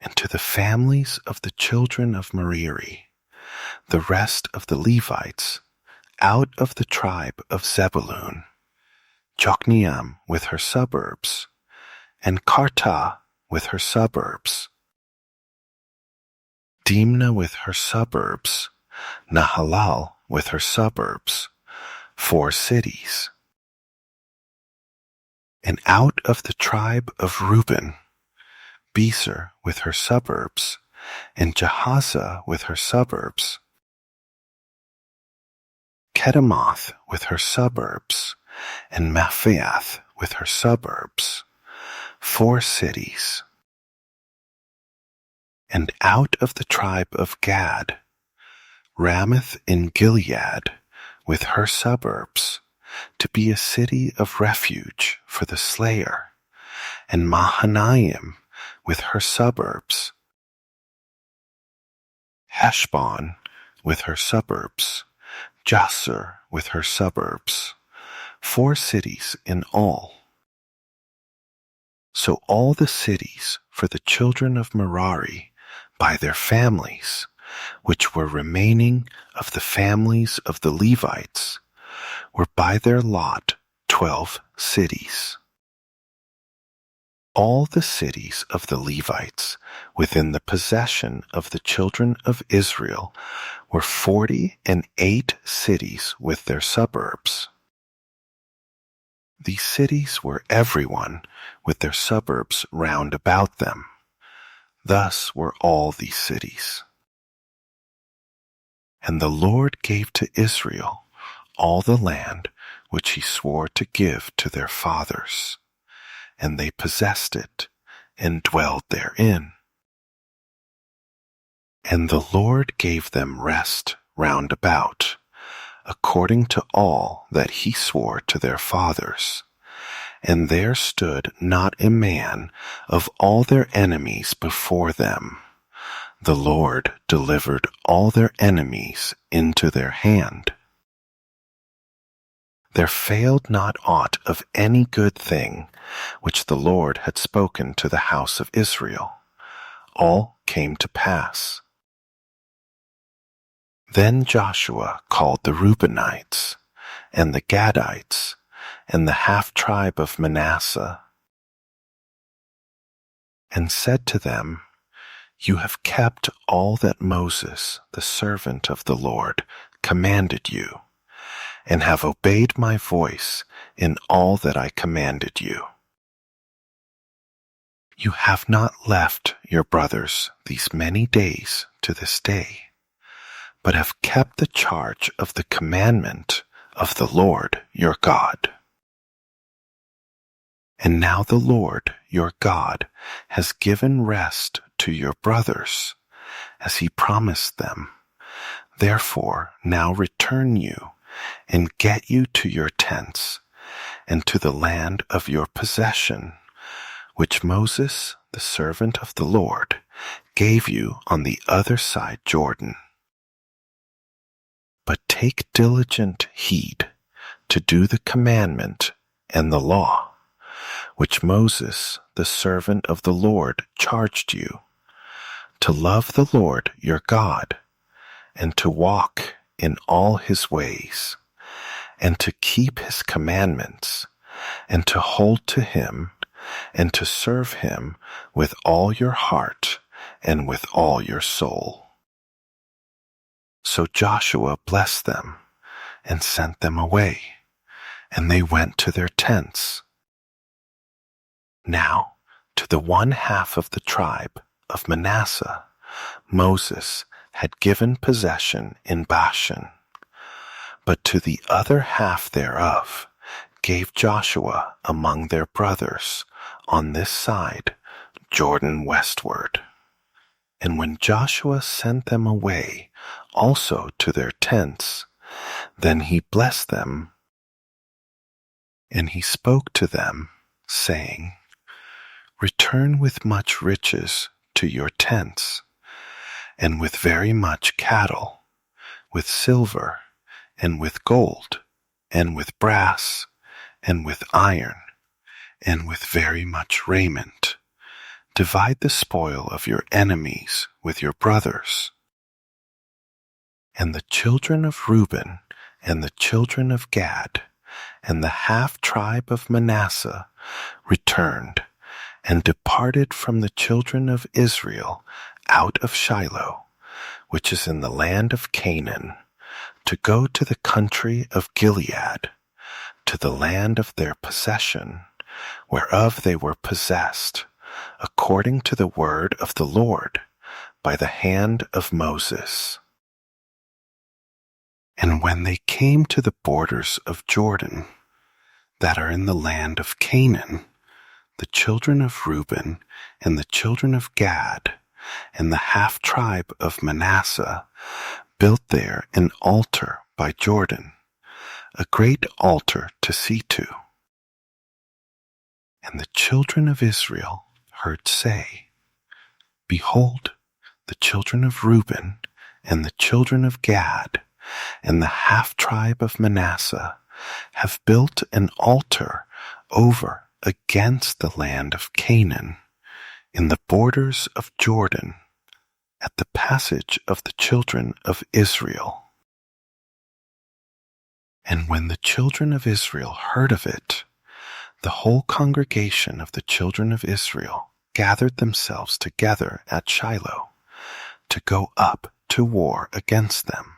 And to the families of the children of Merari, the rest of the Levites, out of the tribe of Zebulun, Jokneam with her suburbs, and Karta with her suburbs, Dimna with her suburbs, Nahalal with her suburbs, 4 cities. And out of the tribe of Reuben, Beser with her suburbs, and Jahaza with her suburbs, Kedemoth with her suburbs, and Maphiath with her suburbs, 4 cities. And out of the tribe of Gad, Ramoth in Gilead with her suburbs, to be a city of refuge for the slayer, and Mahanaim with her suburbs, Heshbon with her suburbs, Jasser with her suburbs, 4 cities in all. So all the cities for the children of Merari by their families, which were remaining of the families of the Levites, were by their lot 12 cities. All the cities of the Levites within the possession of the children of Israel were 48 cities with their suburbs. These cities were everyone with their suburbs round about them. Thus were all these cities. And the Lord gave to Israel all the land which he swore to give to their fathers, and they possessed it and dwelled therein. And the Lord gave them rest round about, according to all that he swore to their fathers. And there stood not a man of all their enemies before them. The Lord delivered all their enemies into their hand. There failed not aught of any good thing which the Lord had spoken to the house of Israel. All came to pass. Then Joshua called the Reubenites, and the Gadites, and the half-tribe of Manasseh, and said to them, You have kept all that Moses, the servant of the Lord, commanded you, and have obeyed my voice in all that I commanded you. You have not left your brothers these many days to this day, but have kept the charge of the commandment of the Lord your God. And now the Lord your God has given rest to your brothers, as he promised them. Therefore now return you, and get you to your tents, and to the land of your possession, which Moses, the servant of the Lord, gave you on the other side Jordan. But take diligent heed to do the commandment and the law, which Moses, the servant of the Lord, charged you, to love the Lord your God, and to walk in all his ways, and to keep his commandments, and to hold to him, and to serve him with all your heart and with all your soul. So Joshua blessed them and sent them away, and they went to their tents. Now, to the one half of the tribe of Manasseh, Moses had given possession in Bashan, but to the other half thereof gave Joshua among their brothers on this side, Jordan westward. And when Joshua sent them away also to their tents, then he blessed them, and he spoke to them, saying, Return with much riches to your tents, and with very much cattle, with silver, and with gold, and with brass, and with iron, and with very much raiment. Divide the spoil of your enemies with your brothers. And the children of Reuben and the children of Gad, and the half-tribe of Manasseh returned and departed from the children of Israel out of Shiloh, which is in the land of Canaan, to go to the country of Gilead, to the land of their possession, whereof they were possessed, according to the word of the Lord, by the hand of Moses. And when they came to the borders of Jordan, that are in the land of Canaan, the children of Reuben and the children of Gad and the half-tribe of Manasseh built there an altar by Jordan, a great altar to see to. And the children of Israel heard say, Behold, the children of Reuben and the children of Gad and the half-tribe of Manasseh have built an altar over against the land of Canaan, in the borders of Jordan, at the passage of the children of Israel. And when the children of Israel heard of it, the whole congregation of the children of Israel gathered themselves together at Shiloh to go up to war against them.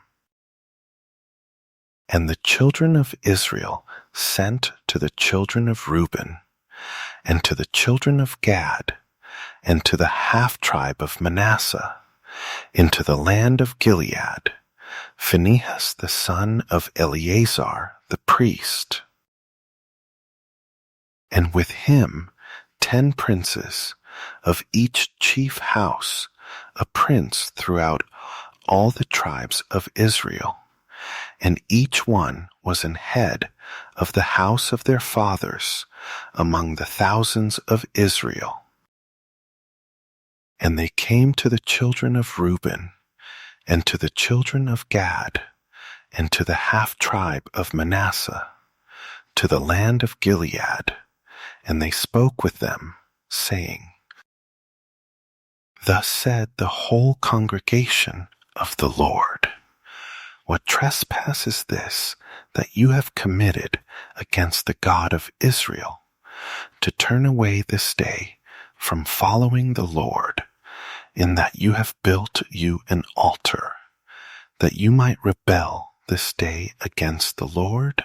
And the children of Israel sent to the children of Reuben, and to the children of Gad, and to the half-tribe of Manasseh, into the land of Gilead, Phinehas the son of Eleazar the priest. And with him 10 princes, of each chief house, a prince throughout all the tribes of Israel, and each one was an head of the house of their fathers among the thousands of Israel. And they came to the children of Reuben, and to the children of Gad, and to the half-tribe of Manasseh, to the land of Gilead, and they spoke with them, saying, Thus said the whole congregation of the Lord, What trespass is this that you have committed against the God of Israel, to turn away this day from following the Lord, in that you have built you an altar, that you might rebel this day against the Lord?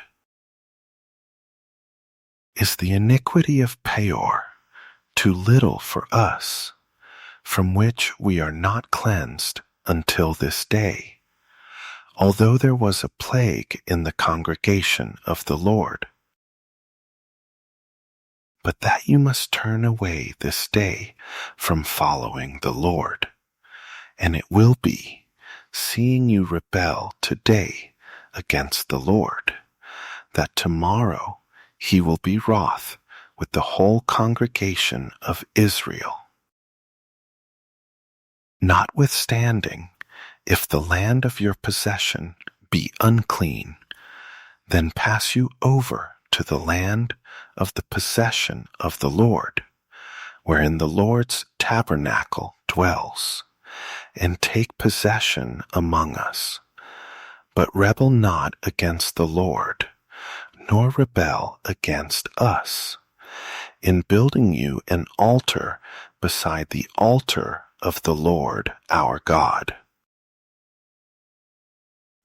Is the iniquity of Peor too little for us, from which we are not cleansed until this day, although there was a plague in the congregation of the Lord? But that you must turn away this day from following the Lord. And it will be, seeing you rebel today against the Lord, that tomorrow he will be wroth with the whole congregation of Israel. Notwithstanding, if the land of your possession be unclean, then pass you over to the land of the possession of the Lord, wherein the Lord's tabernacle dwells, and take possession among us. But rebel not against the Lord, nor rebel against us, in building you an altar beside the altar of the Lord our God.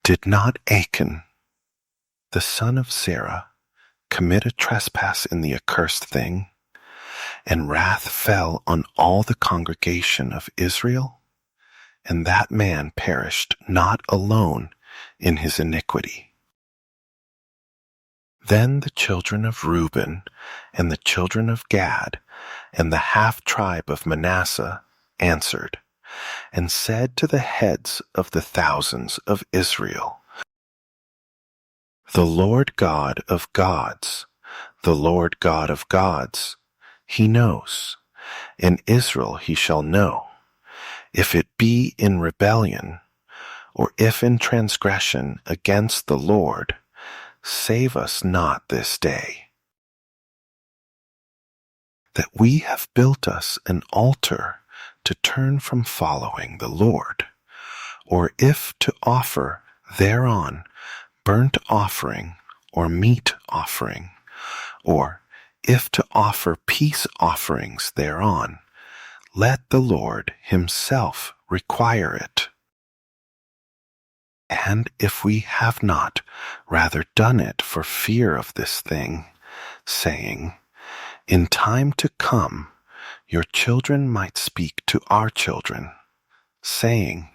Did not Achan, the son of Zerah, commit a trespass in the accursed thing, and wrath fell on all the congregation of Israel? And that man perished not alone in his iniquity. Then the children of Reuben and the children of Gad and the half-tribe of Manasseh answered, and said to the heads of the thousands of Israel, The Lord God of gods, the Lord God of gods, he knows, and Israel he shall know, if it be in rebellion, or if in transgression against the Lord, save us not this day. That we have built us an altar to turn from following the Lord, or if to offer thereon burnt offering or meat offering, or if to offer peace offerings thereon, let the Lord himself require it. And if we have not rather done it for fear of this thing, saying, in time to come, your children might speak to our children, saying,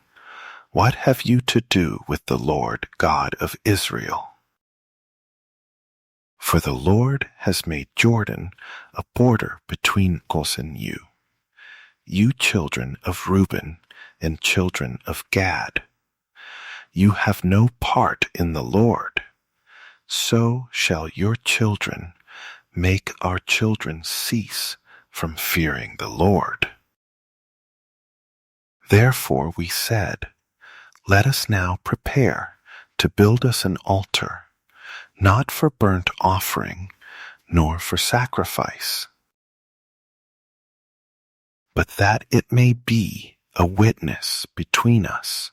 what have you to do with the Lord God of Israel? For the Lord has made Jordan a border between us and you, you children of Reuben and children of Gad. You have no part in the Lord, so shall your children make our children cease from fearing the Lord. Therefore we said, let us now prepare to build us an altar, not for burnt offering, nor for sacrifice, but that it may be a witness between us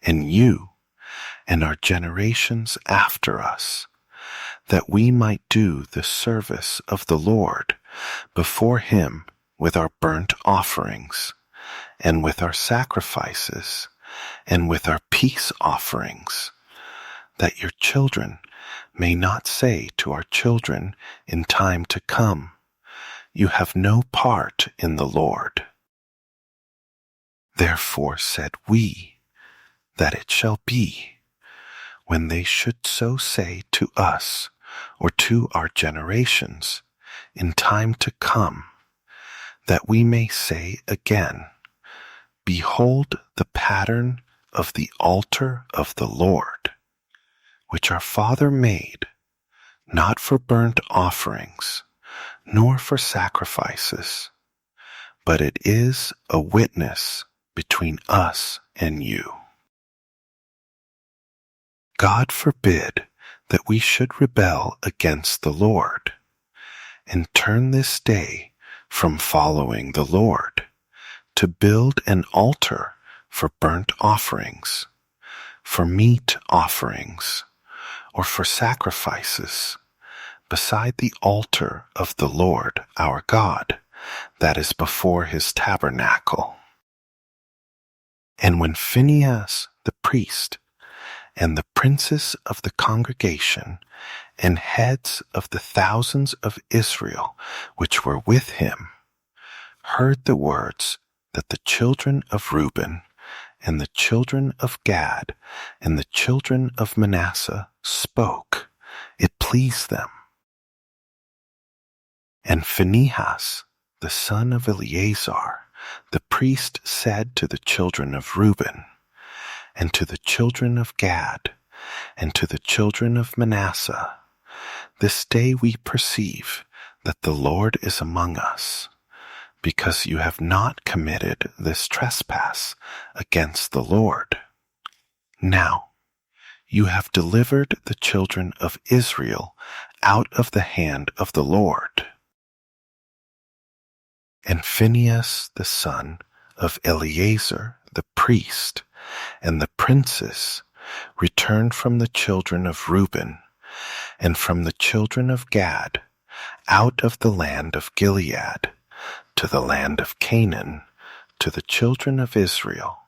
and you and our generations after us, that we might do the service of the Lord before him with our burnt offerings, and with our sacrifices, and with our peace offerings, that your children may not say to our children in time to come, you have no part in the Lord. Therefore said we, that it shall be, when they should so say to us, or to our generations, in time to come, that we may say again, behold the pattern of the altar of the Lord, which our father made, not for burnt offerings, nor for sacrifices, but it is a witness between us and you. God forbid that we should rebel against the Lord, and turn this day from following the Lord, to build an altar for burnt offerings, for meat offerings, or for sacrifices, beside the altar of the Lord our God, that is before his tabernacle. And when Phinehas the priest, and the princes of the congregation, and heads of the thousands of Israel which were with him, heard the words that the children of Reuben, and the children of Gad, and the children of Manasseh spoke, it pleased them. And Phinehas, the son of Eleazar, the priest, said to the children of Reuben, and to the children of Gad, and to the children of Manasseh, this day we perceive that the Lord is among us, because you have not committed this trespass against the Lord. Now, you have delivered the children of Israel out of the hand of the Lord. And Phinehas the son of Eleazar the priest, and the princes returned from the children of Reuben, and from the children of Gad, out of the land of Gilead, to the land of Canaan, to the children of Israel,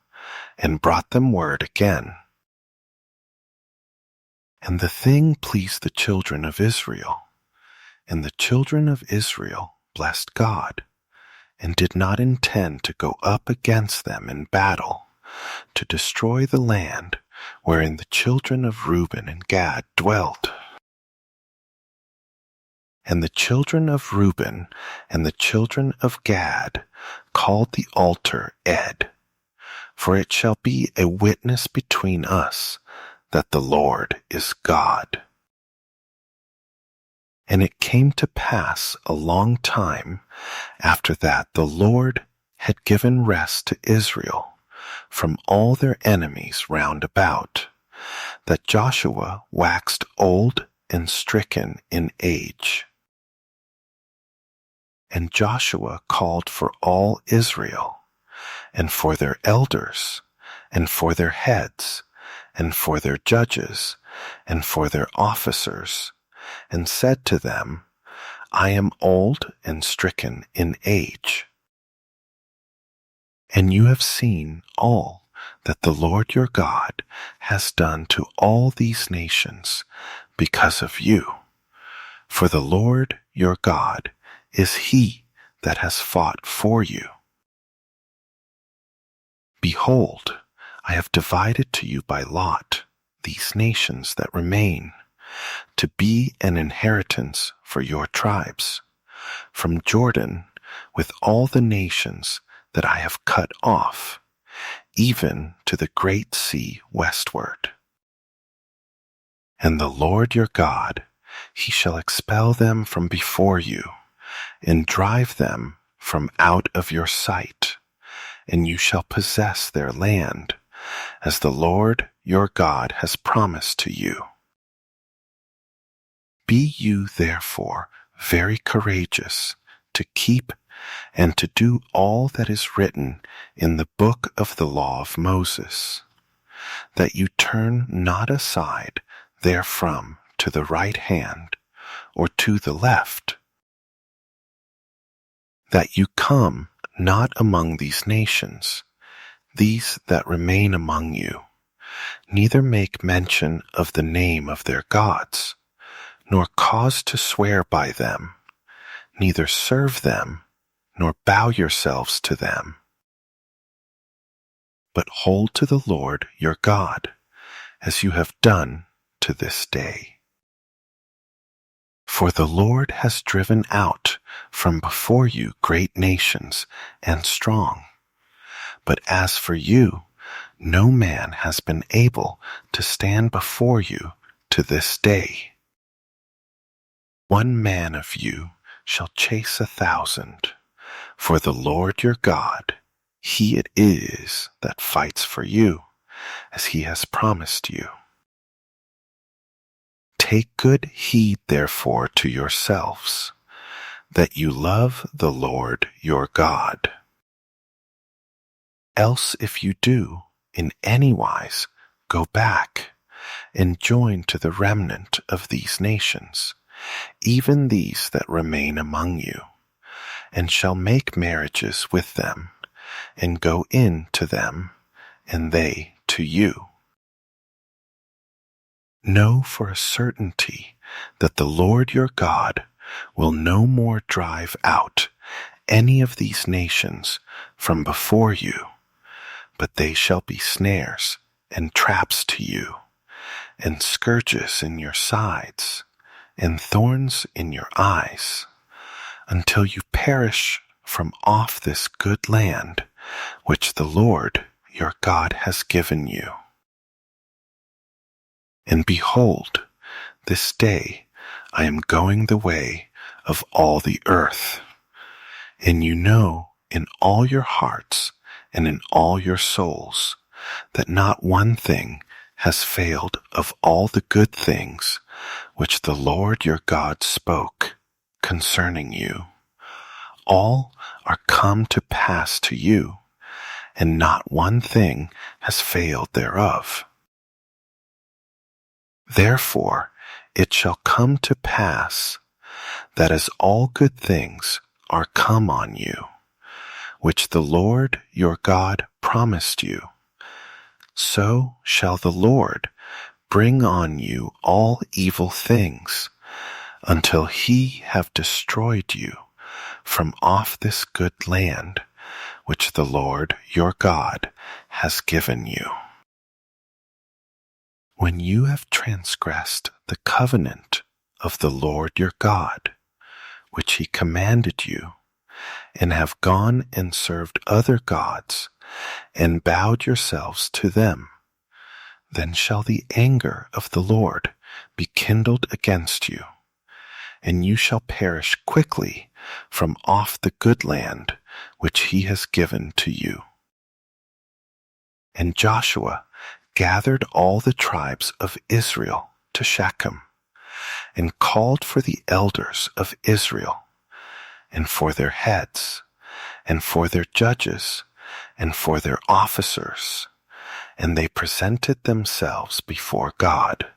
and brought them word again. And the thing pleased the children of Israel, and the children of Israel blessed God, and did not intend to go up against them in battle, to destroy the land wherein the children of Reuben and Gad dwelt. And the children of Reuben and the children of Gad called the altar Ed, for it shall be a witness between us that the Lord is God. And it came to pass a long time after that the Lord had given rest to Israel from all their enemies round about, that Joshua waxed old and stricken in age. And Joshua called for all Israel, and for their elders, and for their heads, and for their judges, and for their officers, and said to them, I am old and stricken in age. And you have seen all that the Lord your God has done to all these nations because of you. For the Lord your God is he that has fought for you. Behold, I have divided to you by lot these nations that remain, to be an inheritance for your tribes, from Jordan with all the nations that I have cut off, even to the great sea westward. And the Lord your God, he shall expel them from before you, and drive them from out of your sight, and you shall possess their land, as the Lord your God has promised to you. Be you therefore very courageous to keep and to do all that is written in the book of the law of Moses, that you turn not aside therefrom to the right hand or to the left, that you come not among these nations, these that remain among you, neither make mention of the name of their gods, nor cause to swear by them, neither serve them, nor bow yourselves to them, but hold to the Lord your God, as you have done to this day. For the Lord has driven out from before you great nations and strong. But as for you, no man has been able to stand before you to this day. One man of you shall chase 1,000, for the Lord your God, he it is that fights for you, as he has promised you. Take good heed therefore to yourselves, that you love the Lord your God. Else if you do, in any wise, go back, and join to the remnant of these nations, even these that remain among you, and shall make marriages with them, and go in to them, and they to you. Know for a certainty that the Lord your God will no more drive out any of these nations from before you, but they shall be snares and traps to you, and scourges in your sides, and thorns in your eyes, until you perish from off this good land which the Lord your God has given you. And behold, this day I am going the way of all the earth, and you know in all your hearts and in all your souls that not one thing has failed of all the good things which the Lord your God spoke concerning you. All are come to pass to you, and not one thing has failed thereof. Therefore it shall come to pass that as all good things are come on you, which the Lord your God promised you, so shall the Lord bring on you all evil things, until he have destroyed you from off this good land which the Lord your God has given you. When you have transgressed the covenant of the Lord your God, which he commanded you, and have gone and served other gods, and bowed yourselves to them, then shall the anger of the Lord be kindled against you, and you shall perish quickly from off the good land which he has given to you. And Joshua gathered all the tribes of Israel to Shechem, and called for the elders of Israel, and for their heads, and for their judges, and for their officers, and they presented themselves before God.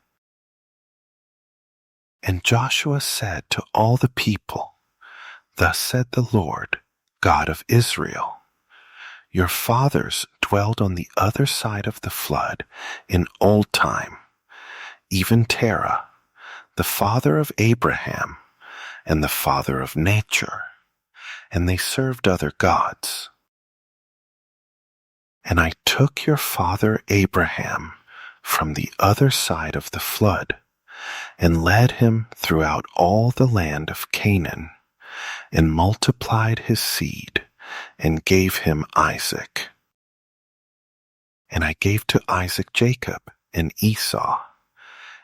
And Joshua said to all the people, "Thus said the Lord, God of Israel, your fathers dwelled on the other side of the flood in old time, even Terah, the father of Abraham and the father of nature, and they served other gods. And I took your father Abraham from the other side of the flood and led him throughout all the land of Canaan, and multiplied his seed, and gave him Isaac. And I gave to Isaac Jacob and Esau,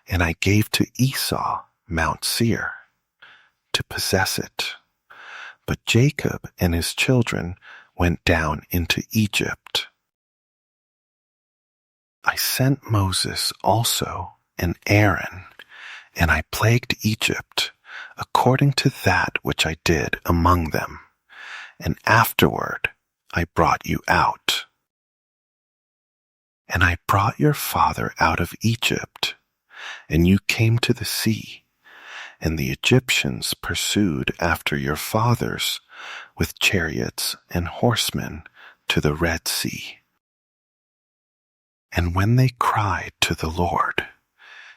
and I gave to Esau Mount Seir, to possess it. But Jacob and his children went down into Egypt. I sent Moses also and Aaron, and I plagued Egypt according to that which I did among them, and afterward I brought you out. And I brought your father out of Egypt, and you came to the sea, and the Egyptians pursued after your fathers with chariots and horsemen to the Red Sea. And when they cried to the Lord,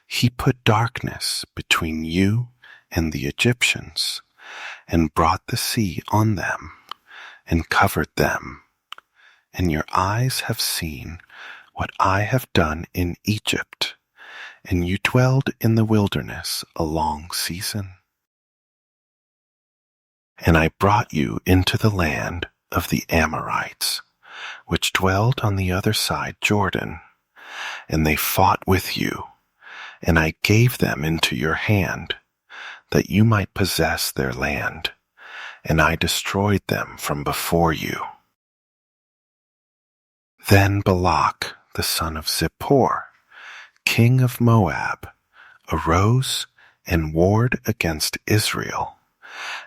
he put darkness between you and the Egyptians, and brought the sea on them, and covered them. And your eyes have seen what I have done in Egypt, and you dwelled in the wilderness a long season. And I brought you into the land of the Amorites, which dwelled on the other side Jordan, and they fought with you, and I gave them into your hand, that you might possess their land, and I destroyed them from before you. Then Balak, the son of Zippor, king of Moab, arose and warred against Israel,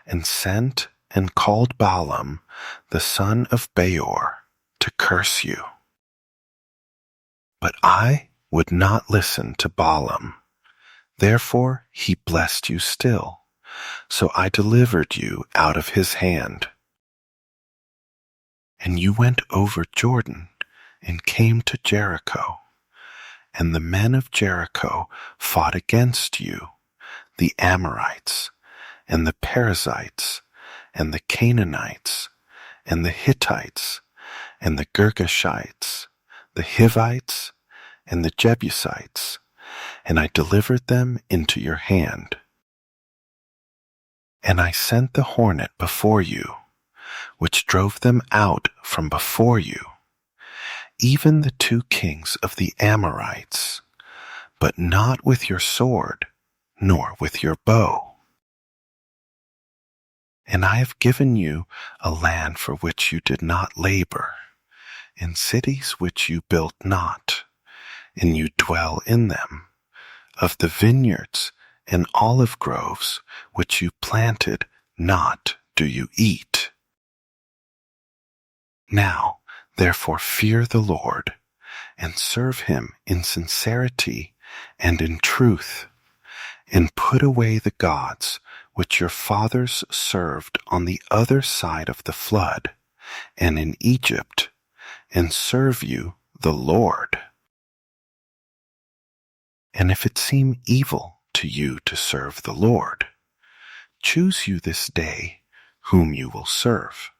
and sent and called Balaam, the son of Beor, to curse you. But I would not listen to Balaam. Therefore he blessed you still, so I delivered you out of his hand. And you went over Jordan and came to Jericho, and the men of Jericho fought against you, the Amorites, and the Perizzites, and the Canaanites, and the Hittites, and the Girgashites, the Hivites, and the Jebusites, and I delivered them into your hand. And I sent the hornet before you, which drove them out from before you, even the 2 kings of the Amorites, but not with your sword, nor with your bow. And I have given you a land for which you did not labor, and cities which you built not, and you dwell in them, of the vineyards and olive groves which you planted not do you eat. Now, therefore, fear the Lord, and serve him in sincerity and in truth, and put away the gods which your fathers served on the other side of the flood, and in Egypt, and serve you the Lord. And if it seem evil to you to serve the Lord, choose you this day whom you will serve,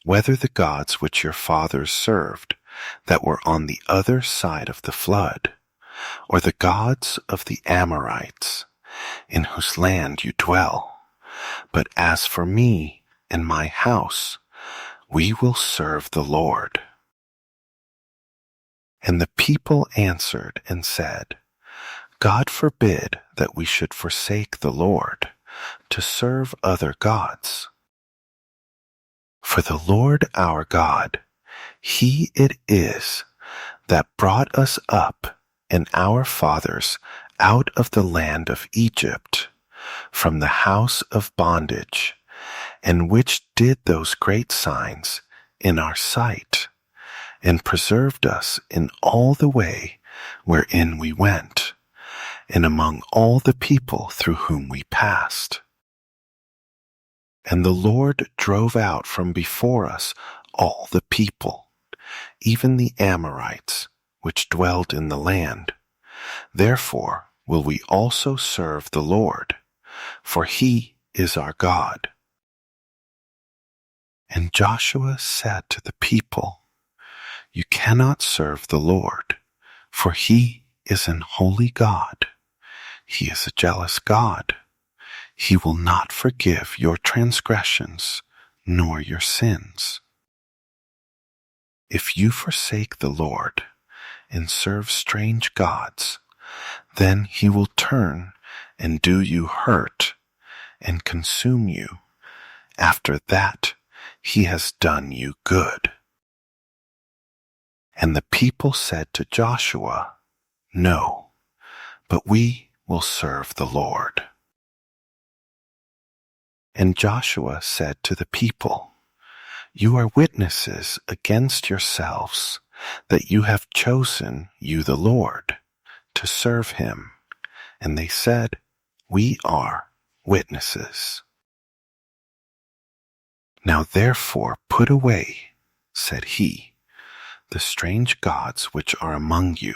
whether the gods which your fathers served that were on the other side of the flood, or the gods of the Amorites, in whose land you dwell. But as for me and my house, we will serve the Lord. And the people answered and said, God forbid that we should forsake the Lord to serve other gods. For the Lord our God, he it is that brought us up and our fathers out of the land of Egypt, from the house of bondage, and which did those great signs in our sight, and preserved us in all the way wherein we went, and among all the people through whom we passed. And the Lord drove out from before us all the people, even the Amorites, which dwelled in the land. Therefore will we also serve the Lord, for he is our God. And Joshua said to the people, You cannot serve the Lord, for he is an holy God. He is a jealous God. He will not forgive your transgressions, nor your sins. If you forsake the Lord and serve strange gods, then he will turn and do you hurt and consume you. After that, he has done you good. And the people said to Joshua, No, but we will serve the Lord. And Joshua said to the people, You are witnesses against yourselves that you have chosen you the Lord to serve him. And they said, We are witnesses. Now therefore put away, said he, the strange gods which are among you,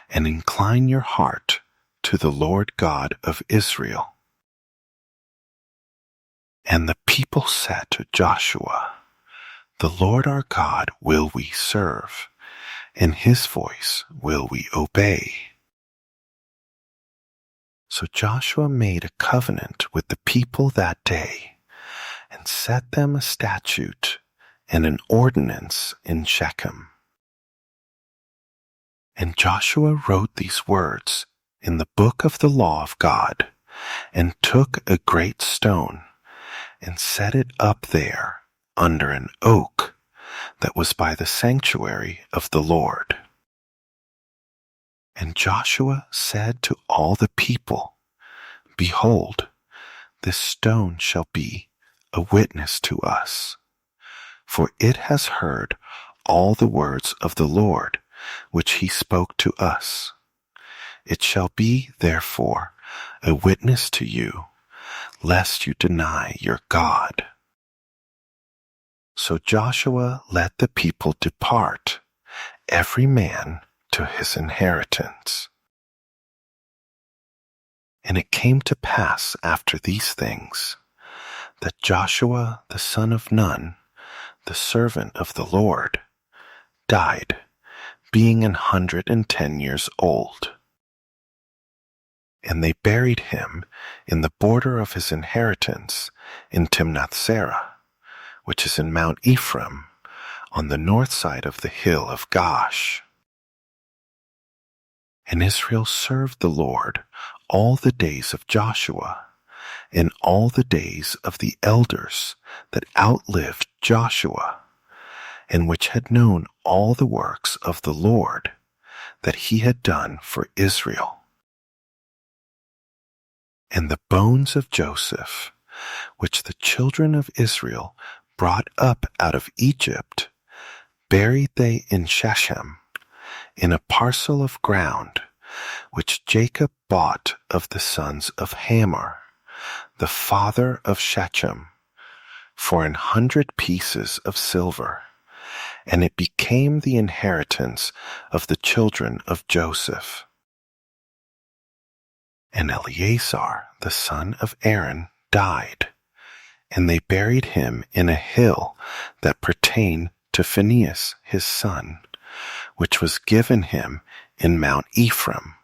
and incline your heart to the Lord God of Israel. And the people said to Joshua, The Lord our God will we serve, and his voice will we obey. So Joshua made a covenant with the people that day, and set them a statute and an ordinance in Shechem. And Joshua wrote these words in the book of the law of God, and took a great stone, and set it up there under an oak that was by the sanctuary of the Lord. And Joshua said to all the people, Behold, this stone shall be a witness to us, for it has heard all the words of the Lord which he spoke to us. It shall be, therefore, a witness to you, lest you deny your God. So Joshua let the people depart, every man to his inheritance. And it came to pass after these things, that Joshua the son of Nun, the servant of the Lord, died, being 110 years old. And they buried him in the border of his inheritance in Timnath-serah, which is in Mount Ephraim, on the north side of the hill of Gaash. And Israel served the Lord all the days of Joshua, and all the days of the elders that outlived Joshua, and which had known all the works of the Lord that he had done for Israel. And the bones of Joseph, which the children of Israel brought up out of Egypt, buried they in Shechem, in a parcel of ground which Jacob bought of the sons of Hamor, the father of Shechem, for 100 pieces of silver, and it became the inheritance of the children of Joseph. And Eleazar, the son of Aaron, died, and they buried him in a hill that pertained to Phinehas his son, which was given him in Mount Ephraim.